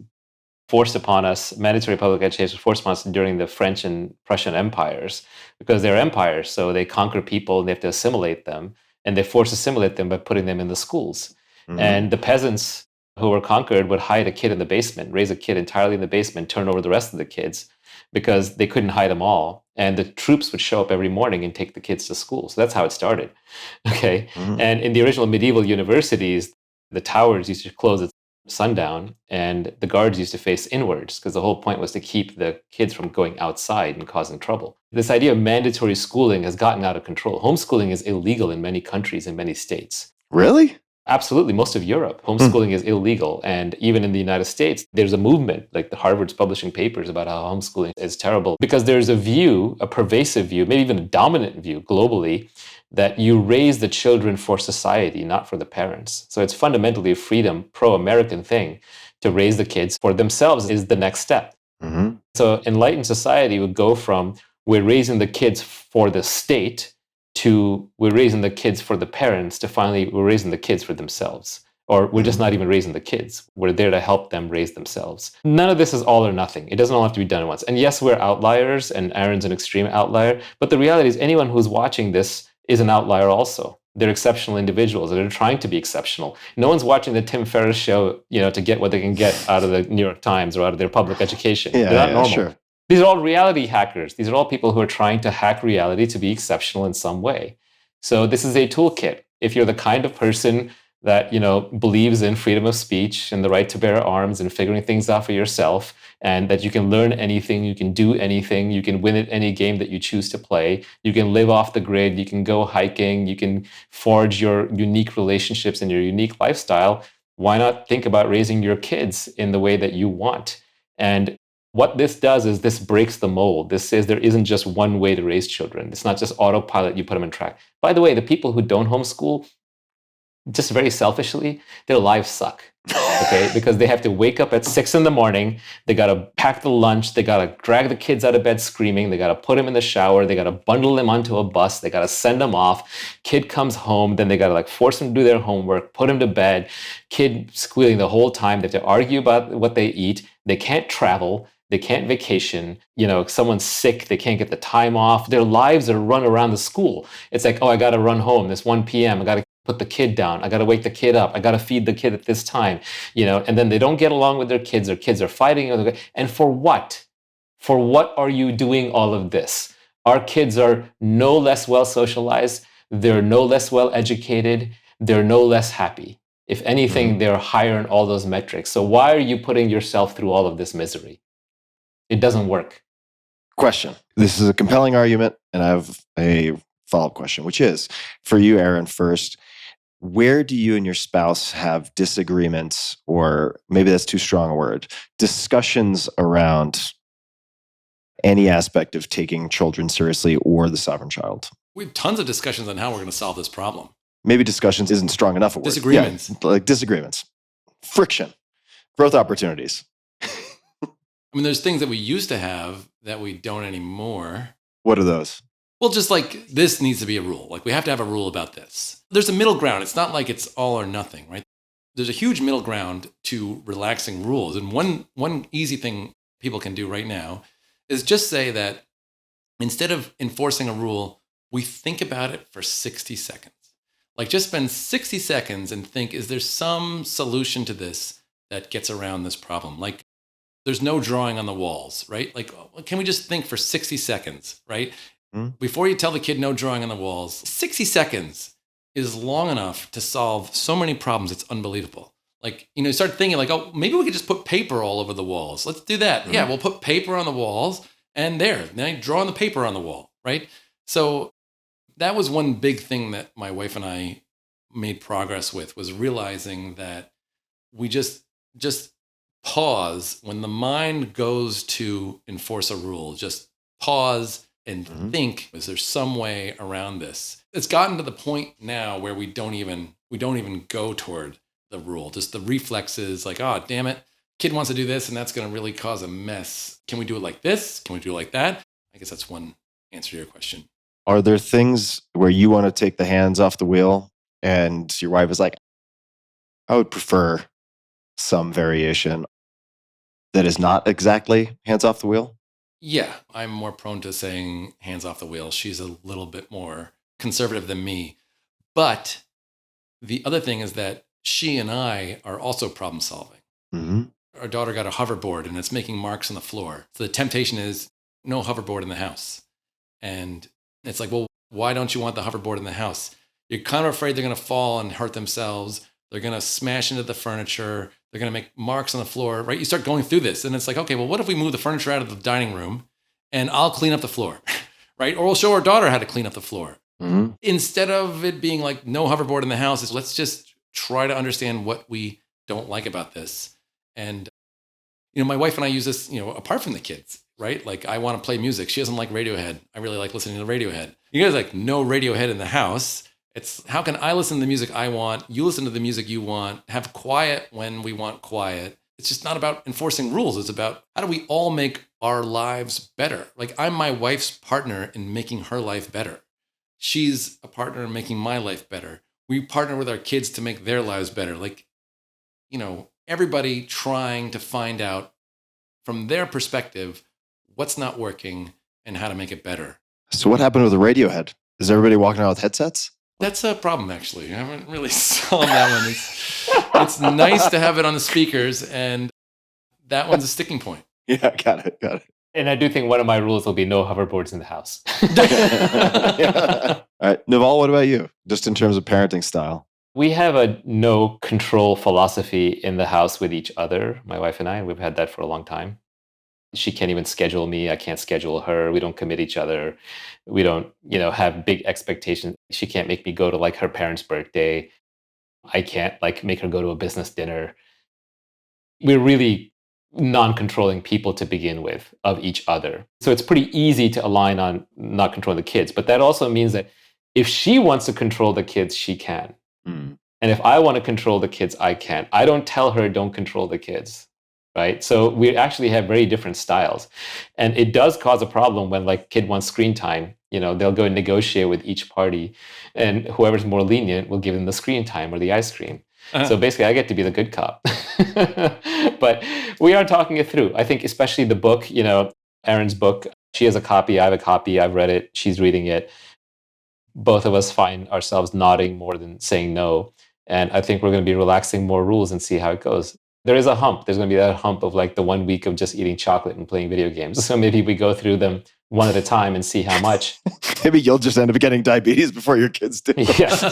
forced upon us, mandatory public education was forced upon us during the French and Prussian empires, because they're empires, so they conquer people and they have to assimilate them, and they force assimilate them by putting them in the schools. Mm-hmm. And the peasants who were conquered would hide a kid in the basement, raise a kid entirely in the basement, turn over the rest of the kids, because they couldn't hide them all. And the troops would show up every morning and take the kids to school. So that's how it started. Okay. Mm-hmm. And in the original medieval universities, the towers used to close at sundown and the guards used to face inwards, because the whole point was to keep the kids from going outside and causing trouble. This idea of mandatory schooling has gotten out of control. Homeschooling is illegal in many countries, in many states. Really? Absolutely. Most of Europe, homeschooling is illegal. And even in the United States, there's a movement, like the Harvard's publishing papers about how homeschooling is terrible, because there's a view, a pervasive view, maybe even a dominant view globally, that you raise the children for society, not for the parents. So it's fundamentally a freedom, pro-American thing to raise the kids for themselves is the next step. Mm-hmm. So enlightened society would go from we're raising the kids for the state to we're raising the kids for the parents to finally we're raising the kids for themselves. Or we're just not even raising the kids. We're there to help them raise themselves. None of this is all or nothing. It doesn't all have to be done at once. And yes, we're outliers, and Aaron's an extreme outlier. But the reality is anyone who's watching this is an outlier also. They're exceptional individuals. They're trying to be exceptional. No one's watching the Tim Ferriss show, to get what they can get out of the New York Times or out of their public education. They're not normal. Sure. These are all reality hackers. These are all people who are trying to hack reality to be exceptional in some way. So this is a toolkit. If you're the kind of person that believes in freedom of speech and the right to bear arms and figuring things out for yourself, and that you can learn anything, you can do anything, you can win at any game that you choose to play, you can live off the grid, you can go hiking, you can forge your unique relationships and your unique lifestyle, why not think about raising your kids in the way that you want? And what this does is this breaks the mold. This says there isn't just one way to raise children. It's not just autopilot, you put them in track. By the way, the people who don't homeschool, just very selfishly, their lives suck, okay? Because they have to wake up at 6 a.m, they gotta pack the lunch, they gotta drag the kids out of bed screaming, they gotta put them in the shower, they gotta bundle them onto a bus, they gotta send them off, kid comes home, then they gotta force them to do their homework, put them to bed, kid squealing the whole time, they have to argue about what they eat, they can't travel, they can't vacation, someone's sick, they can't get the time off, their lives are run around the school. It's like, oh, I gotta run home, it's 1 p.m, I gotta put the kid down, I gotta wake the kid up, I gotta feed the kid at this time, and then they don't get along with their kids are fighting, and for what? For what are you doing all of this? Our kids are no less well socialized, they're no less well educated, they're no less happy. If anything, they're higher in all those metrics. So why are you putting yourself through all of this misery? It doesn't work. Question. This is a compelling argument, and I have a follow-up question, which is, for you, Aaron, first, where do you and your spouse have disagreements, or maybe that's too strong a word, discussions around any aspect of taking children seriously or the sovereign child? We have tons of discussions on how we're going to solve this problem. Maybe discussions isn't strong enough a word. Disagreements. Yeah, like disagreements. Friction. Growth opportunities. I mean, there's things that we used to have that we don't anymore. What are those? Well, just like this needs to be a rule. Like we have to have a rule about this. There's a middle ground. It's not like it's all or nothing, right? There's a huge middle ground to relaxing rules. And one easy thing people can do right now is just say that instead of enforcing a rule, we think about it for 60 seconds. Like just spend 60 seconds and think, is there some solution to this that gets around this problem. Like, there's no drawing on the walls, right? Like, can we just think for 60 seconds, right? Before you tell the kid no drawing on the walls, 60 seconds is long enough to solve so many problems. It's unbelievable. Like, you start thinking like, oh, maybe we could just put paper all over the walls. Let's do that. Yeah, we'll put paper on the walls and now you draw on the paper on the wall, right? So that was one big thing that my wife and I made progress with, was realizing that we just pause when the mind goes to enforce a rule. Just pause and think, is there some way around this? It's gotten to the point now where we don't even go toward the rule. Just the reflexes, like, oh, damn it, kid wants to do this and that's going to really cause a mess. Can we do it like this? Can we do it like that? I guess that's one answer to your question. Are there things where you want to take the hands off the wheel and your wife is like, I would prefer some variation that is not exactly hands off the wheel? Yeah, I'm more prone to saying hands off the wheel. She's a little bit more conservative than me. But the other thing is that she and I are also problem solving. Our daughter got a hoverboard and it's making marks on the floor. So the temptation is no hoverboard in the house. And it's like, well, why don't you want the hoverboard in the house? You're kind of afraid they're going to fall and hurt themselves. They're going to smash into the furniture. They're going to make marks on the floor, right? You start going through this and it's like, okay, well, what if we move the furniture out of the dining room and I'll clean up the floor, right? Or we'll show our daughter how to clean up the floor. Instead of it being like no hoverboard in the house, let's just try to understand what we don't like about this. And, my wife and I use this, apart from the kids, right? Like, I want to play music. She doesn't like Radiohead. I really like listening to Radiohead. You guys like no Radiohead in the house. It's how can I listen to the music I want? You listen to the music you want. Have quiet when we want quiet. It's just not about enforcing rules. It's about how do we all make our lives better? Like, I'm my wife's partner in making her life better. She's a partner in making my life better. We partner with our kids to make their lives better. Like, everybody trying to find out from their perspective what's not working and how to make it better. So what happened with the Radiohead? Is everybody walking around with headsets? That's a problem, actually. I haven't really solved that one. It's nice to have it on the speakers, and that one's a sticking point. Yeah, got it. And I do think one of my rules will be no hoverboards in the house. Yeah. All right, Naval, what about you? Just in terms of parenting style. We have a no control philosophy in the house with each other, my wife and I. We've had that for a long time. She can't even schedule me. I can't schedule her. We don't commit each other. We don't, have big expectations. She can't make me go to like her parents' birthday. I can't like make her go to a business dinner. We're really non-controlling people to begin with of each other. So it's pretty easy to align on not controlling the kids. But that also means that if she wants to control the kids, she can. And if I want to control the kids, I can. I don't tell her don't control the kids, right? So we actually have very different styles. And it does cause a problem when like kid wants screen time. They'll go and negotiate with each party, and whoever's more lenient will give them the screen time or the ice cream. So basically, I get to be the good cop. But we are talking it through. I think especially the book, Aaron's book, she has a copy, I have a copy, I've read it, she's reading it. Both of us find ourselves nodding more than saying no. And I think we're going to be relaxing more rules and see how it goes. There is a hump. There's going to be that hump of like the 1 week of just eating chocolate and playing video games. So maybe we go through them one at a time and see how much. Maybe you'll just end up getting diabetes before your kids do. Yeah.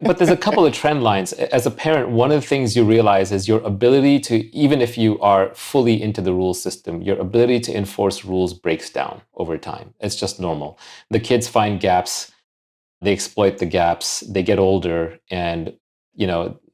But there's a couple of trend lines. As a parent, one of the things you realize is your ability to, even if you are fully into the rule system, your ability to enforce rules breaks down over time. It's just normal. The kids find gaps. They exploit the gaps. They get older. And,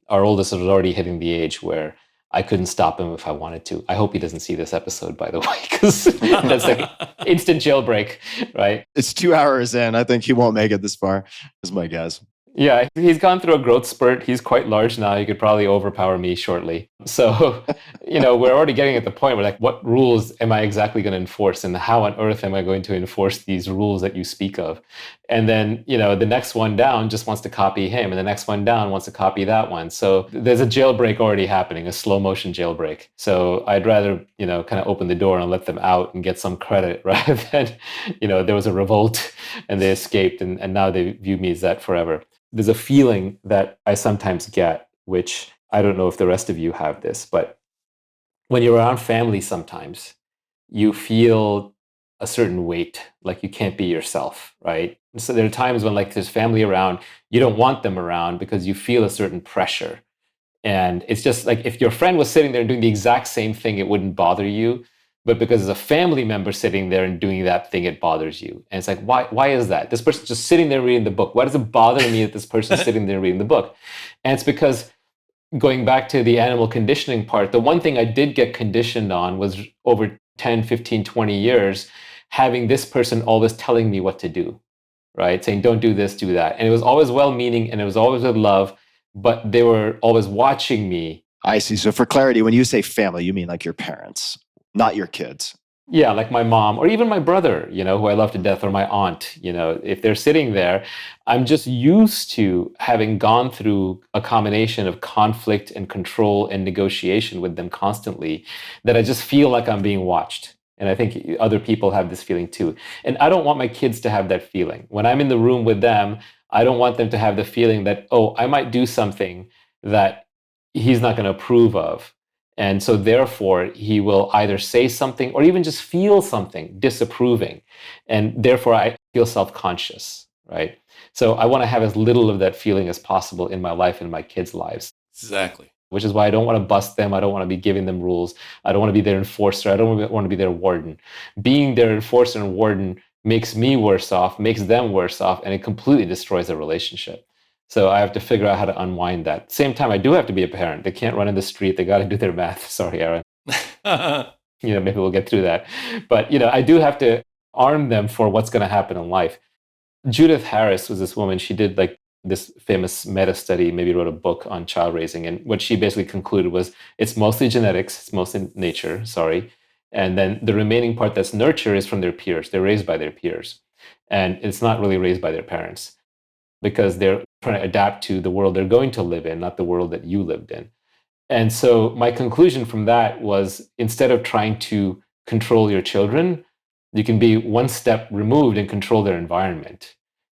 our oldest is already hitting the age where I couldn't stop him if I wanted to. I hope he doesn't see this episode, by the way, because that's like instant jailbreak, right? It's 2 hours in. I think he won't make it this far, is my guess. Yeah, he's gone through a growth spurt. He's quite large now. He could probably overpower me shortly. So, we're already getting at the point where like, what rules am I exactly going to enforce? And how on earth am I going to enforce these rules that you speak of? And then, the next one down just wants to copy him. And the next one down wants to copy that one. So there's a jailbreak already happening, a slow motion jailbreak. So I'd rather, kind of open the door and let them out and get some credit rather than, there was a revolt and they escaped and now they view me as that forever. There's a feeling that I sometimes get, which I don't know if the rest of you have this, but when you're around family sometimes, you feel a certain weight, like you can't be yourself, right? And so there are times when like there's family around, you don't want them around because you feel a certain pressure. And it's just like if your friend was sitting there and doing the exact same thing, it wouldn't bother you. But because there's a family member sitting there and doing that thing, it bothers you. And it's like, why is that? This person's just sitting there reading the book. Why does it bother me that this person's sitting there reading the book? And it's because going back to the animal conditioning part, the one thing I did get conditioned on was over 10, 15, 20 years, having this person always telling me what to do, right? Saying, don't do this, do that. And it was always well meaning and it was always with love, but they were always watching me. I see. So for clarity, when you say family, you mean like your parents, not your kids. Yeah, like my mom or even my brother, who I love to death, or my aunt, if they're sitting there, I'm just used to having gone through a combination of conflict and control and negotiation with them constantly, that I just feel like I'm being watched. And I think other people have this feeling too. And I don't want my kids to have that feeling. When I'm in the room with them, I don't want them to have the feeling that, oh, I might do something that he's not going to approve of. And so therefore, he will either say something or even just feel something disapproving. And therefore, I feel self-conscious, right? So I want to have as little of that feeling as possible in my life and my kids' lives. Exactly. Which is why I don't want to bust them. I don't want to be giving them rules. I don't want to be their enforcer. I don't want to be their warden. Being their enforcer and warden makes me worse off, makes them worse off, and it completely destroys the relationship. So I have to figure out how to unwind that. Same time, I do have to be a parent. They can't run in the street. They got to do their math. Sorry, Aaron. Maybe we'll get through that. But, I do have to arm them for what's going to happen in life. Judith Harris was this woman. She did like this famous meta study, maybe wrote a book on child raising. And what she basically concluded was it's mostly genetics, it's mostly nature, sorry. And then the remaining part that's nurture is from their peers. They're raised by their peers. And it's not really raised by their parents because they're trying to adapt to the world they're going to live in, not the world that you lived in. And so my conclusion from that was instead of trying to control your children, you can be one step removed and control their environment.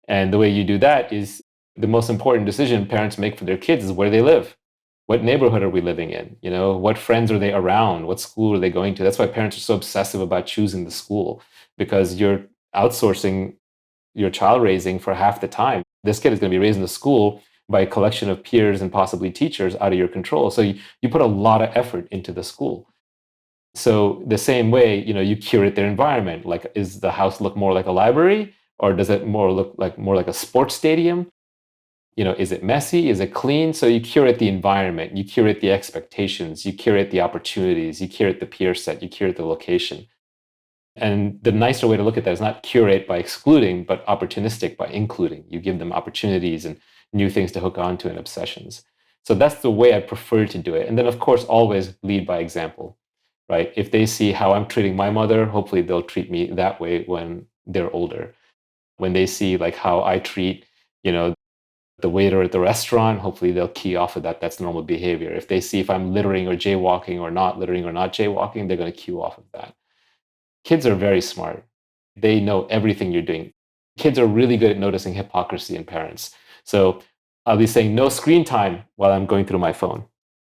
And the way you do that is the most important decision parents make for their kids is where they live. What neighborhood are we living in? What friends are they around? What school are they going to? That's why parents are so obsessive about choosing the school, because you're outsourcing your child raising for half the time. This kid is going to be raised in a school by a collection of peers and possibly teachers out of your control. So you put a lot of effort into the school. So the same way, you curate their environment. Like, is the house look more like a library, or does it look more like a sports stadium? Is it messy? Is it clean? So you curate the environment, you curate the expectations, you curate the opportunities, you curate the peer set, you curate the location. And the nicer way to look at that is not curate by excluding, but opportunistic by including. You give them opportunities and new things to hook onto and obsessions. So that's the way I prefer to do it. And then, of course, always lead by example, right? If they see how I'm treating my mother, hopefully they'll treat me that way when they're older. When they see like how I treat, the waiter at the restaurant, hopefully they'll key off of that. That's normal behavior. If they see if I'm littering or jaywalking or not littering or not jaywalking, they're going to cue off of that. Kids are very smart. They know everything you're doing. Kids are really good at noticing hypocrisy in parents. So I'll be saying no screen time while I'm going through my phone,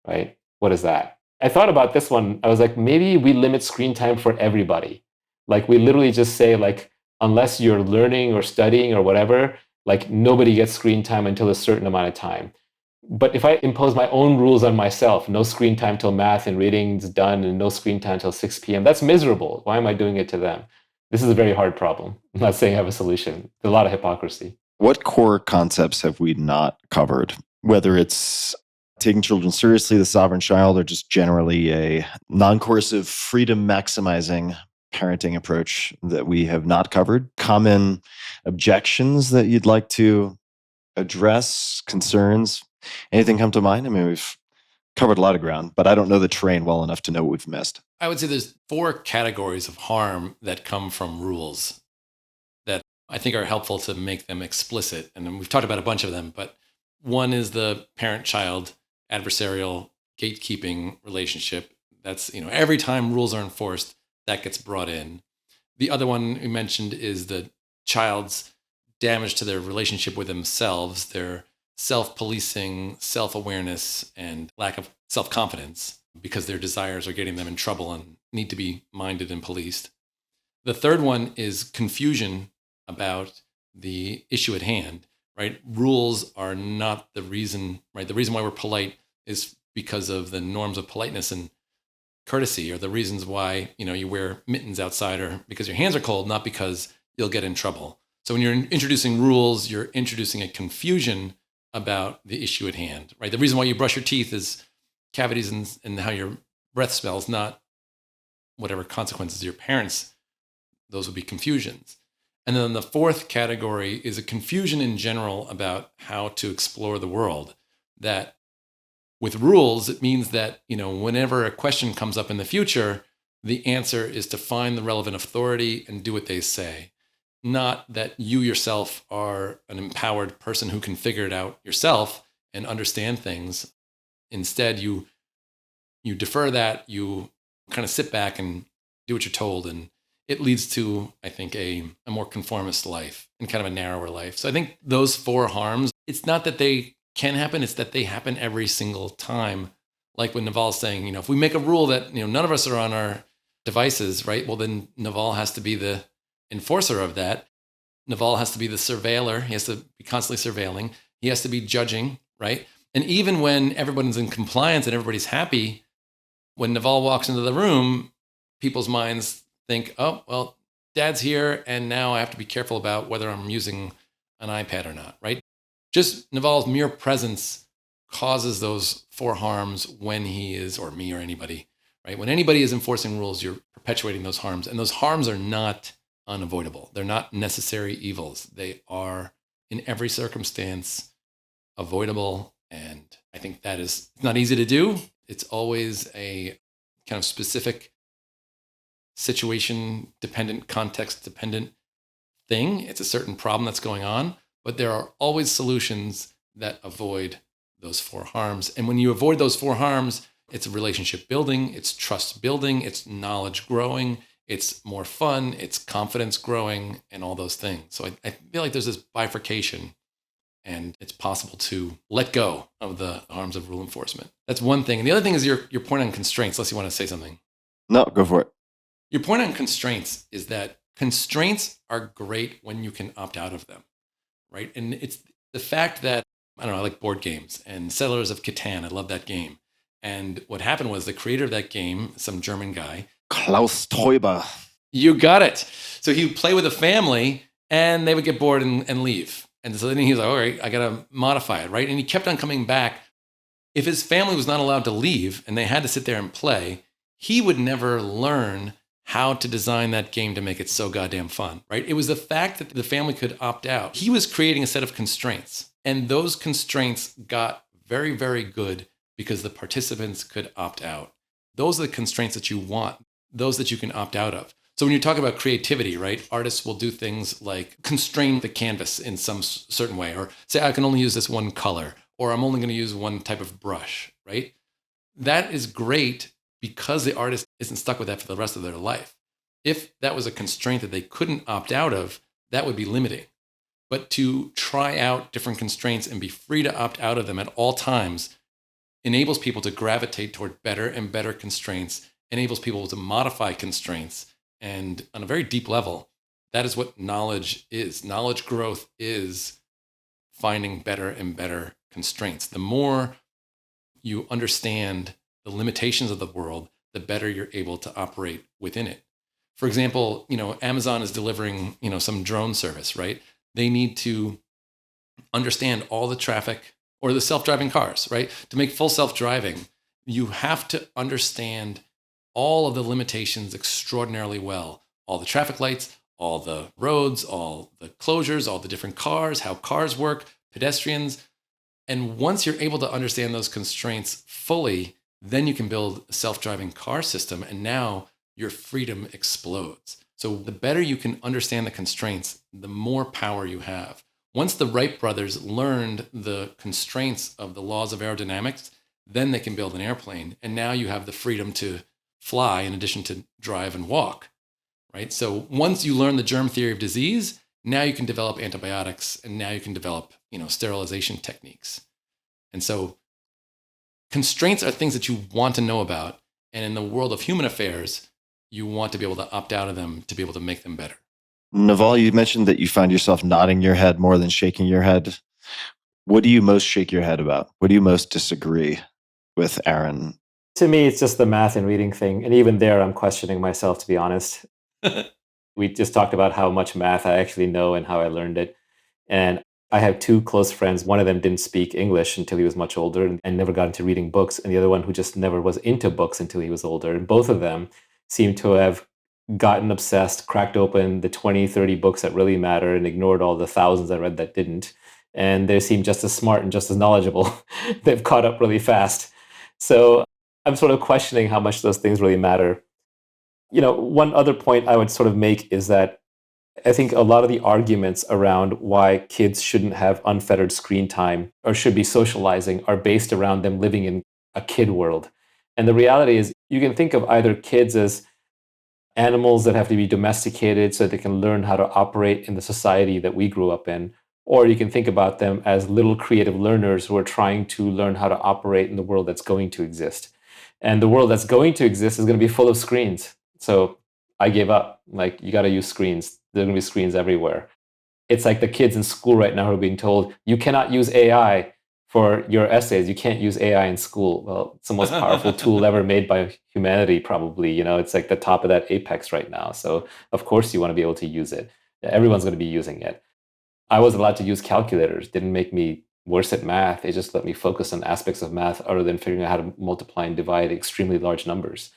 right? What is that? I thought about this one. I was like, maybe we limit screen time for everybody. Like we literally just say like, unless you're learning or studying or whatever, like nobody gets screen time until a certain amount of time. But if I impose my own rules on myself, no screen time till math and reading's done and no screen time till 6 p.m., that's miserable. Why am I doing it to them? This is a very hard problem. I'm not saying I have a solution. There's a lot of hypocrisy. What core concepts have we not covered? Whether it's taking children seriously, the sovereign child, or just generally a non-coercive, freedom-maximizing parenting approach that we have not covered? Common objections that you'd like to address, concerns? Anything come to mind? I mean, we've covered a lot of ground, but I don't know the terrain well enough to know what we've missed. I would say there's 4 categories of harm that come from rules that I think are helpful to make them explicit. And then we've talked about a bunch of them, but one is the parent-child adversarial gatekeeping relationship. That's, every time rules are enforced, that gets brought in. The other one we mentioned is the child's damage to their relationship with themselves, their self-policing, self-awareness, and lack of self-confidence because their desires are getting them in trouble and need to be minded and policed. The third one is confusion about the issue at hand, right? Rules are not the reason, right? The reason why we're polite is because of the norms of politeness and courtesy, or the reasons why, you wear mittens outside or because your hands are cold, not because you'll get in trouble. So when you're introducing rules, you're introducing a confusion about the issue at hand, right? The reason why you brush your teeth is cavities and how your breath smells, not whatever consequences your parents, those would be confusions. And then the fourth category is a confusion in general about how to explore the world. That with rules, it means that, whenever a question comes up in the future, the answer is to find the relevant authority and do what they say. Not that you yourself are an empowered person who can figure it out yourself and understand things. Instead, you defer that, you kind of sit back and do what you're told. And it leads to, I think, a more conformist life and kind of a narrower life. So I think those four harms, it's not that they can happen, it's that they happen every single time. Like when Naval's saying, if we make a rule that, none of us are on our devices, right? Well, then Naval has to be the enforcer of that. Naval has to be the surveiller. He has to be constantly surveilling. He has to be judging, right? And even when everyone's in compliance and everybody's happy, when Naval walks into the room, people's minds think, oh, well, Dad's here, and now I have to be careful about whether I'm using an iPad or not, right? Just Naval's mere presence causes those four harms when he is, or me or anybody, right? When anybody is enforcing rules, you're perpetuating those harms. And those harms are not unavoidable. They're not necessary evils. They are, in every circumstance, avoidable. And I think that is not easy to do. It's always a kind of specific situation dependent, context dependent thing. It's a certain problem that's going on, but there are always solutions that avoid those four harms. And when you avoid those four harms, it's relationship building, it's trust building, it's knowledge growing, it's more fun, it's confidence growing, and all those things. So I feel like there's this bifurcation, and it's possible to let go of the harms of rule enforcement. That's one thing. And the other thing is your point on constraints, unless you want to say something. No, go for it. Your point on constraints is that constraints are great when you can opt out of them, right? And it's the fact that, I don't know, I like board games and Settlers of Catan. I love that game. And what happened was the creator of that game, some German guy, Klaus Teuber. You got it. So he would play with a family and they would get bored and leave. And so then he was like, all right, I got to modify it, right? And he kept on coming back. If his family was not allowed to leave and they had to sit there and play, he would never learn how to design that game to make it so goddamn fun, right? It was the fact that the family could opt out. He was creating a set of constraints, and those constraints got very, very good because the participants could opt out. Those are the constraints that you want, those that you can opt out of. So when you talk about creativity, right, artists will do things like constrain the canvas in some certain way, or say, I can only use this one color, or I'm only going to use one type of brush, right? That is great because the artist isn't stuck with that for the rest of their life. If that was a constraint that they couldn't opt out of, that would be limiting. But to try out different constraints and be free to opt out of them at all times enables people to gravitate toward better and better constraints, enables people to modify constraints. And on a very deep level, that is what knowledge is. Knowledge growth is finding better and better constraints. The more you understand the limitations of the world, the better you're able to operate within it. For example, Amazon is delivering, some drone service, right? They need to understand all the traffic or the self-driving cars, right? To make full self-driving, you have to understand all of the limitations extraordinarily well. All the traffic lights, all the roads, all the closures, all the different cars, how cars work, pedestrians. And once you're able to understand those constraints fully, then you can build a self-driving car system, and now your freedom explodes. So the better you can understand the constraints, the more power you have. Once the Wright brothers learned the constraints of the laws of aerodynamics, then they can build an airplane. And now you have the freedom to fly in addition to drive and walk, right? So once you learn the germ theory of disease, now you can develop antibiotics, and now you can develop, sterilization techniques. And so constraints are things that you want to know about. And in the world of human affairs, you want to be able to opt out of them to be able to make them better. Naval, you mentioned that you find yourself nodding your head more than shaking your head. What do you most shake your head about? What do you most disagree with Aaron? To me, it's just the math and reading thing. And even there, I'm questioning myself, to be honest. We just talked about how much math I actually know and how I learned it. And I have two close friends. One of them didn't speak English until he was much older and never got into reading books. And the other one who just never was into books until he was older. And both of them seem to have gotten obsessed, cracked open the 20, 30 books that really matter and ignored all the thousands I read that didn't. And they seem just as smart and just as knowledgeable. They've caught up really fast. So I'm sort of questioning how much those things really matter. One other point I would sort of make is that I think a lot of the arguments around why kids shouldn't have unfettered screen time or should be socializing are based around them living in a kid world. And the reality is you can think of either kids as animals that have to be domesticated so they can learn how to operate in the society that we grew up in, or you can think about them as little creative learners who are trying to learn how to operate in the world that's going to exist. And the world that's going to exist is going to be full of screens. So I gave up. Like, you got to use screens. There are going to be screens everywhere. It's like the kids in school right now who are being told, you cannot use AI for your essays. You can't use AI in school. Well, it's the most powerful tool ever made by humanity, probably. It's like the top of that apex right now. So of course you want to be able to use it. Everyone's going to be using it. I was allowed to use calculators. Didn't make me worse at math. It just let me focus on aspects of math other than figuring out how to multiply and divide extremely large numbers.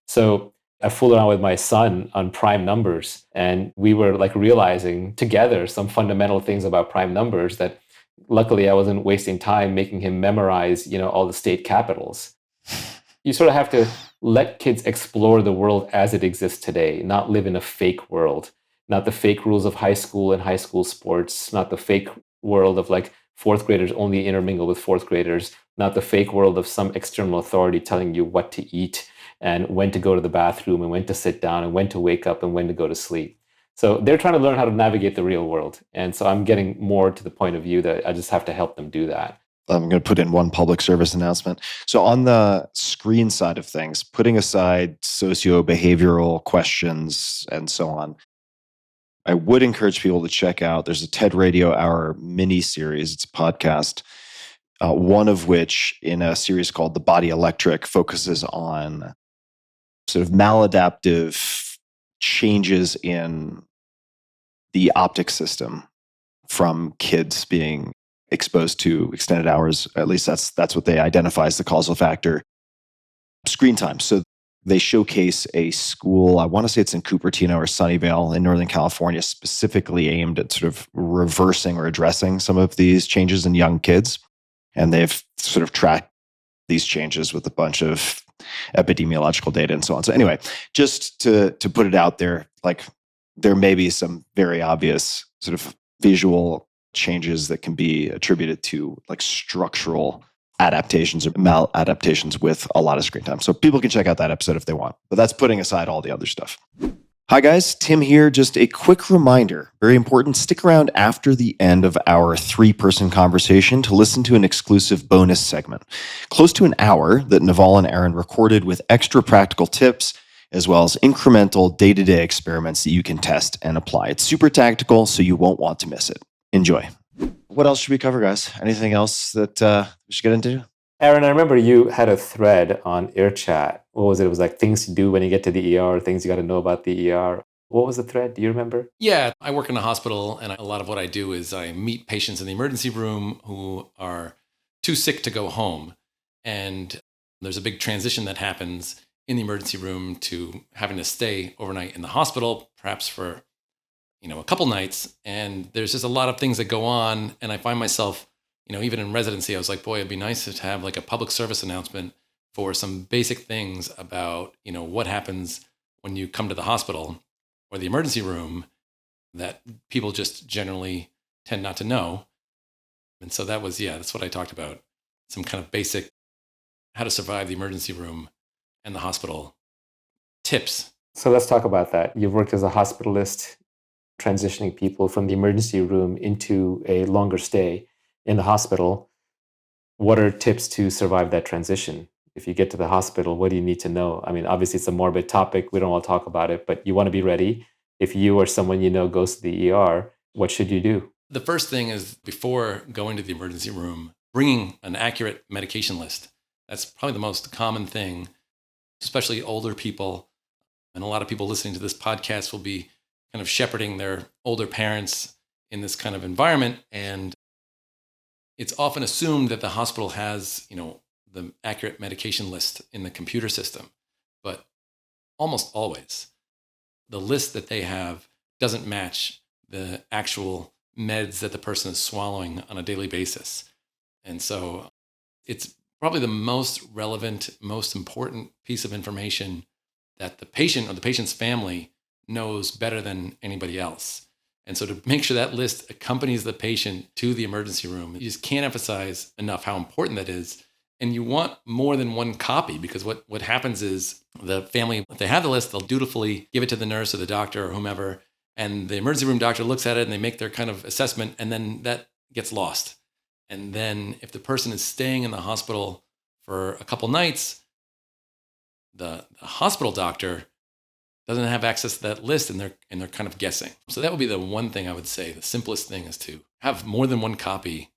So I fooled around with my son on prime numbers, and we were like realizing together some fundamental things about prime numbers that luckily I wasn't wasting time making him memorize, all the state capitals. You sort of have to let kids explore the world as it exists today, not live in a fake world, not the fake rules of high school and high school sports, not the fake world of like fourth graders only intermingle with fourth graders, not the fake world of some external authority telling you what to eat and when to go to the bathroom and when to sit down and when to wake up and when to go to sleep. So they're trying to learn how to navigate the real world. And so I'm getting more to the point of view that I just have to help them do that. I'm going to put in one public service announcement. So on the screen side of things, putting aside socio-behavioral questions and so on, I would encourage people to check out, there's a TED Radio Hour mini-series. It's a podcast, one of which in a series called The Body Electric focuses on sort of maladaptive changes in the optic system from kids being exposed to extended hours. At least that's what they identify as the causal factor. Screen time. So they showcase a school, I want to say it's in Cupertino or Sunnyvale in Northern California, specifically aimed at sort of reversing or addressing some of these changes in young kids. And they've sort of tracked these changes with a bunch of epidemiological data and so on. So anyway, just to put it out there, like there may be some very obvious sort of visual changes that can be attributed to like structural adaptations or maladaptations with a lot of screen time. So people can check out that episode if they want, but that's putting aside all the other stuff. Hi guys, Tim here. Just a quick reminder, very important, stick around after the end of our 3-person conversation to listen to an exclusive bonus segment, close to an hour that Naval and Aaron recorded with extra practical tips, as well as incremental day-to-day experiments that you can test and apply. It's super tactical, so you won't want to miss it. Enjoy. What else should we cover, guys? Anything else that we should get into? Aaron, I remember you had a thread on AirChat. What was it? It was like things to do when you get to the ER, things you got to know about the ER. What was the thread? Do you remember? Yeah, I work in a hospital, and a lot of what I do is I meet patients in the emergency room who are too sick to go home. And there's a big transition that happens in the emergency room to having to stay overnight in the hospital, perhaps for, a couple nights. And there's just a lot of things that go on. And I find myself, even in residency, I was like, boy, it'd be nice to have like a public service announcement for some basic things about, what happens when you come to the hospital or the emergency room that people just generally tend not to know. And so that's what I talked about. Some kind of basic how to survive the emergency room and the hospital tips. So let's talk about that. You've worked as a hospitalist. transitioning people from the emergency room into a longer stay in the hospital, what are tips to survive that transition? If you get to the hospital, what do you need to know? I mean, obviously it's a morbid topic. We don't want to talk about it, but you want to be ready. If you or someone you know goes to the ER, what should you do? The first thing is, before going to the emergency room, bringing an accurate medication list. That's probably the most common thing, especially older people. And a lot of people listening to this podcast will be kind of shepherding their older parents in this kind of environment. And it's often assumed that the hospital has, the accurate medication list in the computer system. But almost always, the list that they have doesn't match the actual meds that the person is swallowing on a daily basis. And so it's probably the most relevant, most important piece of information that the patient or the patient's family knows better than anybody else. And so to make sure that list accompanies the patient to the emergency room, you just can't emphasize enough how important that is. And you want more than one copy, because what happens is the family, if they have the list, they'll dutifully give it to the nurse or the doctor or whomever. And the emergency room doctor looks at it and they make their kind of assessment, and then that gets lost. And then if the person is staying in the hospital for a couple nights, the hospital doctor doesn't have access to that list, and they're kind of guessing. So that would be the one thing I would say. The simplest thing is to have more than one copy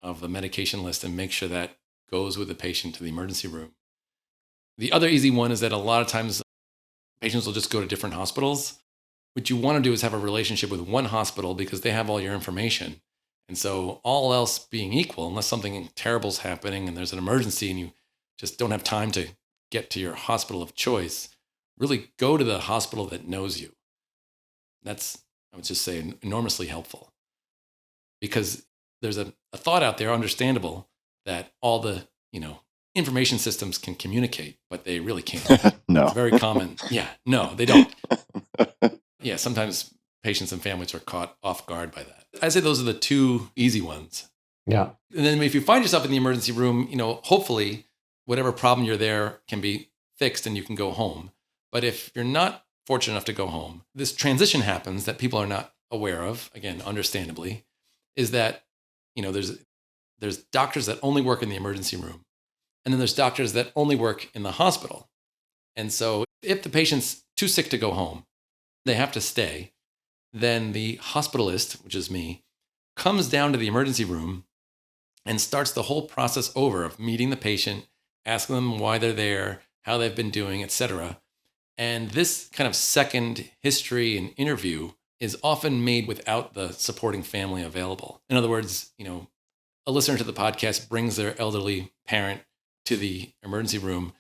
of the medication list and make sure that goes with the patient to the emergency room. The other easy one is that a lot of times patients will just go to different hospitals. What you want to do is have a relationship with one hospital, because they have all your information. And so all else being equal, unless something terrible is happening and there's an emergency and you just don't have time to get to your hospital of choice, really go to the hospital that knows you. That's, I would just say, enormously helpful. Because there's a thought out there, understandable, that all the, information systems can communicate, but they really can't. No. It's very common. Yeah, no, they don't. Yeah, sometimes patients and families are caught off guard by that. I'd say those are the two easy ones. Yeah. And then if you find yourself in the emergency room, hopefully whatever problem you're there can be fixed and you can go home. But if you're not fortunate enough to go home, this transition happens that people are not aware of, again, understandably, is that, there's doctors that only work in the emergency room. And then there's doctors that only work in the hospital. And so if the patient's too sick to go home, they have to stay, then the hospitalist, which is me, comes down to the emergency room and starts the whole process over of meeting the patient, asking them why they're there, how they've been doing, etc. And this kind of second history and interview is often made without the supporting family available. In other words, a listener to the podcast brings their elderly parent to the emergency room.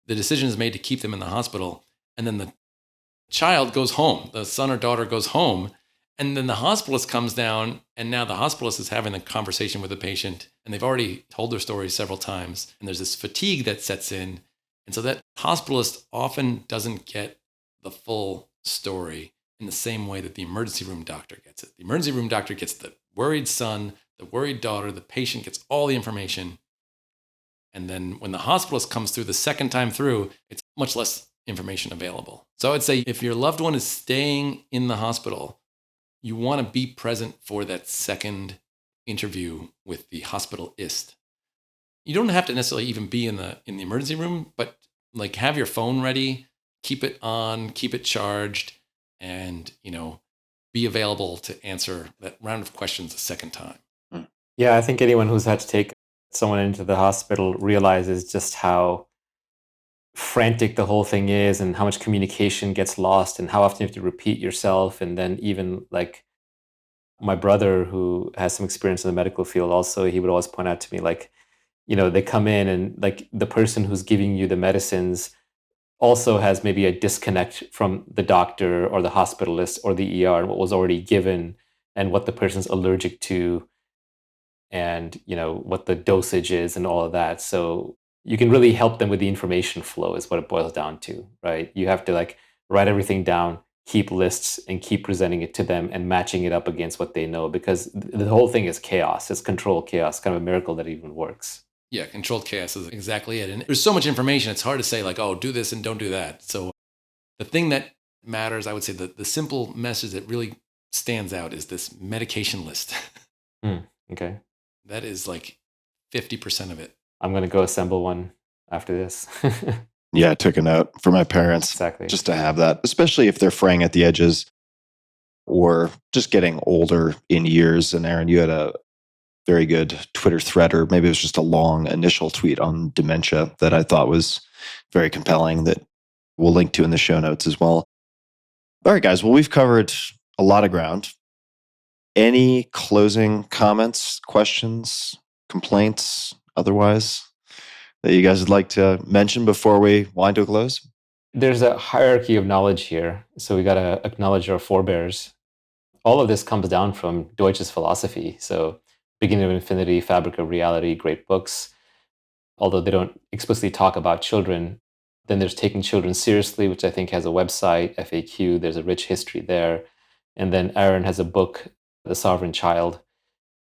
The decision is made to keep them in the hospital, and then the child goes home. The son or daughter goes home, and then the hospitalist comes down, and now the hospitalist is having a conversation with the patient, and they've already told their story several times, and there's this fatigue that sets in. And so that hospitalist often doesn't get the full story in the same way that the emergency room doctor gets it. The emergency room doctor gets the worried son, the worried daughter, the patient gets all the information. And then when the hospitalist comes through the second time through, it's much less information available. So I'd say if your loved one is staying in the hospital, you want to be present for that second interview with the hospitalist. You don't have to necessarily even be in the emergency room, but like have your phone ready, keep it on, keep it charged, and be available to answer that round of questions a second time. Yeah, I think anyone who's had to take someone into the hospital realizes just how frantic the whole thing is and how much communication gets lost and how often you have to repeat yourself. And then even like my brother, who has some experience in the medical field also, he would always point out to me, like, they come in and like the person who's giving you the medicines also has maybe a disconnect from the doctor or the hospitalist or the ER and what was already given and what the person's allergic to and what the dosage is and all of that. So you can really help them with the information flow is what it boils down to, right? You have to like write everything down, keep lists, and keep presenting it to them and matching it up against what they know, because the whole thing is chaos. It's controlled chaos, kind of a miracle that it even works. Yeah, controlled chaos is exactly it. And there's so much information, it's hard to say like, oh, do this and don't do that. So the thing that matters, I would say the simple message that really stands out is this medication list. Okay. That is like 50% of it. I'm going to go assemble one after this. Yeah, I took a note for my parents Exactly. just to have that, especially if they're fraying at the edges or just getting older in years. And Aaron, you had a very good Twitter thread, or maybe it was just a long initial tweet on dementia that I thought was very compelling that we'll link to in the show notes as well. All right, guys. Well, we've covered a lot of ground. Any closing comments, questions, complaints, otherwise, that you guys would like to mention before we wind to a close? There's a hierarchy of knowledge here. So we got to acknowledge our forebears. All of this comes down from Deutsch's philosophy. So Beginning of Infinity, Fabric of Reality, great books. Although they don't explicitly talk about children. Then there's Taking Children Seriously, which I think has a website, FAQ. There's a rich history there. And then Aaron has a book, The Sovereign Child,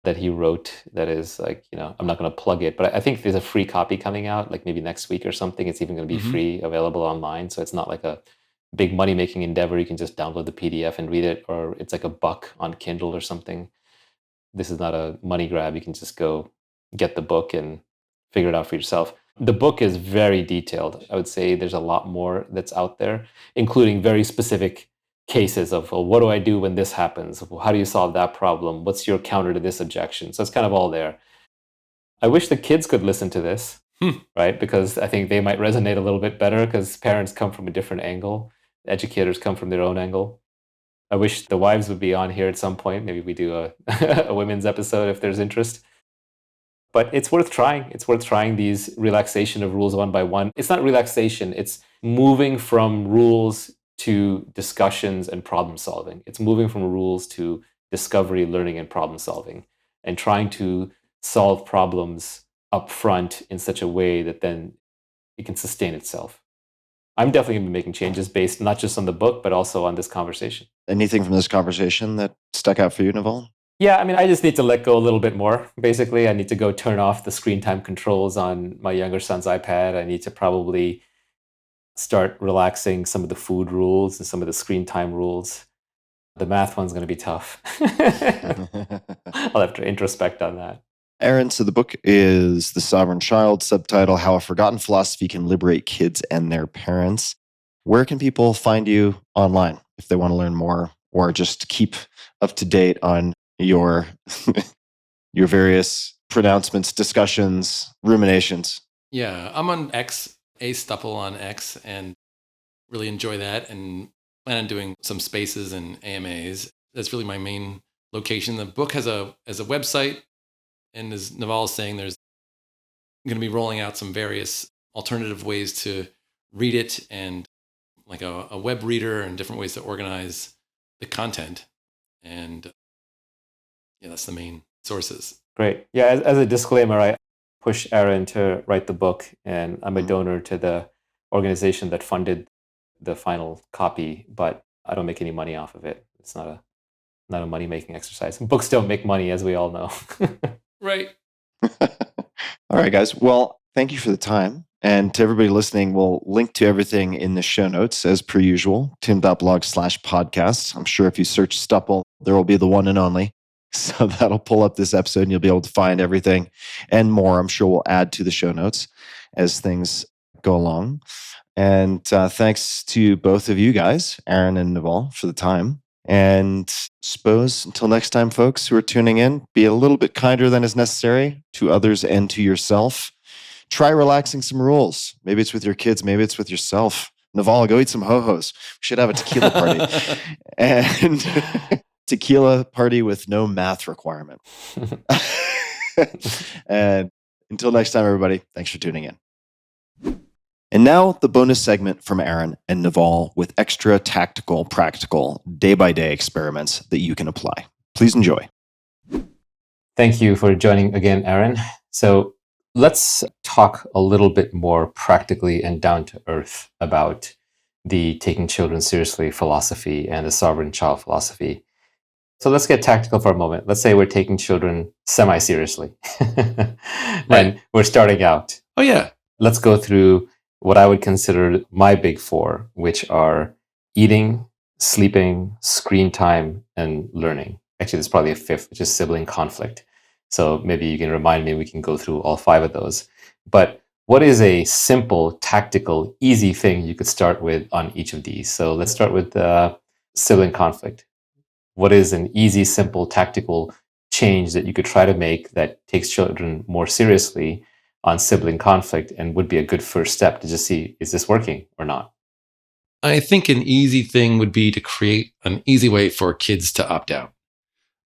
that he wrote that is like, I'm not going to plug it, but I think there's a free copy coming out, like maybe next week or something. It's even going to be free, available online. So it's not like a big money-making endeavor. You can just download the PDF and read it, or it's like $1 on Kindle or something. This is not a money grab. You can just go get the book and figure it out for yourself. The book is very detailed. I would say there's a lot more that's out there, including very specific cases of, well, what do I do when this happens? How do you solve that problem? What's your counter to this objection? So it's kind of all there. I wish the kids could listen to this, right? Because I think they might resonate a little bit better because parents come from a different angle. Educators come from their own angle. I wish the wives would be on here at some point. Maybe we do a women's episode if there's interest. But it's worth trying. It's worth trying these relaxation of rules one by one. It's not relaxation. It's moving from rules to discussions and problem solving. It's moving from rules to discovery, learning, and problem solving, and trying to solve problems up front in such a way that then it can sustain itself. I'm definitely going to be making changes based not just on the book, but also on this conversation. Anything from this conversation that stuck out for you, Naval? Yeah, I mean, I just need to let go a little bit more. Basically, I need to go turn off the screen time controls on my younger son's iPad. I need to probably start relaxing some of the food rules and some of the screen time rules. The math one's going to be tough. I'll have to introspect on that. Aaron, so the book is The Sovereign Child, subtitle, How a Forgotten Philosophy Can Liberate Kids and Their Parents. Where can people find you online if they want to learn more or just keep up to date on your your various pronouncements, discussions, ruminations? Yeah, I'm on X, Stupple on X, and really enjoy that and plan on doing some spaces and AMAs. That's really my main location. The book has a website, and as Naval is saying, there's going to be rolling out some various alternative ways to read it, and like a web reader and different ways to organize the content. And yeah, that's the main sources. Great. Yeah, as a disclaimer, I push Aaron to write the book, and I'm a donor to the organization that funded the final copy, but I don't make any money off of it. It's not a money-making exercise. Books don't make money, as we all know. Right. All right, guys. Well, thank you for the time. And to everybody listening, we'll link to everything in the show notes as per usual, tim.blog/podcast. I'm sure if you search Stupple, there will be the one and only. So that'll pull up this episode and you'll be able to find everything and more. I'm sure we'll add to the show notes as things go along. And thanks to both of you guys, Aaron and Naval, for the time. And suppose until next time, folks who are tuning in, be a little bit kinder than is necessary to others and to yourself. Try relaxing some rules. Maybe it's with your kids. Maybe it's with yourself. Naval, go eat some ho-hos. We should have a tequila party. And tequila party with no math requirement. And until next time, everybody, thanks for tuning in. And now the bonus segment from Aaron and Naval with extra tactical, practical, day-by-day experiments that you can apply. Please enjoy. Thank you for joining again, Aaron. So let's talk a little bit more practically and down to earth about the taking children seriously philosophy and the sovereign child philosophy. So let's get tactical for a moment. Let's say we're taking children semi-seriously. And we're starting out. Oh, yeah. Let's go through what I would consider my big four, which are eating, sleeping, screen time, and learning. Actually, there's probably a fifth, which is sibling conflict. So maybe you can remind me, we can go through all five of those. But what is a simple, tactical, easy thing you could start with on each of these? So let's start with sibling conflict. What is an easy, simple, tactical change that you could try to make that takes children more seriously on sibling conflict and would be a good first step to just see, is this working or not? I think an easy thing would be to create an easy way for kids to opt out.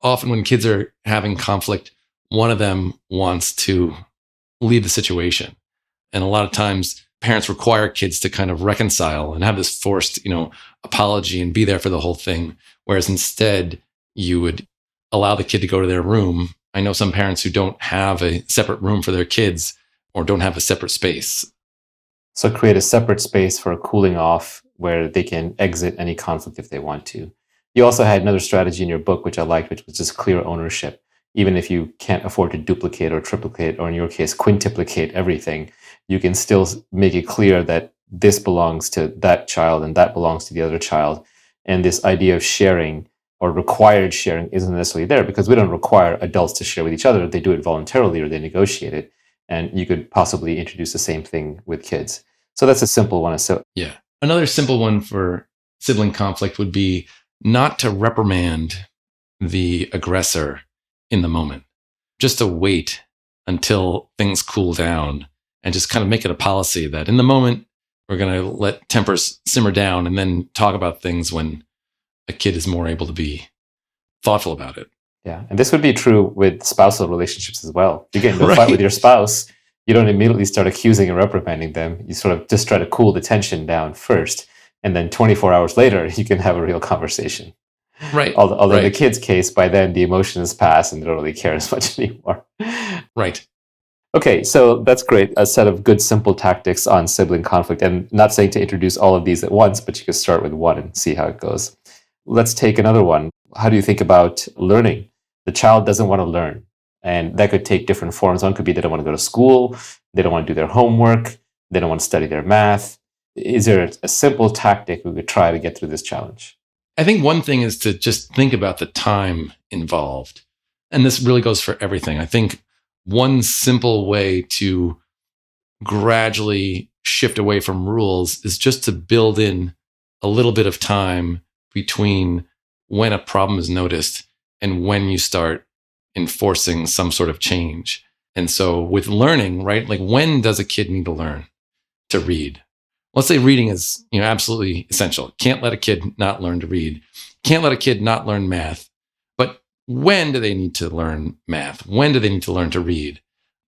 Often when kids are having conflict, one of them wants to leave the situation. And a lot of times parents require kids to kind of reconcile and have this forced, apology and be there for the whole thing. Whereas instead you would allow the kid to go to their room. I know some parents who don't have a separate room for their kids or don't have a separate space. So create a separate space for a cooling off where they can exit any conflict if they want to. You also had another strategy in your book, which I liked, which was just clear ownership. Even if you can't afford to duplicate or triplicate, or in your case, quintuplicate everything, you can still make it clear that this belongs to that child and that belongs to the other child. And this idea of sharing or required sharing isn't necessarily there, because we don't require adults to share with each other. They do it voluntarily or they negotiate it. And you could possibly introduce the same thing with kids. So that's a simple one. So yeah. Another simple one for sibling conflict would be not to reprimand the aggressor in the moment, just to wait until things cool down and just kind of make it a policy that in the moment, we're going to let tempers simmer down and then talk about things when a kid is more able to be thoughtful about it. Yeah. And this would be true with spousal relationships as well. You get into a fight with your spouse, you don't immediately start accusing and reprimanding them. You sort of just try to cool the tension down first. And then 24 hours later, you can have a real conversation. Right. Although right. in the kid's case, by then the emotions pass and they don't really care as much anymore. Right. Okay, so that's great. A set of good, simple tactics on sibling conflict. And not saying to introduce all of these at once, but you can start with one and see how it goes. Let's take another one. How do you think about learning? The child doesn't want to learn. And that could take different forms. One could be they don't want to go to school, they don't want to do their homework, they don't want to study their math. Is there a simple tactic we could try to get through this challenge? I think one thing is to just think about the time involved. And this really goes for everything. I think one simple way to gradually shift away from rules is just to build in a little bit of time between when a problem is noticed and when you start enforcing some sort of change. And so with learning, right? Like when does a kid need to learn to read? Let's say reading is, absolutely essential. Can't let a kid not learn to read. Can't let a kid not learn math. But when do they need to learn math? When do they need to learn to read?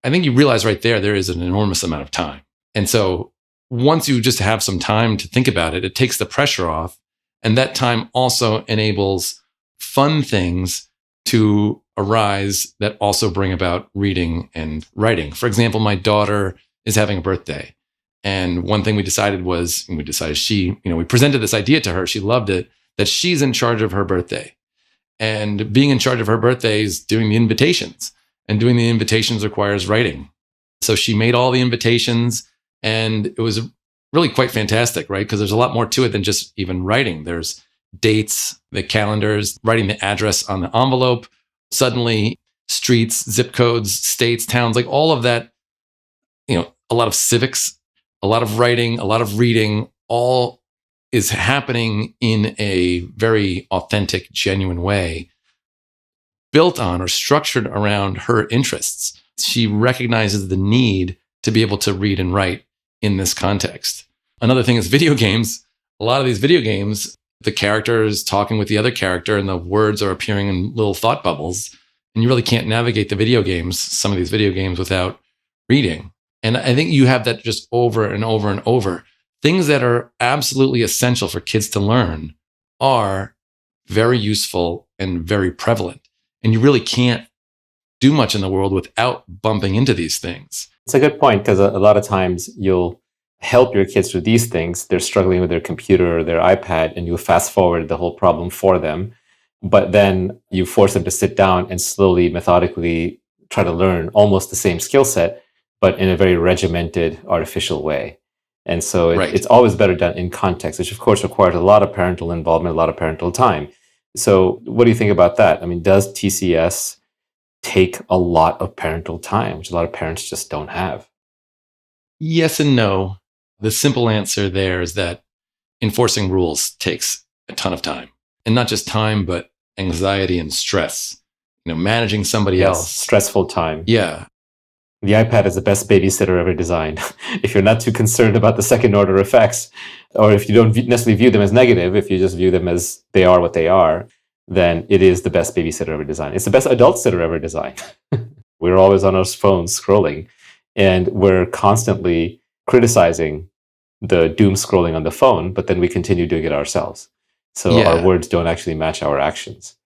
I think you realize right there is an enormous amount of time. And so once you just have some time to think about it, it takes the pressure off. And that time also enables fun things to arise that also bring about reading and writing. For example, my daughter is having a birthday. And one thing we decided we presented this idea to her. She loved it, that she's in charge of her birthday. And being in charge of her birthday is doing the invitations. And doing the invitations requires writing. So she made all the invitations, and it was really quite fantastic, right? Because there's a lot more to it than just even writing. There's dates, the calendars, writing the address on the envelope. Suddenly, streets, zip codes, states, towns, like all of that, a lot of civics, a lot of writing, a lot of reading, all is happening in a very authentic, genuine way, built on or structured around her interests. She recognizes the need to be able to read and write in this context. Another thing is video games. A lot of these video games, the character is talking with the other character and the words are appearing in little thought bubbles. And you really can't navigate the video games, some of these video games, without reading. And I think you have that just over and over and over. Things that are absolutely essential for kids to learn are very useful and very prevalent. And you really can't do much in the world without bumping into these things. It's a good point, because a lot of times you'll help your kids through these things. They're struggling with their computer or their iPad, and you fast forward the whole problem for them. But then you force them to sit down and slowly, methodically try to learn almost the same skill set, but in a very regimented, artificial way. And so Right. it's always better done in context, which of course requires a lot of parental involvement, a lot of parental time. So what do you think about that? I mean, does TCS take a lot of parental time, which a lot of parents just don't have? Yes and no. The simple answer there is that enforcing rules takes a ton of time. And not just time, but anxiety and stress. Managing somebody Yes, else. stressful time. Yeah. The iPad is the best babysitter ever designed. If you're not too concerned about the second order effects, or if you don't necessarily view them as negative, if you just view them as they are what they are, then it is the best babysitter ever designed. It's the best adult sitter ever designed. We're always on our phones scrolling, and we're constantly criticizing the doom scrolling on the phone, but then we continue doing it ourselves. So our words don't actually match our actions.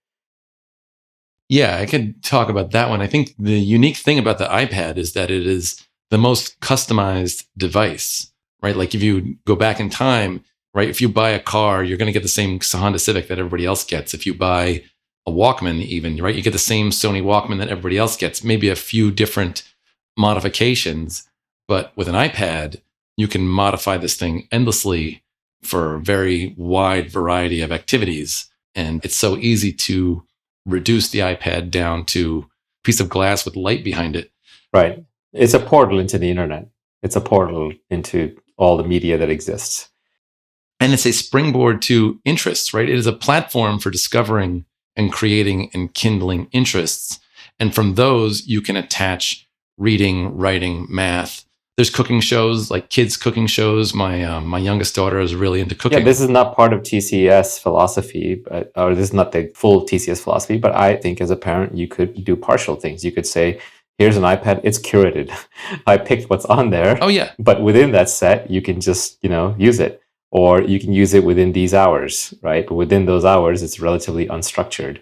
Yeah, I could talk about that one. I think the unique thing about the iPad is that it is the most customized device, right? Like if you go back in time, right? If you buy a car, you're going to get the same Honda Civic that everybody else gets. If you buy a Walkman even, right? You get the same Sony Walkman that everybody else gets, maybe a few different modifications. But with an iPad, you can modify this thing endlessly for a very wide variety of activities. And it's so easy to reduce the iPad down to a piece of glass with light behind it. Right. It's a portal into the internet. It's a portal into all the media that exists. And it's a springboard to interests, right? It is a platform for discovering and creating and kindling interests. And from those, you can attach reading, writing, math. There's cooking shows, like kids' cooking shows. My youngest daughter is really into cooking. Yeah, this is not part of TCS philosophy, or this is not the full TCS philosophy, but I think as a parent, you could do partial things. You could say, here's an iPad, it's curated. I picked what's on there. Oh, yeah. But within that set, you can just, use it. Or you can use it within these hours, right? But within those hours, it's relatively unstructured.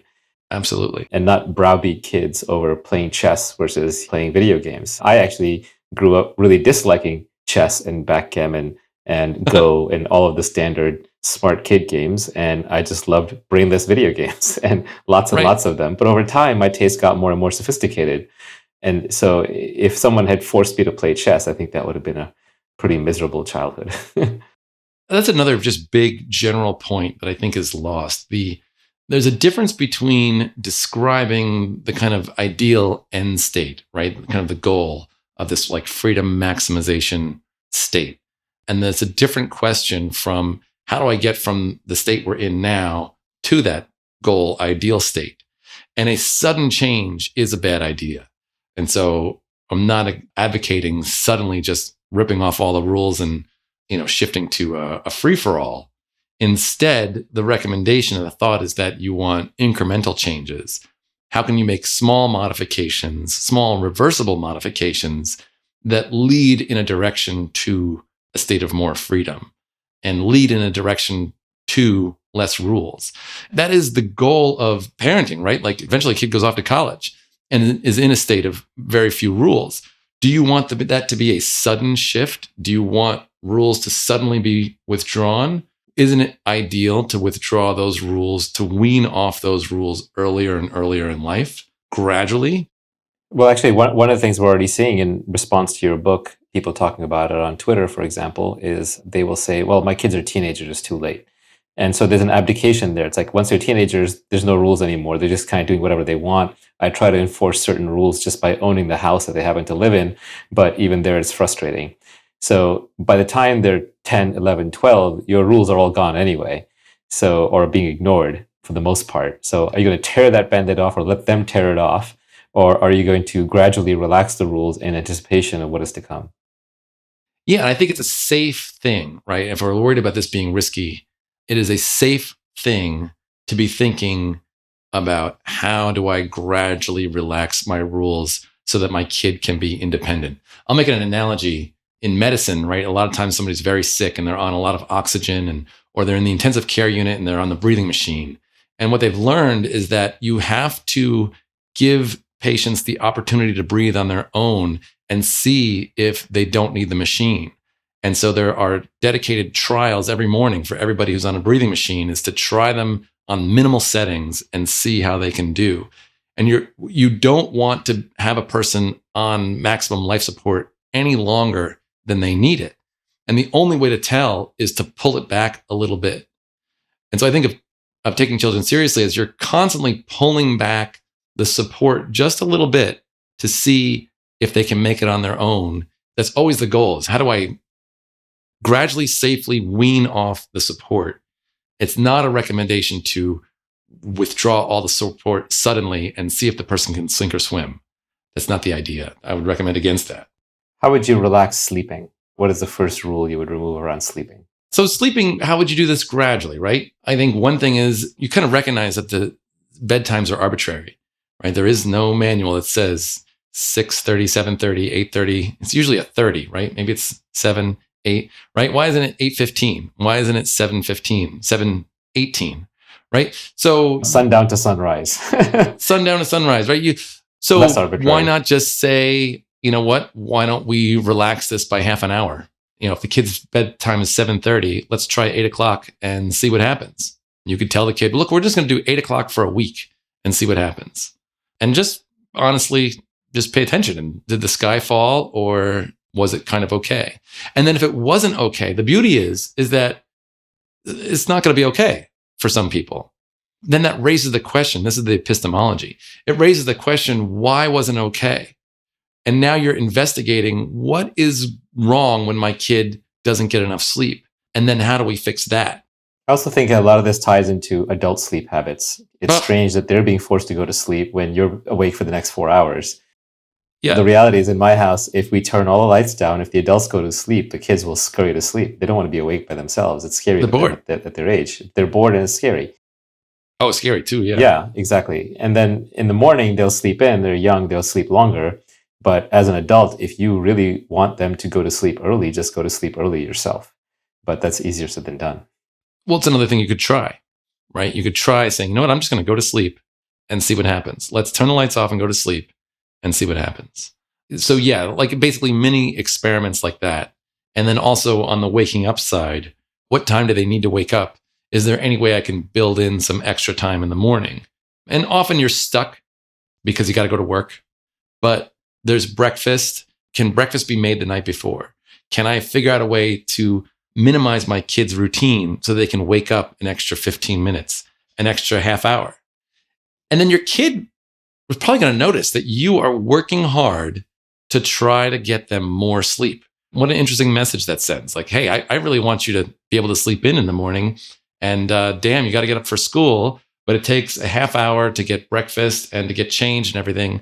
Absolutely. And not browbeat kids over playing chess versus playing video games. I actually grew up really disliking chess and backgammon and Go and all of the standard smart kid games. And I just loved brainless video games and lots and lots of them. But over time, my taste got more and more sophisticated. And so if someone had forced me to play chess, I think that would have been a pretty miserable childhood. That's another just big general point that I think is lost. There's a difference between describing the kind of ideal end state, right? Kind of the goal of this like freedom maximization state. And that's a different question from how do I get from the state we're in now to that goal ideal state? And a sudden change is a bad idea. And so I'm not advocating suddenly just ripping off all the rules and shifting to a free-for-all. Instead, the recommendation and the thought is that you want incremental changes. How can you make small modifications, small reversible modifications that lead in a direction to a state of more freedom and lead in a direction to less rules? That is the goal of parenting, right? Like eventually a kid goes off to college and is in a state of very few rules. Do you want that to be a sudden shift? Do you want rules to suddenly be withdrawn? Isn't it ideal to withdraw those rules, to wean off those rules earlier and earlier in life, gradually? Well, actually, one of the things we're already seeing in response to your book, people talking about it on Twitter, for example, is they will say, well, my kids are teenagers, it's too late. And so there's an abdication there. It's like once they're teenagers, there's no rules anymore. They're just kind of doing whatever they want. I try to enforce certain rules just by owning the house that they happen to live in. But even there, it's frustrating. So by the time they're 10, 11, 12, your rules are all gone anyway. So, or being ignored for the most part. So are you going to tear that Band-Aid off or let them tear it off? Or are you going to gradually relax the rules in anticipation of what is to come? Yeah, and I think it's a safe thing, right? If we're worried about this being risky, it is a safe thing to be thinking about how do I gradually relax my rules so that my kid can be independent. I'll make an analogy. In medicine, right? A lot of times somebody's very sick and they're on a lot of oxygen or they're in the intensive care unit and they're on the breathing machine. And what they've learned is that you have to give patients the opportunity to breathe on their own and see if they don't need the machine. And so there are dedicated trials every morning for everybody who's on a breathing machine is to try them on minimal settings and see how they can do. And you don't want to have a person on maximum life support any longer than they need it. And the only way to tell is to pull it back a little bit. And so I think of taking children seriously as you're constantly pulling back the support just a little bit to see if they can make it on their own. That's always the goal, is how do I gradually, safely wean off the support? It's not a recommendation to withdraw all the support suddenly and see if the person can sink or swim. That's not the idea. I would recommend against that. How would you relax sleeping? What is the first rule you would remove around sleeping? So sleeping, how would you do this gradually, right? I think one thing is you kind of recognize that the bedtimes are arbitrary, right? There is no manual that says 6:30, 7:30, 8:30. It's usually a 30, right? Maybe it's 7, 8, right? Why isn't it 8:15? Why isn't it 7:15, 7:18, right? So sundown to sunrise. Sundown to sunrise, right? So why not just say, you know what? Why don't we relax this by half an hour? If the kid's bedtime is 7:30, let's try 8 o'clock and see what happens. You could tell the kid, look, we're just going to do 8 o'clock for a week and see what happens. And just honestly, just pay attention. And did the sky fall, or was it kind of okay? And then if it wasn't okay, the beauty is that it's not going to be okay for some people. Then that raises the question. This is the epistemology. It raises the question, why wasn't it okay? And now you're investigating what is wrong when my kid doesn't get enough sleep. And then how do we fix that? I also think a lot of this ties into adult sleep habits. It's strange that they're being forced to go to sleep when you're awake for the next 4 hours. Yeah. The reality is, in my house, if we turn all the lights down, if the adults go to sleep, the kids will scurry to sleep. They don't want to be awake by themselves. It's scary at their age. They're bored and it's scary. Oh, it's scary too, yeah. Yeah, exactly. And then in the morning, they'll sleep in. They're young. They'll sleep longer. But as an adult, if you really want them to go to sleep early, just go to sleep early yourself. But that's easier said than done. Well, it's another thing you could try, right? You could try saying, you know what, I'm just going to go to sleep and see what happens. Let's turn the lights off and go to sleep and see what happens. So yeah, like basically mini experiments like that. And then also on the waking up side, what time do they need to wake up? Is there any way I can build in some extra time in the morning? And often you're stuck because you got to go to work, but there's breakfast. Can breakfast be made the night before? Can I figure out a way to minimize my kids' routine so they can wake up an extra 15 minutes, an extra half hour? And then your kid was probably going to notice that you are working hard to try to get them more sleep. What an interesting message that sends. Like, hey, I really want you to be able to sleep in the morning. And damn, you got to get up for school, but it takes a half hour to get breakfast and to get changed and everything.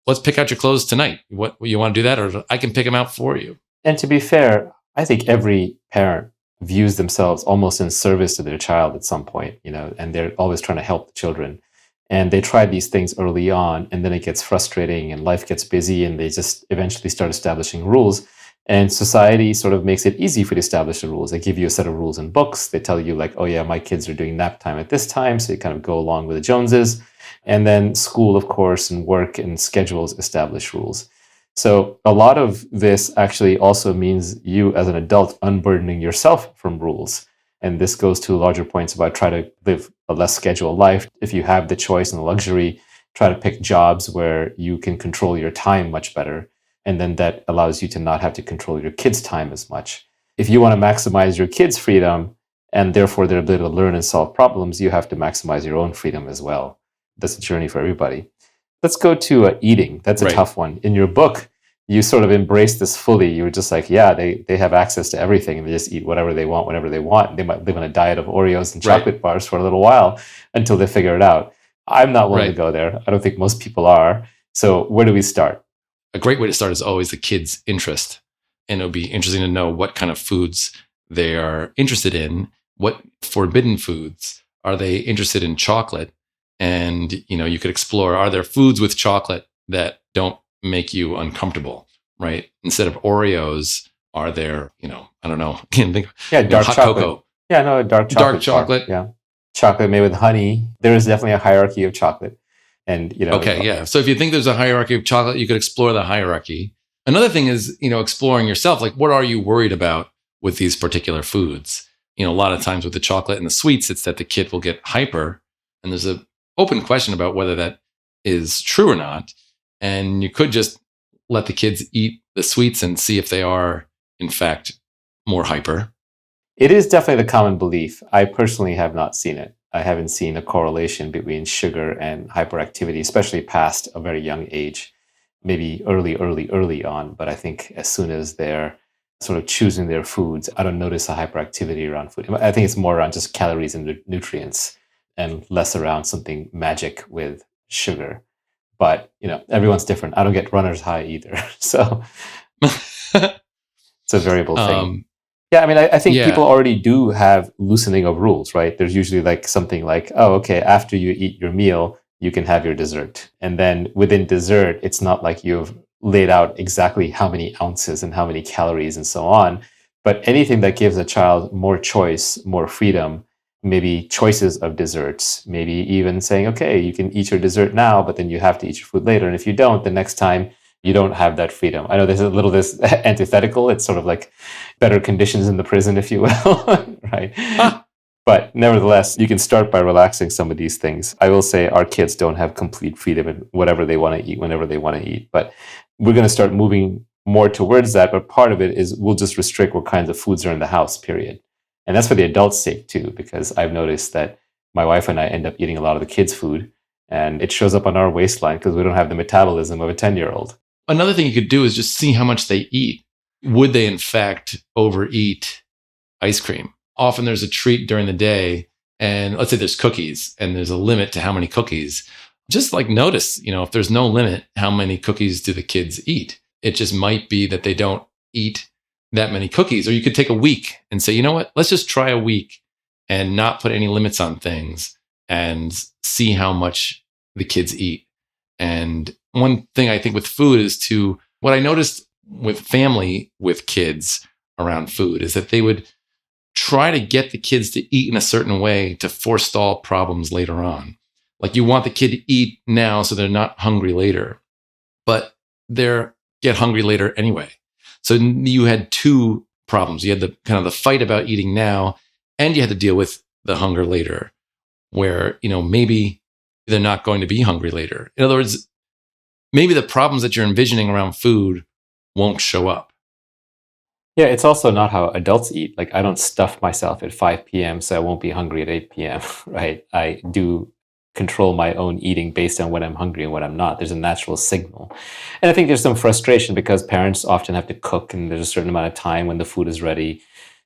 Let's pick out your clothes tonight. What you want to do that, or I can pick them out for you. And to be fair, I think every parent views themselves almost in service to their child at some point, and they're always trying to help the children. And they try these things early on, and then it gets frustrating and life gets busy, and they just eventually start establishing rules. And society sort of makes it easy for you to establish the rules. They give you a set of rules in books. They tell you like, oh yeah, my kids are doing nap time at this time. So you kind of go along with the Joneses. And then school, of course, and work and schedules establish rules. So a lot of this actually also means you as an adult unburdening yourself from rules. And this goes to larger points about try to live a less scheduled life. If you have the choice and the luxury, try to pick jobs where you can control your time much better. And then that allows you to not have to control your kids' time as much. If you want to maximize your kids' freedom and therefore their ability to learn and solve problems, you have to maximize your own freedom as well. That's a journey for everybody. Let's go to eating. That's a tough one. In your book, you sort of embrace this fully. You were just like, yeah, they have access to everything and they just eat whatever they want, whenever they want. They might live on a diet of Oreos and chocolate bars for a little while until they figure it out. I'm not willing to go there. I don't think most people are. So where do we start? A great way to start is always the kid's interest. And it'll be interesting to know what kind of foods they are interested in. What forbidden foods are they interested in? Chocolate. And, you could explore, are there foods with chocolate that don't make you uncomfortable, right? Instead of Oreos, are there, I don't know. Can't think. Yeah, dark hot chocolate. Cocoa. Yeah, no, dark chocolate. Dark chocolate. Yeah. Chocolate made with honey. There is definitely a hierarchy of chocolate. And, Okay, yeah. So if you think there's a hierarchy of chocolate, you could explore the hierarchy. Another thing is, exploring yourself. Like, what are you worried about with these particular foods? A lot of times with the chocolate and the sweets, it's that the kid will get hyper. And there's a open question about whether that is true or not. And you could just let the kids eat the sweets and see if they are, in fact, more hyper. It is definitely the common belief. I personally have not seen it. I haven't seen a correlation between sugar and hyperactivity, especially past a very young age, maybe early on. But I think as soon as they're sort of choosing their foods, I don't notice a hyperactivity around food. I think it's more around just calories and nutrients and less around something magic with sugar. But, everyone's different. I don't get runner's high either. So it's a variable thing. Yeah, I mean, I think people already do have loosening of rules, right? There's usually like something like, oh, okay, after you eat your meal, you can have your dessert. And then within dessert, it's not like you've laid out exactly how many ounces and how many calories and so on. But anything that gives a child more choice, more freedom, maybe choices of desserts, maybe even saying, okay, you can eat your dessert now, but then you have to eat your food later. And if you don't, the next time you don't have that freedom. I know there's a little this antithetical. It's sort of like better conditions in the prison, if you will, right? But nevertheless, you can start by relaxing some of these things. I will say our kids don't have complete freedom in whatever they want to eat, whenever they want to eat. But we're going to start moving more towards that. But part of it is we'll just restrict what kinds of foods are in the house, period. And that's for the adults' sake too, because I've noticed that my wife and I end up eating a lot of the kids' food, and it shows up on our waistline because we don't have the metabolism of a 10-year-old. Another thing you could do is just see how much they eat. Would they, in fact, overeat ice cream? Often there's a treat during the day, and let's say there's cookies, and there's a limit to how many cookies. Just like notice, if there's no limit, how many cookies do the kids eat? It just might be that they don't eat that many cookies. Or you could take a week and say, you know what, let's just try a week and not put any limits on things and see how much the kids eat. And one thing I think with food is what I noticed with family with kids around food is that they would try to get the kids to eat in a certain way to forestall problems later on. Like you want the kid to eat now so they're not hungry later, but they're get hungry later anyway. So you had two problems. You had the kind of the fight about eating now, and you had to deal with the hunger later, where, maybe they're not going to be hungry later. In other words, maybe the problems that you're envisioning around food won't show up. Yeah, it's also not how adults eat. Like I don't stuff myself at 5 p.m. so I won't be hungry at 8 p.m., right? I do control my own eating based on when I'm hungry and when I'm not. There's a natural signal. And I think there's some frustration because parents often have to cook and there's a certain amount of time when the food is ready.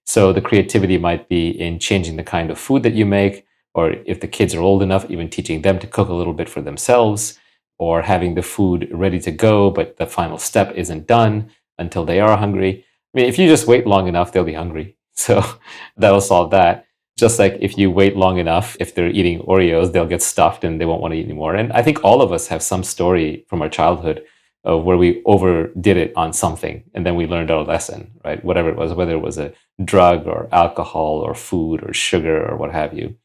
So the creativity might be in changing the kind of food that you make, or if the kids are old enough, even teaching them to cook a little bit for themselves, or having the food ready to go, but the final step isn't done until they are hungry. I mean, if you just wait long enough, they'll be hungry. So that'll solve that. Just like if you wait long enough, if they're eating Oreos, they'll get stuffed and they won't want to eat anymore. And I think all of us have some story from our childhood of where we overdid it on something and then we learned our lesson, right? Whatever it was, whether it was a drug or alcohol or food or sugar or what have you.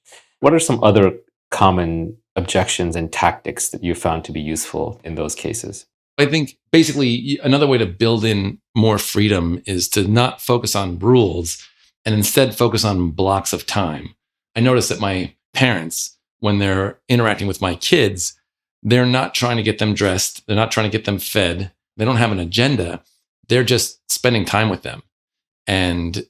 What are some other common objections and tactics that you found to be useful in those cases? I think basically another way to build in more freedom is to not focus on rules and instead focus on blocks of time. I notice that my parents, when they're interacting with my kids, they're not trying to get them dressed. They're not trying to get them fed. They don't have an agenda. They're just spending time with them. And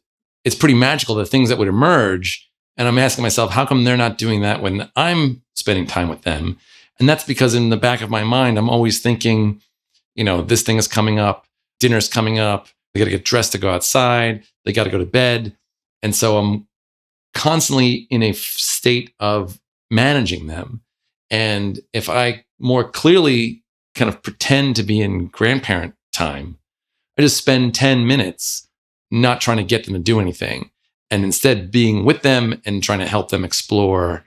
it's pretty magical, the things that would emerge. And I'm asking myself, how come they're not doing that when I'm spending time with them? And that's because in the back of my mind, I'm always thinking, this thing is coming up, dinner's coming up, they got to get dressed to go outside, they got to go to bed. And so I'm constantly in a state of managing them. And if I more clearly kind of pretend to be in grandparent time, I just spend 10 minutes not trying to get them to do anything and instead being with them and trying to help them explore,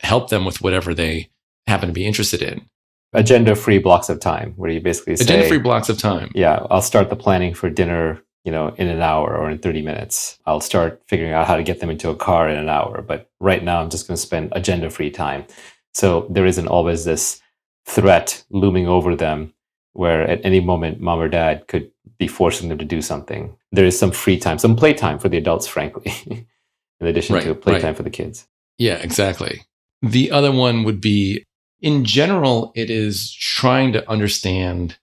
help them with whatever they happen to be interested in. Agenda-free blocks of time where you basically say... Agenda-free blocks of time. Yeah, I'll start the planning for dinner, in an hour or in 30 minutes. I'll start figuring out how to get them into a car in an hour. But right now, I'm just going to spend agenda-free time. So there isn't always this threat looming over them where at any moment, mom or dad could be forcing them to do something. There is some free time, some playtime for the adults, frankly, in addition to playtime for the kids. Yeah, exactly. The other one would be, in general, it is trying to understand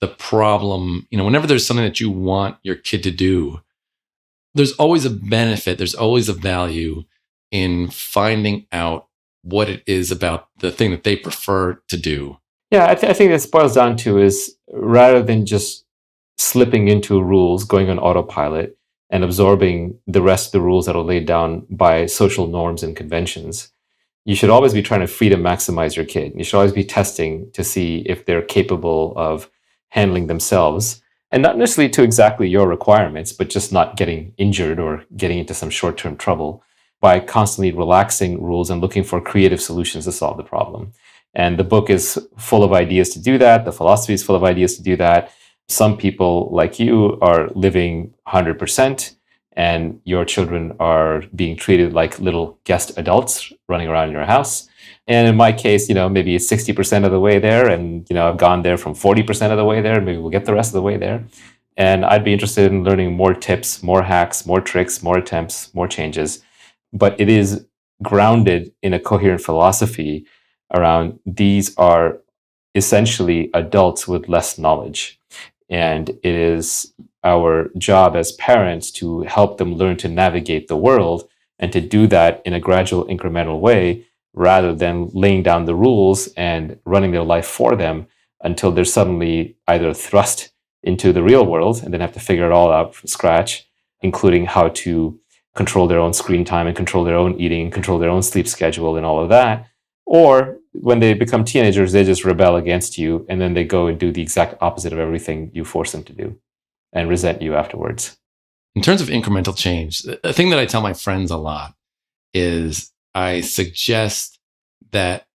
the problem. Whenever there's something that you want your kid to do, there's always a benefit, there's always a value in finding out what it is about the thing that they prefer to do. Yeah, I think this boils down to is rather than just slipping into rules, going on autopilot, and absorbing the rest of the rules that are laid down by social norms and conventions, you should always be trying to freedom maximize your kid. You should always be testing to see if they're capable of handling themselves, and not necessarily to exactly your requirements, but just not getting injured or getting into some short-term trouble by constantly relaxing rules and looking for creative solutions to solve the problem. And the book is full of ideas to do that. The philosophy is full of ideas to do that. Some people like you are living 100%, and your children are being treated like little guest adults running around in your house. And in my case, maybe it's 60% of the way there, and I've gone there from 40% of the way there, and maybe we'll get the rest of the way there. And I'd be interested in learning more tips, more hacks, more tricks, more attempts, more changes. But it is grounded in a coherent philosophy around these are essentially adults with less knowledge. And it is our job as parents to help them learn to navigate the world, and to do that in a gradual, incremental way, rather than laying down the rules and running their life for them until they're suddenly either thrust into the real world and then have to figure it all out from scratch, including how to control their own screen time and control their own eating, control their own sleep schedule and all of that. Or when they become teenagers, they just rebel against you, and then they go and do the exact opposite of everything you force them to do and resent you afterwards. In terms of incremental change, the thing that I tell my friends a lot is I suggest that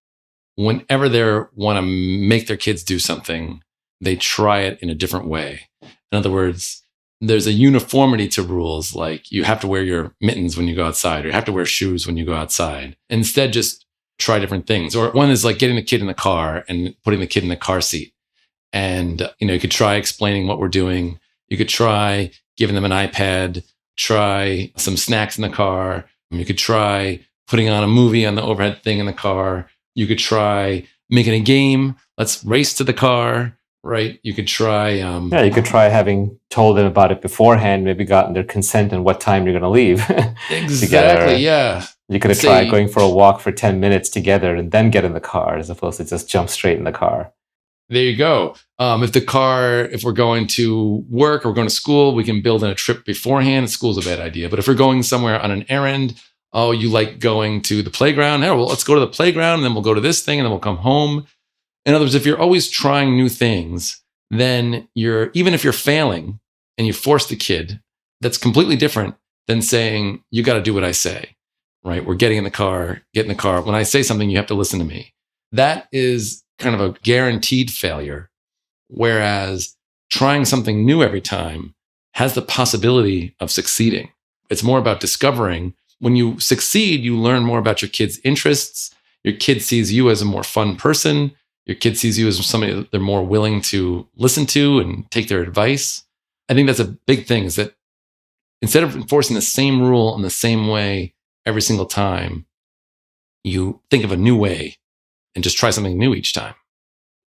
whenever they want to make their kids do something, they try it in a different way. In other words, there's a uniformity to rules, like you have to wear your mittens when you go outside, or you have to wear shoes when you go outside. Instead, just try different things. Or one is like getting the kid in the car and putting the kid in the car seat. And, you could try explaining what we're doing. You could try giving them an iPad, try some snacks in the car. You could try putting on a movie on the overhead thing in the car. You could try making a game. Let's race to the car, right? You could try... you could try having told them about it beforehand, maybe gotten their consent and what time you're going to leave. Exactly, together. Yeah. You could have tried going for a walk for 10 minutes together and then get in the car, as opposed to just jump straight in the car. There you go. If we're going to work or we're going to school, we can build in a trip beforehand. School's a bad idea. But if we're going somewhere on an errand, you like going to the playground? Oh, well, let's go to the playground, and then we'll go to this thing, and then we'll come home. In other words, if you're always trying new things, then even if you're failing and you force the kid, that's completely different than saying, you got to do what I say, right? We're get in the car. When I say something, you have to listen to me. That is kind of a guaranteed failure. Whereas trying something new every time has the possibility of succeeding. It's more about discovering. When you succeed, you learn more about your kid's interests. Your kid sees you as a more fun person. Your kid sees you as somebody that they're more willing to listen to and take their advice. I think that's a big thing, is that instead of enforcing the same rule in the same way every single time, you think of a new way and just try something new each time.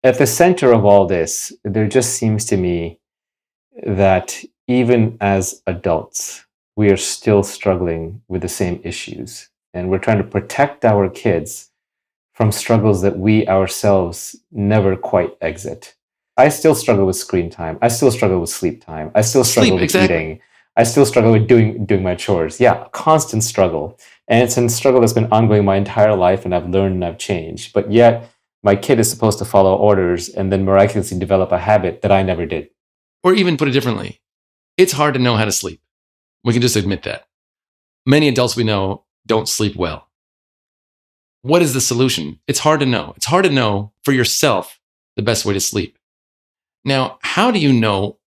At the center of all this, there just seems to me that even as adults, we are still struggling with the same issues. And we're trying to protect our kids from struggles that we ourselves never quite exit. I still struggle with screen time. I still struggle with sleep time. I still struggle with eating. I still struggle with doing my chores. Yeah, constant struggle. And it's a struggle that's been ongoing my entire life, and I've learned and I've changed. But yet, my kid is supposed to follow orders and then miraculously develop a habit that I never did. Or even put it differently, it's hard to know how to sleep. We can just admit that. Many adults we know don't sleep well. What is the solution? It's hard to know. It's hard to know for yourself the best way to sleep. Now, how do you know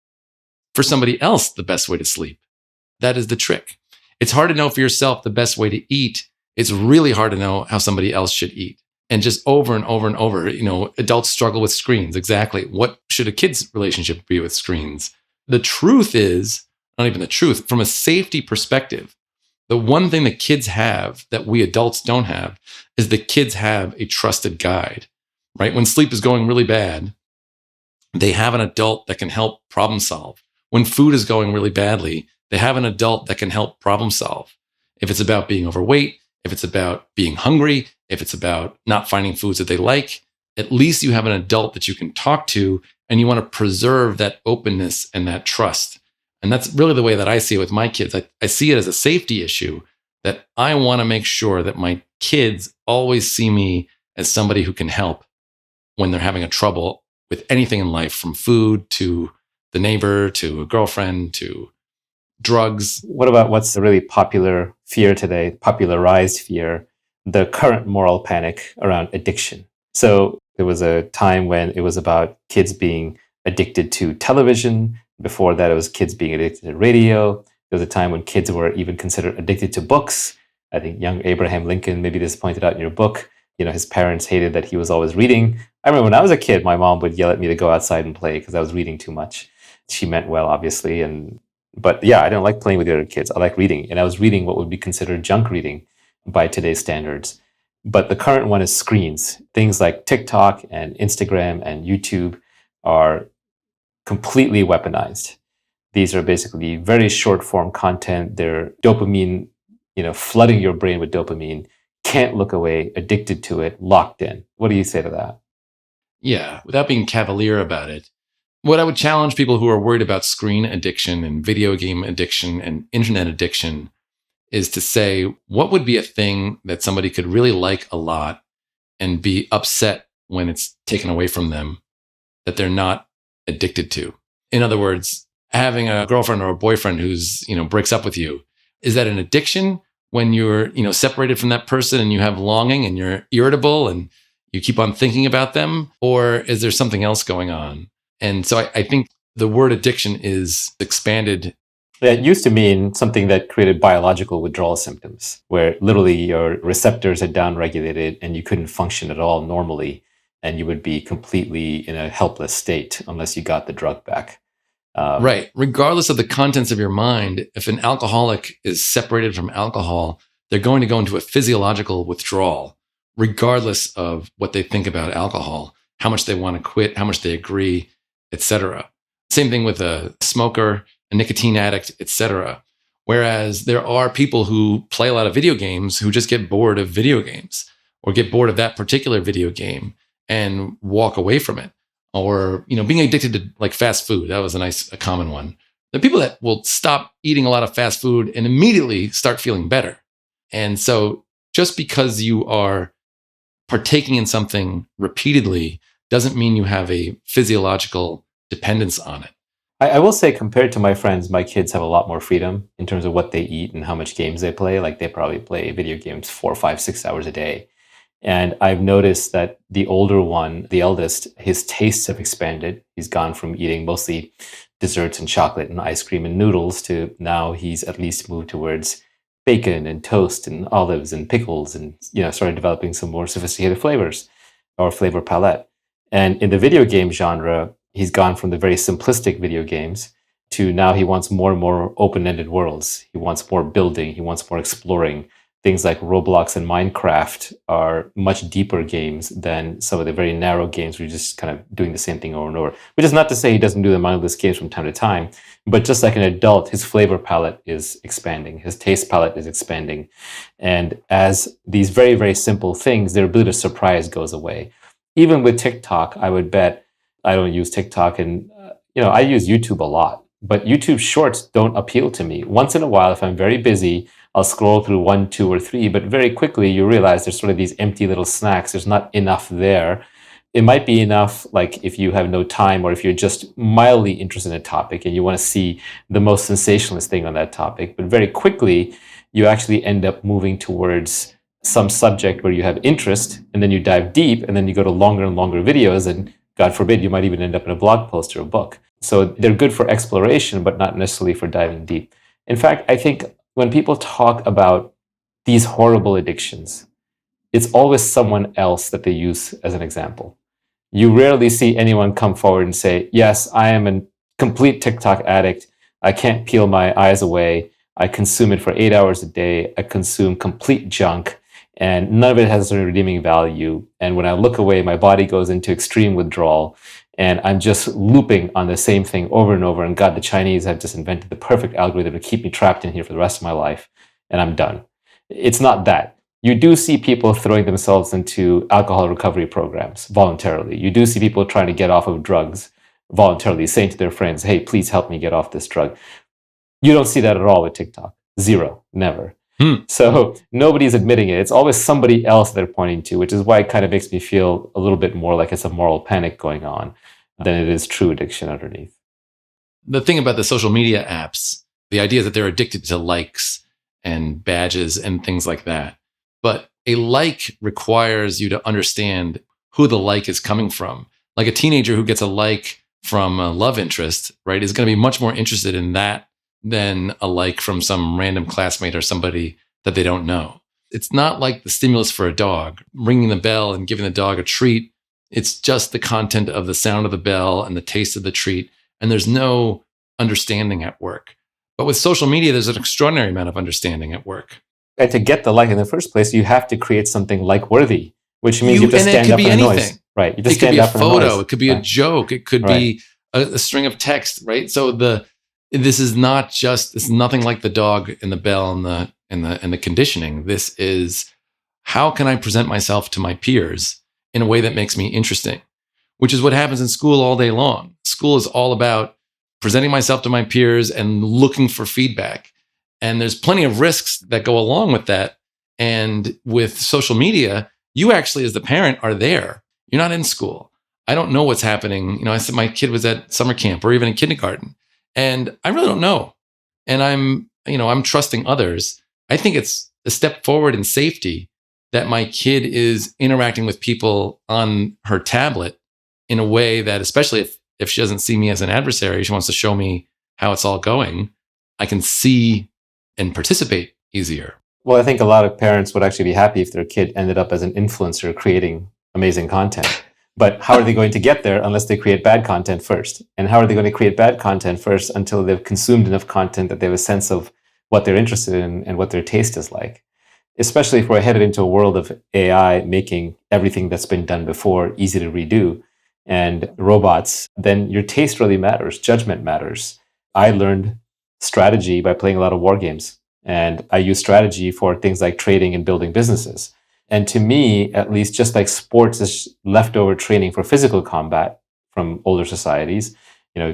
for somebody else the best way to sleep? That is the trick. It's hard to know for yourself the best way to eat. It's really hard to know how somebody else should eat. And just over and over and over, adults struggle with screens. Exactly. What should a kid's relationship be with screens? The truth is, not even the truth, from a safety perspective, the one thing that kids have that we adults don't have is the kids have a trusted guide, right? When sleep is going really bad, they have an adult that can help problem solve. When food is going really badly, they have an adult that can help problem solve. If it's about being overweight, if it's about being hungry, if it's about not finding foods that they like, at least you have an adult that you can talk to, and you want to preserve that openness and that trust. And that's really the way that I see it with my kids. I see it as a safety issue, that I want to make sure that my kids always see me as somebody who can help when they're having a trouble with anything in life, from food to the neighbor to a girlfriend to drugs. What about what's the really popular fear today, popularized fear, the current moral panic around addiction? So there was a time when it was about kids being addicted to television. Before that, it was kids being addicted to radio. There was a time when kids were even considered addicted to books. I think young Abraham Lincoln, maybe this is pointed out in your book, his parents hated that he was always reading. I remember when I was a kid, my mom would yell at me to go outside and play because I was reading too much. She meant well, obviously. But yeah, I don't like playing with the other kids. I like reading. And I was reading what would be considered junk reading by today's standards. But the current one is screens. Things like TikTok and Instagram and YouTube are completely weaponized. These are basically very short form content. They're dopamine, flooding your brain with dopamine. Can't look away, addicted to it, locked in. What do you say to that? Yeah, without being cavalier about it, what I would challenge people who are worried about screen addiction and video game addiction and internet addiction is to say, what would be a thing that somebody could really like a lot and be upset when it's taken away from them that they're not addicted to? In other words, having a girlfriend or a boyfriend who's, breaks up with you, is that an addiction when you're, separated from that person and you have longing and you're irritable and you keep on thinking about them? Or is there something else going on? And so I think the word addiction is expanded. It used to mean something that created biological withdrawal symptoms, where literally your receptors had downregulated and you couldn't function at all normally, and you would be completely in a helpless state unless you got the drug back. Right. Regardless of the contents of your mind, if an alcoholic is separated from alcohol, they're going to go into a physiological withdrawal, regardless of what they think about alcohol, how much they want to quit, how much they agree, etc. Same thing with a smoker, a nicotine addict, etc. Whereas there are people who play a lot of video games who just get bored of video games or get bored of that particular video game and walk away from it. Or, being addicted to like fast food. That was a common one. The people that will stop eating a lot of fast food and immediately start feeling better. And so just because you are partaking in something repeatedly doesn't mean you have a physiological dependence on it. I will say, compared to my friends, my kids have a lot more freedom in terms of what they eat and how much games they play. Like, they probably play video games 4, 5, 6 hours a day. And I've noticed that the older one, the eldest, his tastes have expanded. He's gone from eating mostly desserts and chocolate and ice cream and noodles to now he's at least moved towards bacon and toast and olives and pickles and, started developing some more sophisticated flavors or flavor palette. And in the video game genre, he's gone from the very simplistic video games to now he wants more and more open-ended worlds. He wants more building. He wants more exploring. Things like Roblox and Minecraft are much deeper games than some of the very narrow games where you're just kind of doing the same thing over and over. Which is not to say he doesn't do the mindless games from time to time, but just like an adult, his flavor palette is expanding. His taste palette is expanding. And as these very, very simple things, their ability to surprise goes away. Even with TikTok, I would bet, I don't use TikTok and, I use YouTube a lot, but YouTube shorts don't appeal to me. Once in a while, if I'm very busy, I'll scroll through 1, 2, or 3, but very quickly you realize there's sort of these empty little snacks. There's not enough there. It might be enough, like if you have no time or if you're just mildly interested in a topic and you want to see the most sensationalist thing on that topic, but very quickly you actually end up moving towards some subject where you have interest, and then you dive deep, and then you go to longer and longer videos, and God forbid, you might even end up in a blog post or a book. So they're good for exploration, but not necessarily for diving deep. In fact, I think when people talk about these horrible addictions, it's always someone else that they use as an example. You rarely see anyone come forward and say, yes, I am a complete TikTok addict. I can't peel my eyes away. I consume it for 8 hours a day. I consume complete junk, and none of it has a redeeming value. And when I look away, my body goes into extreme withdrawal, And I'm just looping on the same thing over and over. And God, the Chinese have just invented the perfect algorithm to keep me trapped in here for the rest of my life. And I'm done. It's not that. You do see people throwing themselves into alcohol recovery programs voluntarily. You do see people trying to get off of drugs voluntarily, saying to their friends, hey, please help me get off this drug. You don't see that at all with TikTok. Zero. Never. So nobody's admitting it. It's always somebody else they're pointing to, which is why it kind of makes me feel a little bit more like it's a moral panic going on than it is true addiction underneath. The thing about the social media apps, the idea that they're addicted to likes and badges and things like that. But a like requires you to understand who the like is coming from. Like a teenager who gets a like from a love interest, right, is going to be much more interested in that than a like from some random classmate or somebody that they don't know. It's not like the stimulus for a dog, ringing the bell and giving the dog a treat. It's just the content of the sound of the bell and the taste of the treat. And there's no understanding at work. But with social media, there's an extraordinary amount of understanding at work. And to get the like in the first place, you have to create something like-worthy, which means you just stand up for the noise. Right. You just stand up for the noise. It could be a photo. It could be a joke. It could be a string of text, right? So this is nothing like the dog and the bell and the conditioning. This is, how can I present myself to my peers in a way that makes me interesting, which is what happens in school all day long. School is all about presenting myself to my peers and looking for feedback. And there's plenty of risks that go along with that. And with social media, you actually, as the parent, are there. You're not in school. I don't know what's happening. I said my kid was at summer camp or even in kindergarten. And I really don't know. And I'm trusting others. I think it's a step forward in safety that my kid is interacting with people on her tablet in a way that, especially if she doesn't see me as an adversary, she wants to show me how it's all going, I can see and participate easier. Well, I think a lot of parents would actually be happy if their kid ended up as an influencer creating amazing content. But how are they going to get there unless they create bad content first? And how are they going to create bad content first until they've consumed enough content that they have a sense of what they're interested in and what their taste is like? Especially if we're headed into a world of AI making everything that's been done before easy to redo and robots, then your taste really matters. Judgment matters. I learned strategy by playing a lot of war games. And I use strategy for things like trading and building businesses. And to me, at least, just like sports is leftover training for physical combat from older societies,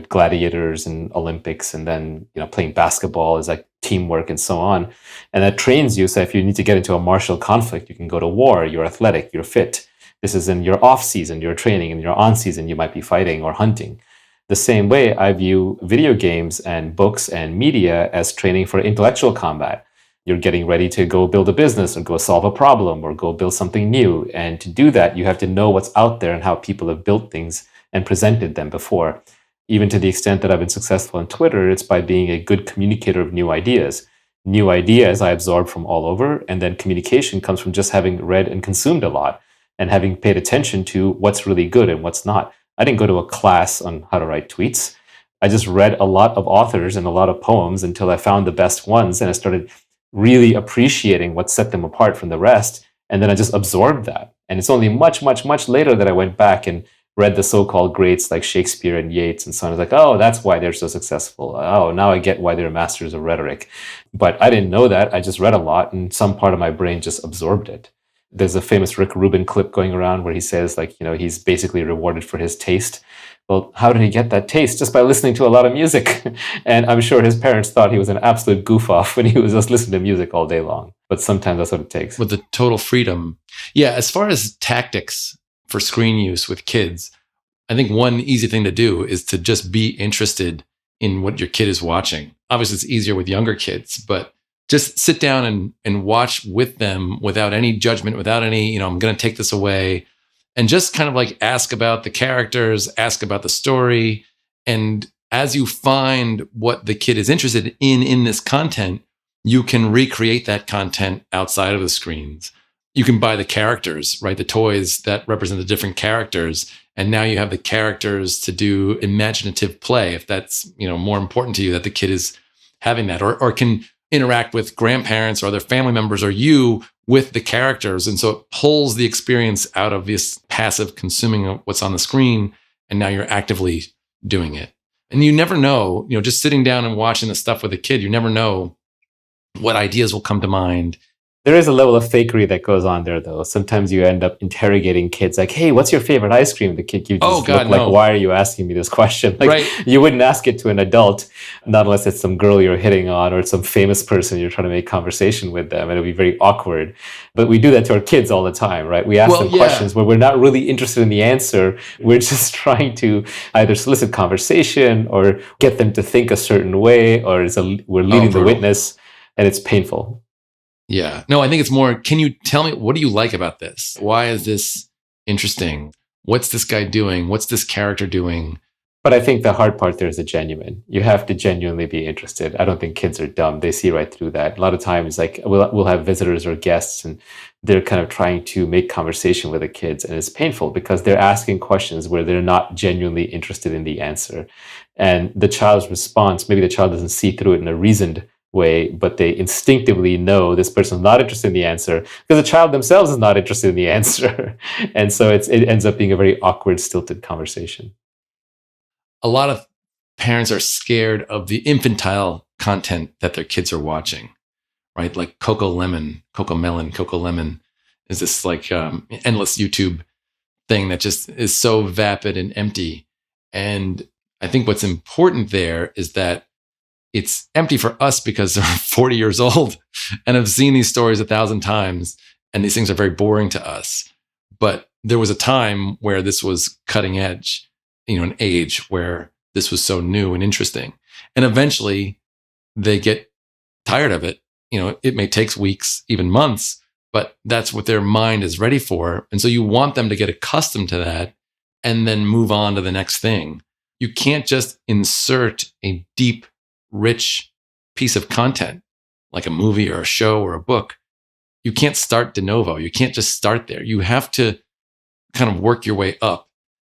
gladiators and Olympics, and then, playing basketball is like teamwork and so on. And that trains you. So if you need to get into a martial conflict, you can go to war, you're athletic, you're fit. This is in your off season, you're training, and your on season, you might be fighting or hunting. The same way I view video games and books and media as training for intellectual combat. You're getting ready to go build a business or go solve a problem or go build something new. And to do that, you have to know what's out there and how people have built things and presented them before. Even to the extent that I've been successful on Twitter, it's by being a good communicator of new ideas. New ideas I absorb from all over, and then communication comes from just having read and consumed a lot and having paid attention to what's really good and what's not. I didn't go to a class on how to write tweets. I just read a lot of authors and a lot of poems until I found the best ones, and I started really appreciating what set them apart from the rest. And then I just absorbed that. And it's only much, much, much later that I went back and read the so-called greats like Shakespeare and Yeats and so on. I was like, oh, that's why they're so successful. Oh, now I get why they're masters of rhetoric. But I didn't know that. I just read a lot, and some part of my brain just absorbed it. There's a famous Rick Rubin clip going around where he says, he's basically rewarded for his taste. Well, how did he get that taste? Just by listening to a lot of music. And I'm sure his parents thought he was an absolute goof off when he was just listening to music all day long. But sometimes that's what it takes. With the total freedom. Yeah, as far as tactics for screen use with kids, I think one easy thing to do is to just be interested in what your kid is watching. Obviously, it's easier with younger kids, but just sit down and watch with them without any judgment, without any, I'm going to take this away. And just kind of like ask about the characters, ask about the story. And as you find what the kid is interested in this content, you can recreate that content outside of the screens. You can buy the characters, right? The toys that represent the different characters. And now you have the characters to do imaginative play, if that's, more important to you, that the kid is having that, or can interact with grandparents or other family members or you with the characters. And so it pulls the experience out of this passive consuming of what's on the screen and now you're actively doing it. And you never know, just sitting down and watching the stuff with a kid, you never know what ideas will come to mind. There is a level of fakery that goes on there, though. Sometimes you end up interrogating kids like, hey, what's your favorite ice cream? The kid you just look like, why are you asking me this question? Like, you wouldn't ask it to an adult, not unless it's some girl you're hitting on or some famous person you're trying to make conversation with them. And it'll be very awkward. But we do that to our kids all the time, right? We ask them questions where we're not really interested in the answer. We're just trying to either solicit conversation or get them to think a certain way, or we're leading the witness, and it's painful. Yeah. No, I think it's more, can you tell me, what do you like about this? Why is this interesting? What's this guy doing? What's this character doing? But I think the hard part there is the genuine. You have to genuinely be interested. I don't think kids are dumb. They see right through that. A lot of times, like we'll have visitors or guests, and they're kind of trying to make conversation with the kids. And it's painful because they're asking questions where they're not genuinely interested in the answer. And the child's response, maybe the child doesn't see through it in a reasoned way, but they instinctively know this person's not interested in the answer because the child themselves is not interested in the answer. And so it ends up being a very awkward, stilted conversation. A lot of parents are scared of the infantile content that their kids are watching, right? Like Coco Melon is this like endless YouTube thing that just is so vapid and empty. And I think what's important there is that it's empty for us because they're 40 years old and have seen these stories 1,000 times, and these things are very boring to us. But there was a time where this was cutting edge, an age where this was so new and interesting. And eventually they get tired of it. It may take weeks, even months, but that's what their mind is ready for. And so you want them to get accustomed to that and then move on to the next thing. You can't just insert a deep, rich piece of content like a movie or a show or a book. You can't start de novo. You can't just start there. You have to kind of work your way up.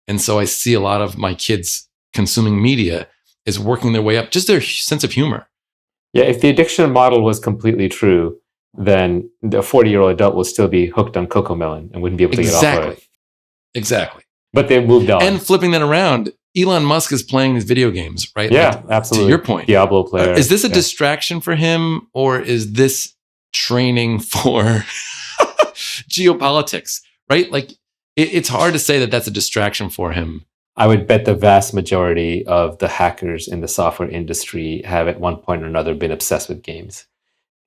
And so I see a lot of my kids consuming media is working their way up, just their sense of humor. Yeah, if the addiction model was completely true, then the 40-year-old adult will still be hooked on Coco Melon and wouldn't be able to get off of it. Exactly. But they've moved on. And flipping that around, Elon Musk is playing these video games, right? Yeah, absolutely. To your point. Diablo player. Is this a distraction for him, or is this training for geopolitics, right? Like, it's hard to say that that's a distraction for him. I would bet the vast majority of the hackers in the software industry have at one point or another been obsessed with games.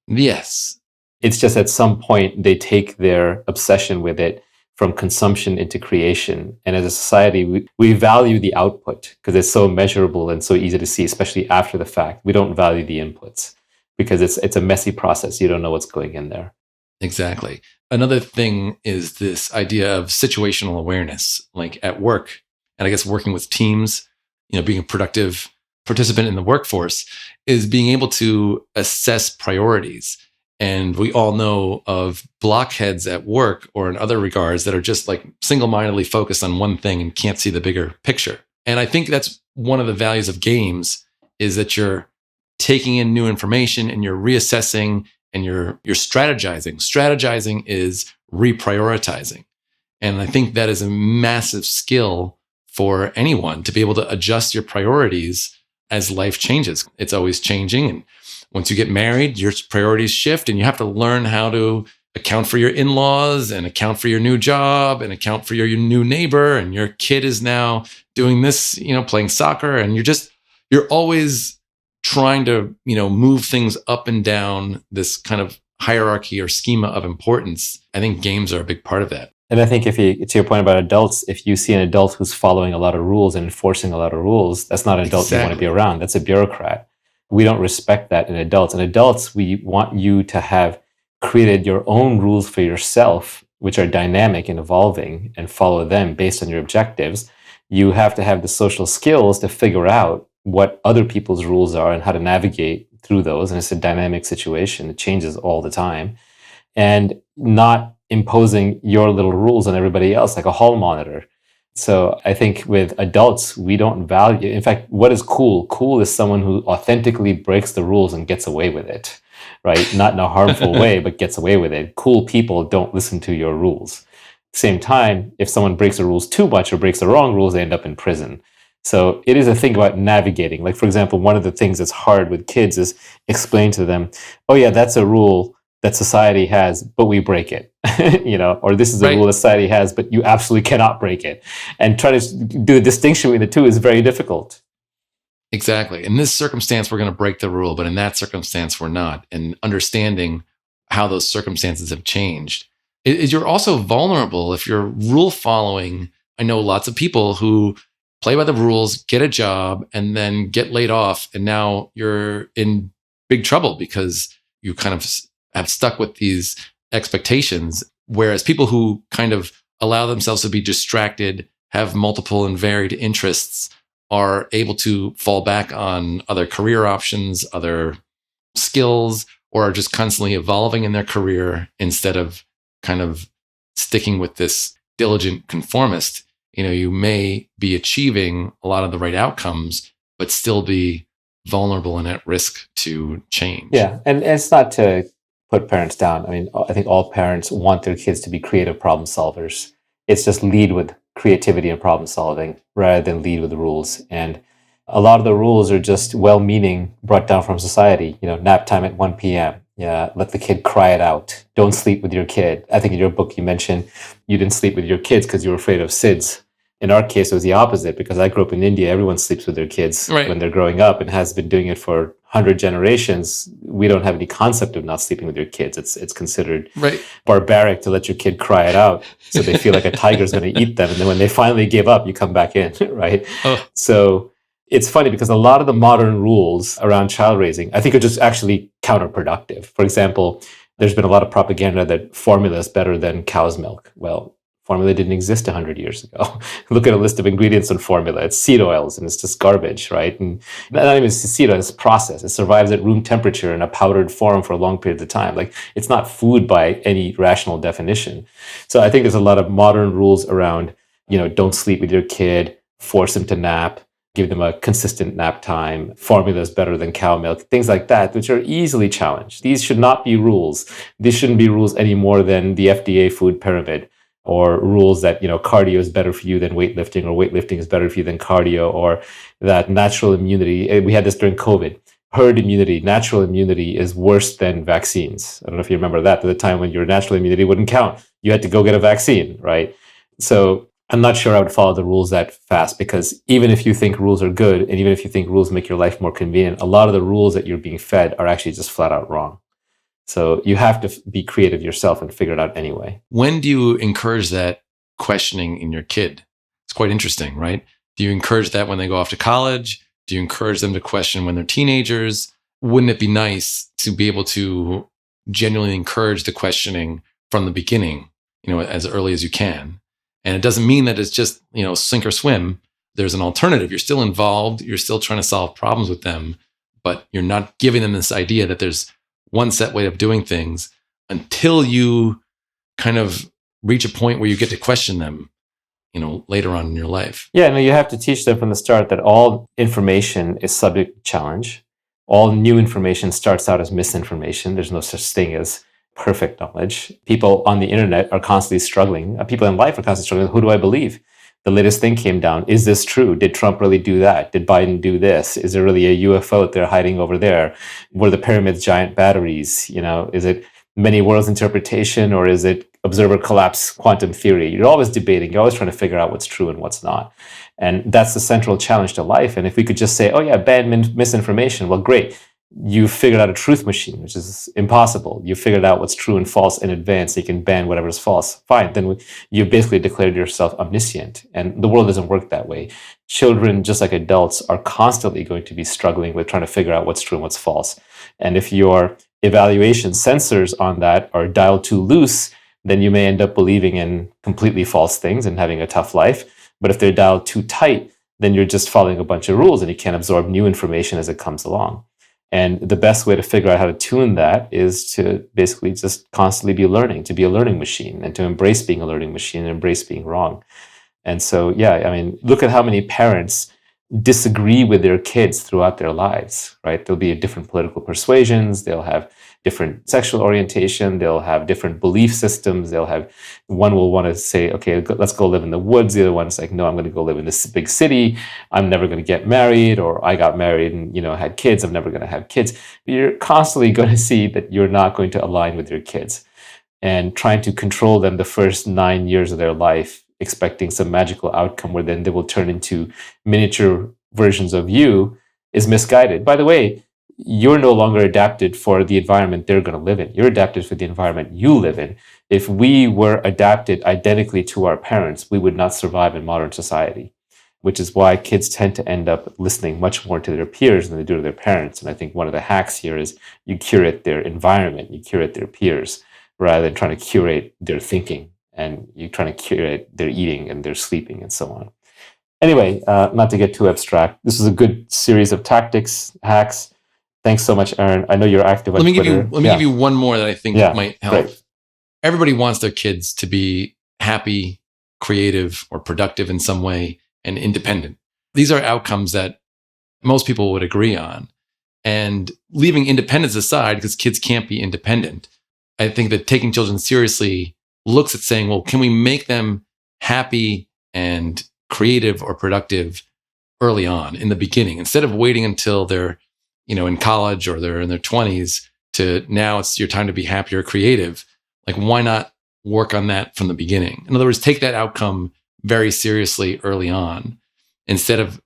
Yes. It's just at some point they take their obsession with it from consumption into creation. And as a society, we value the output because it's so measurable and so easy to see, especially after the fact. We don't value the inputs because it's a messy process. You don't know what's going in there. Exactly. Another thing is this idea of situational awareness, like at work, and I guess working with teams, being a productive participant in the workforce, is being able to assess priorities. And we all know of blockheads at work or in other regards that are just like single-mindedly focused on one thing and can't see the bigger picture. And I think that's one of the values of games, is that you're taking in new information and you're reassessing and you're strategizing. Strategizing is reprioritizing. And I think that is a massive skill for anyone, to be able to adjust your priorities as life changes. It's always changing. And once you get married, your priorities shift, and you have to learn how to account for your in-laws and account for your new job and account for your new neighbor. And your kid is now doing this, playing soccer. And you're always trying to, move things up and down this kind of hierarchy or schema of importance. I think games are a big part of that. And I think to your point about adults, if you see an adult who's following a lot of rules and enforcing a lot of rules, that's not an adult you want to be around. That's a bureaucrat. We don't respect that in adults. And adults, we want you to have created your own rules for yourself, which are dynamic and evolving, and follow them based on your objectives. You have to have the social skills to figure out what other people's rules are and how to navigate through those. And it's a dynamic situation. It changes all the time. And not imposing your little rules on everybody else like a hall monitor. So I think with adults, we don't value, in fact, what is cool? Cool is someone who authentically breaks the rules and gets away with it, right? Not in a harmful way, but gets away with it. Cool people don't listen to your rules. Same time, if someone breaks the rules too much or breaks the wrong rules, they end up in prison. So it is a thing about navigating. Like, for example, one of the things that's hard with kids is explain to them, oh yeah, that's a rule that society has, but we break it, or this is a rule Right. that society has, but you absolutely cannot break it. And trying to do the distinction between the two is very difficult. Exactly. In this circumstance, we're going to break the rule, but in that circumstance, we're not. And understanding how those circumstances have changed. You're also vulnerable if you're rule following. I know lots of people who play by the rules, get a job, and then get laid off. And now you're in big trouble because you kind of have stuck with these expectations. Whereas people who kind of allow themselves to be distracted, have multiple and varied interests, are able to fall back on other career options, other skills, or are just constantly evolving in their career instead of kind of sticking with this diligent conformist. You may be achieving a lot of the right outcomes, but still be vulnerable and at risk to change. Yeah, and it's not to put parents down. I mean, I think all parents want their kids to be creative problem solvers. It's just lead with creativity and problem solving rather than lead with rules. And a lot of the rules are just well-meaning, brought down from society. Nap time at 1 p.m. Yeah, let the kid cry it out. Don't sleep with your kid. I think in your book you mentioned you didn't sleep with your kids because you were afraid of SIDS. In our case, it was the opposite, because I grew up in India. Everyone sleeps with their kids when they're growing up and has been doing it for 100 generations. We don't have any concept of not sleeping with your kids. It's considered barbaric to let your kid cry it out. So they feel like a tiger's going to eat them. And then when they finally give up, you come back in, right? Oh. So it's funny because a lot of the modern rules around child raising, I think, are just actually counterproductive. For example, there's been a lot of propaganda that formula is better than cow's milk. Well, formula didn't exist 100 years ago. Look at a list of ingredients in formula. It's seed oils, and it's just garbage, right? And not even seed oil, it's processed. It survives at room temperature in a powdered form for a long period of time. Like, it's not food by any rational definition. So I think there's a lot of modern rules around, don't sleep with your kid, force them to nap, give them a consistent nap time, formula is better than cow milk, things like that, which are easily challenged. These should not be rules. These shouldn't be rules any more than the FDA food pyramid, or rules that, cardio is better for you than weightlifting, or weightlifting is better for you than cardio, or that natural immunity. We had this during COVID. Herd immunity, natural immunity is worse than vaccines. I don't know if you remember that. At the time when your natural immunity wouldn't count, you had to go get a vaccine, right? So I'm not sure I would follow the rules that fast, because even if you think rules are good, and even if you think rules make your life more convenient, a lot of the rules that you're being fed are actually just flat out wrong. So you have to be creative yourself and figure it out anyway. When do you encourage that questioning in your kid? It's quite interesting, right? Do you encourage that when they go off to college? Do you encourage them to question when they're teenagers? Wouldn't it be nice to be able to genuinely encourage the questioning from the beginning, as early as you can? And it doesn't mean that it's just, sink or swim. There's an alternative. You're still involved. You're still trying to solve problems with them, but you're not giving them this idea that there's one set way of doing things until you kind of reach a point where you get to question them, later on in your life. Yeah, no, you have to teach them from the start that all information is subject to challenge. All new information starts out as misinformation. There's no such thing as perfect knowledge. People on the internet are constantly struggling. People in life are constantly struggling. Who do I believe? The latest thing came down. Is this true? Did Trump really do that? Did Biden do this? Is there really a UFO out there hiding over there? Were the pyramids giant batteries? Is it many worlds interpretation, or is it observer collapse quantum theory? You're always debating. You're always trying to figure out what's true and what's not. And that's the central challenge to life. And if we could just say, oh yeah, ban misinformation, well, great. You figured out a truth machine, which is impossible. You figured out what's true and false in advance. So you can ban whatever's false. Fine. Then you've basically declared yourself omniscient. And the world doesn't work that way. Children, just like adults, are constantly going to be struggling with trying to figure out what's true and what's false. And if your evaluation sensors on that are dialed too loose, then you may end up believing in completely false things and having a tough life. But if they're dialed too tight, then you're just following a bunch of rules and you can't absorb new information as it comes along. And the best way to figure out how to tune that is to basically just constantly be learning, to be a learning machine, and to embrace being a learning machine and embrace being wrong. And so, yeah, I mean, look at how many parents disagree with their kids throughout their lives, right? There'll be different political persuasions, they'll have different sexual orientation, they'll have different belief systems, they'll have, one will want to say, okay, let's go live in the woods. The other one's like, no, I'm going to go live in this big city. I'm never going to get married, or I got married and, had kids. I'm never going to have kids. You're constantly going to see that you're not going to align with your kids, and trying to control them the first 9 years of their life, expecting some magical outcome where then they will turn into miniature versions of you, is misguided. By the way, you're no longer adapted for the environment they're going to live in. You're adapted for the environment you live in. If we were adapted identically to our parents, we would not survive in modern society, which is why kids tend to end up listening much more to their peers than they do to their parents. And I think one of the hacks here is you curate their environment, you curate their peers, rather than trying to curate their thinking, and you're trying to curate their eating and their sleeping and so on. Anyway, not to get too abstract, this is a good series of tactics, hacks. Thanks so much, Aaron. I know you're active on Twitter. Let me give you one more that I think might help. Great. Everybody wants their kids to be happy, creative, or productive in some way, and independent. These are outcomes that most people would agree on. And leaving independence aside, because kids can't be independent, I think that taking children seriously looks at saying, well, can we make them happy and creative or productive early on in the beginning, instead of waiting until they're, in college or they're in their 20s to now it's your time to be happy or creative. Like, why not work on that from the beginning? In other words, take that outcome very seriously early on, instead of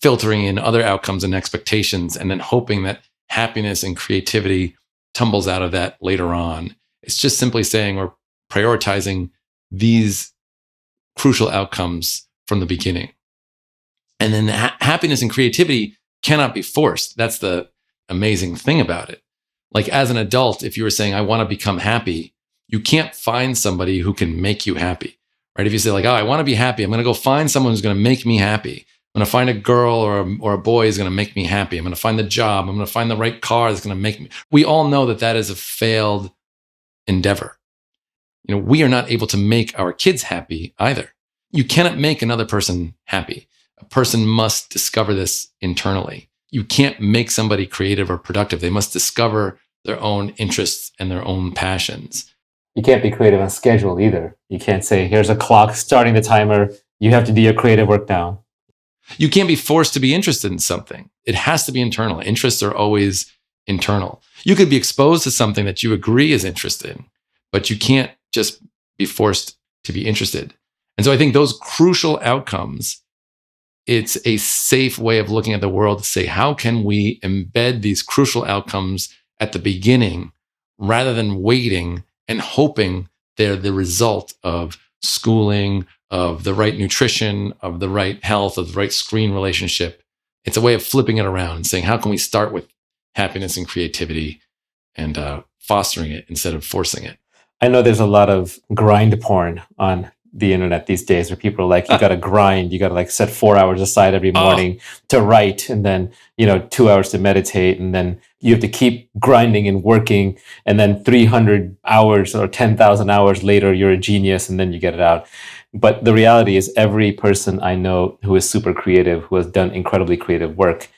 filtering in other outcomes and expectations and then hoping that happiness and creativity tumbles out of that later on. It's just simply saying we're prioritizing these crucial outcomes from the beginning. And then happiness and creativity cannot be forced. That's the amazing thing about it. Like, as an adult, if you were saying, I want to become happy, you can't find somebody who can make you happy, right? If you say like, oh, I want to be happy, I'm going to go find someone who's going to make me happy. I'm going to find a girl or a boy who's going to make me happy. I'm going to find the job. I'm going to find the right car that's going to make me. We all know that that is a failed endeavor. We are not able to make our kids happy either. You cannot make another person happy. A person must discover this internally. You can't make somebody creative or productive. They must discover their own interests and their own passions. You can't be creative on schedule either. You can't say, here's a clock starting the timer. You have to do your creative work now. You can't be forced to be interested in something. It has to be internal. Interests are always internal. You could be exposed to something that you agree is interesting, but you can't just be forced to be interested. And so I think those crucial outcomes, it's a safe way of looking at the world to say, how can we embed these crucial outcomes at the beginning rather than waiting and hoping they're the result of schooling, of the right nutrition, of the right health, of the right screen relationship. It's a way of flipping it around and saying, how can we start with happiness and creativity and fostering it instead of forcing it? I know there's a lot of grind porn on the internet these days where people are like, you got to grind, you got to like set 4 hours aside every morning to write, and then, 2 hours to meditate, and then you have to keep grinding and working, and then 300 hours or 10,000 hours later, you're a genius, and then you get it out. But the reality is, every person I know who is super creative, who has done incredibly creative work,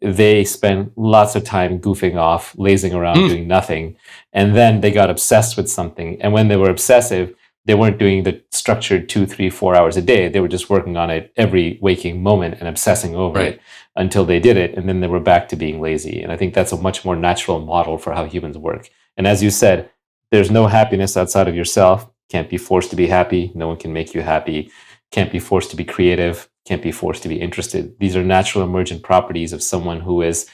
they spend lots of time goofing off, lazing around, doing nothing. And then they got obsessed with something. And when they were obsessive, they weren't doing the structured 2, 3, 4 hours a day. They were just working on it every waking moment and obsessing over it until they did it. And then they were back to being lazy. And I think that's a much more natural model for how humans work. And as you said, there's no happiness outside of yourself. Can't be forced to be happy. No one can make you happy. Can't be forced to be creative. Can't be forced to be interested. These are natural emergent properties of someone who is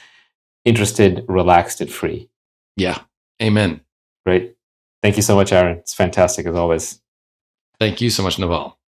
interested, relaxed, and free. Yeah. Amen. Great. Thank you so much, Aaron. It's fantastic as always. Thank you so much, Naval.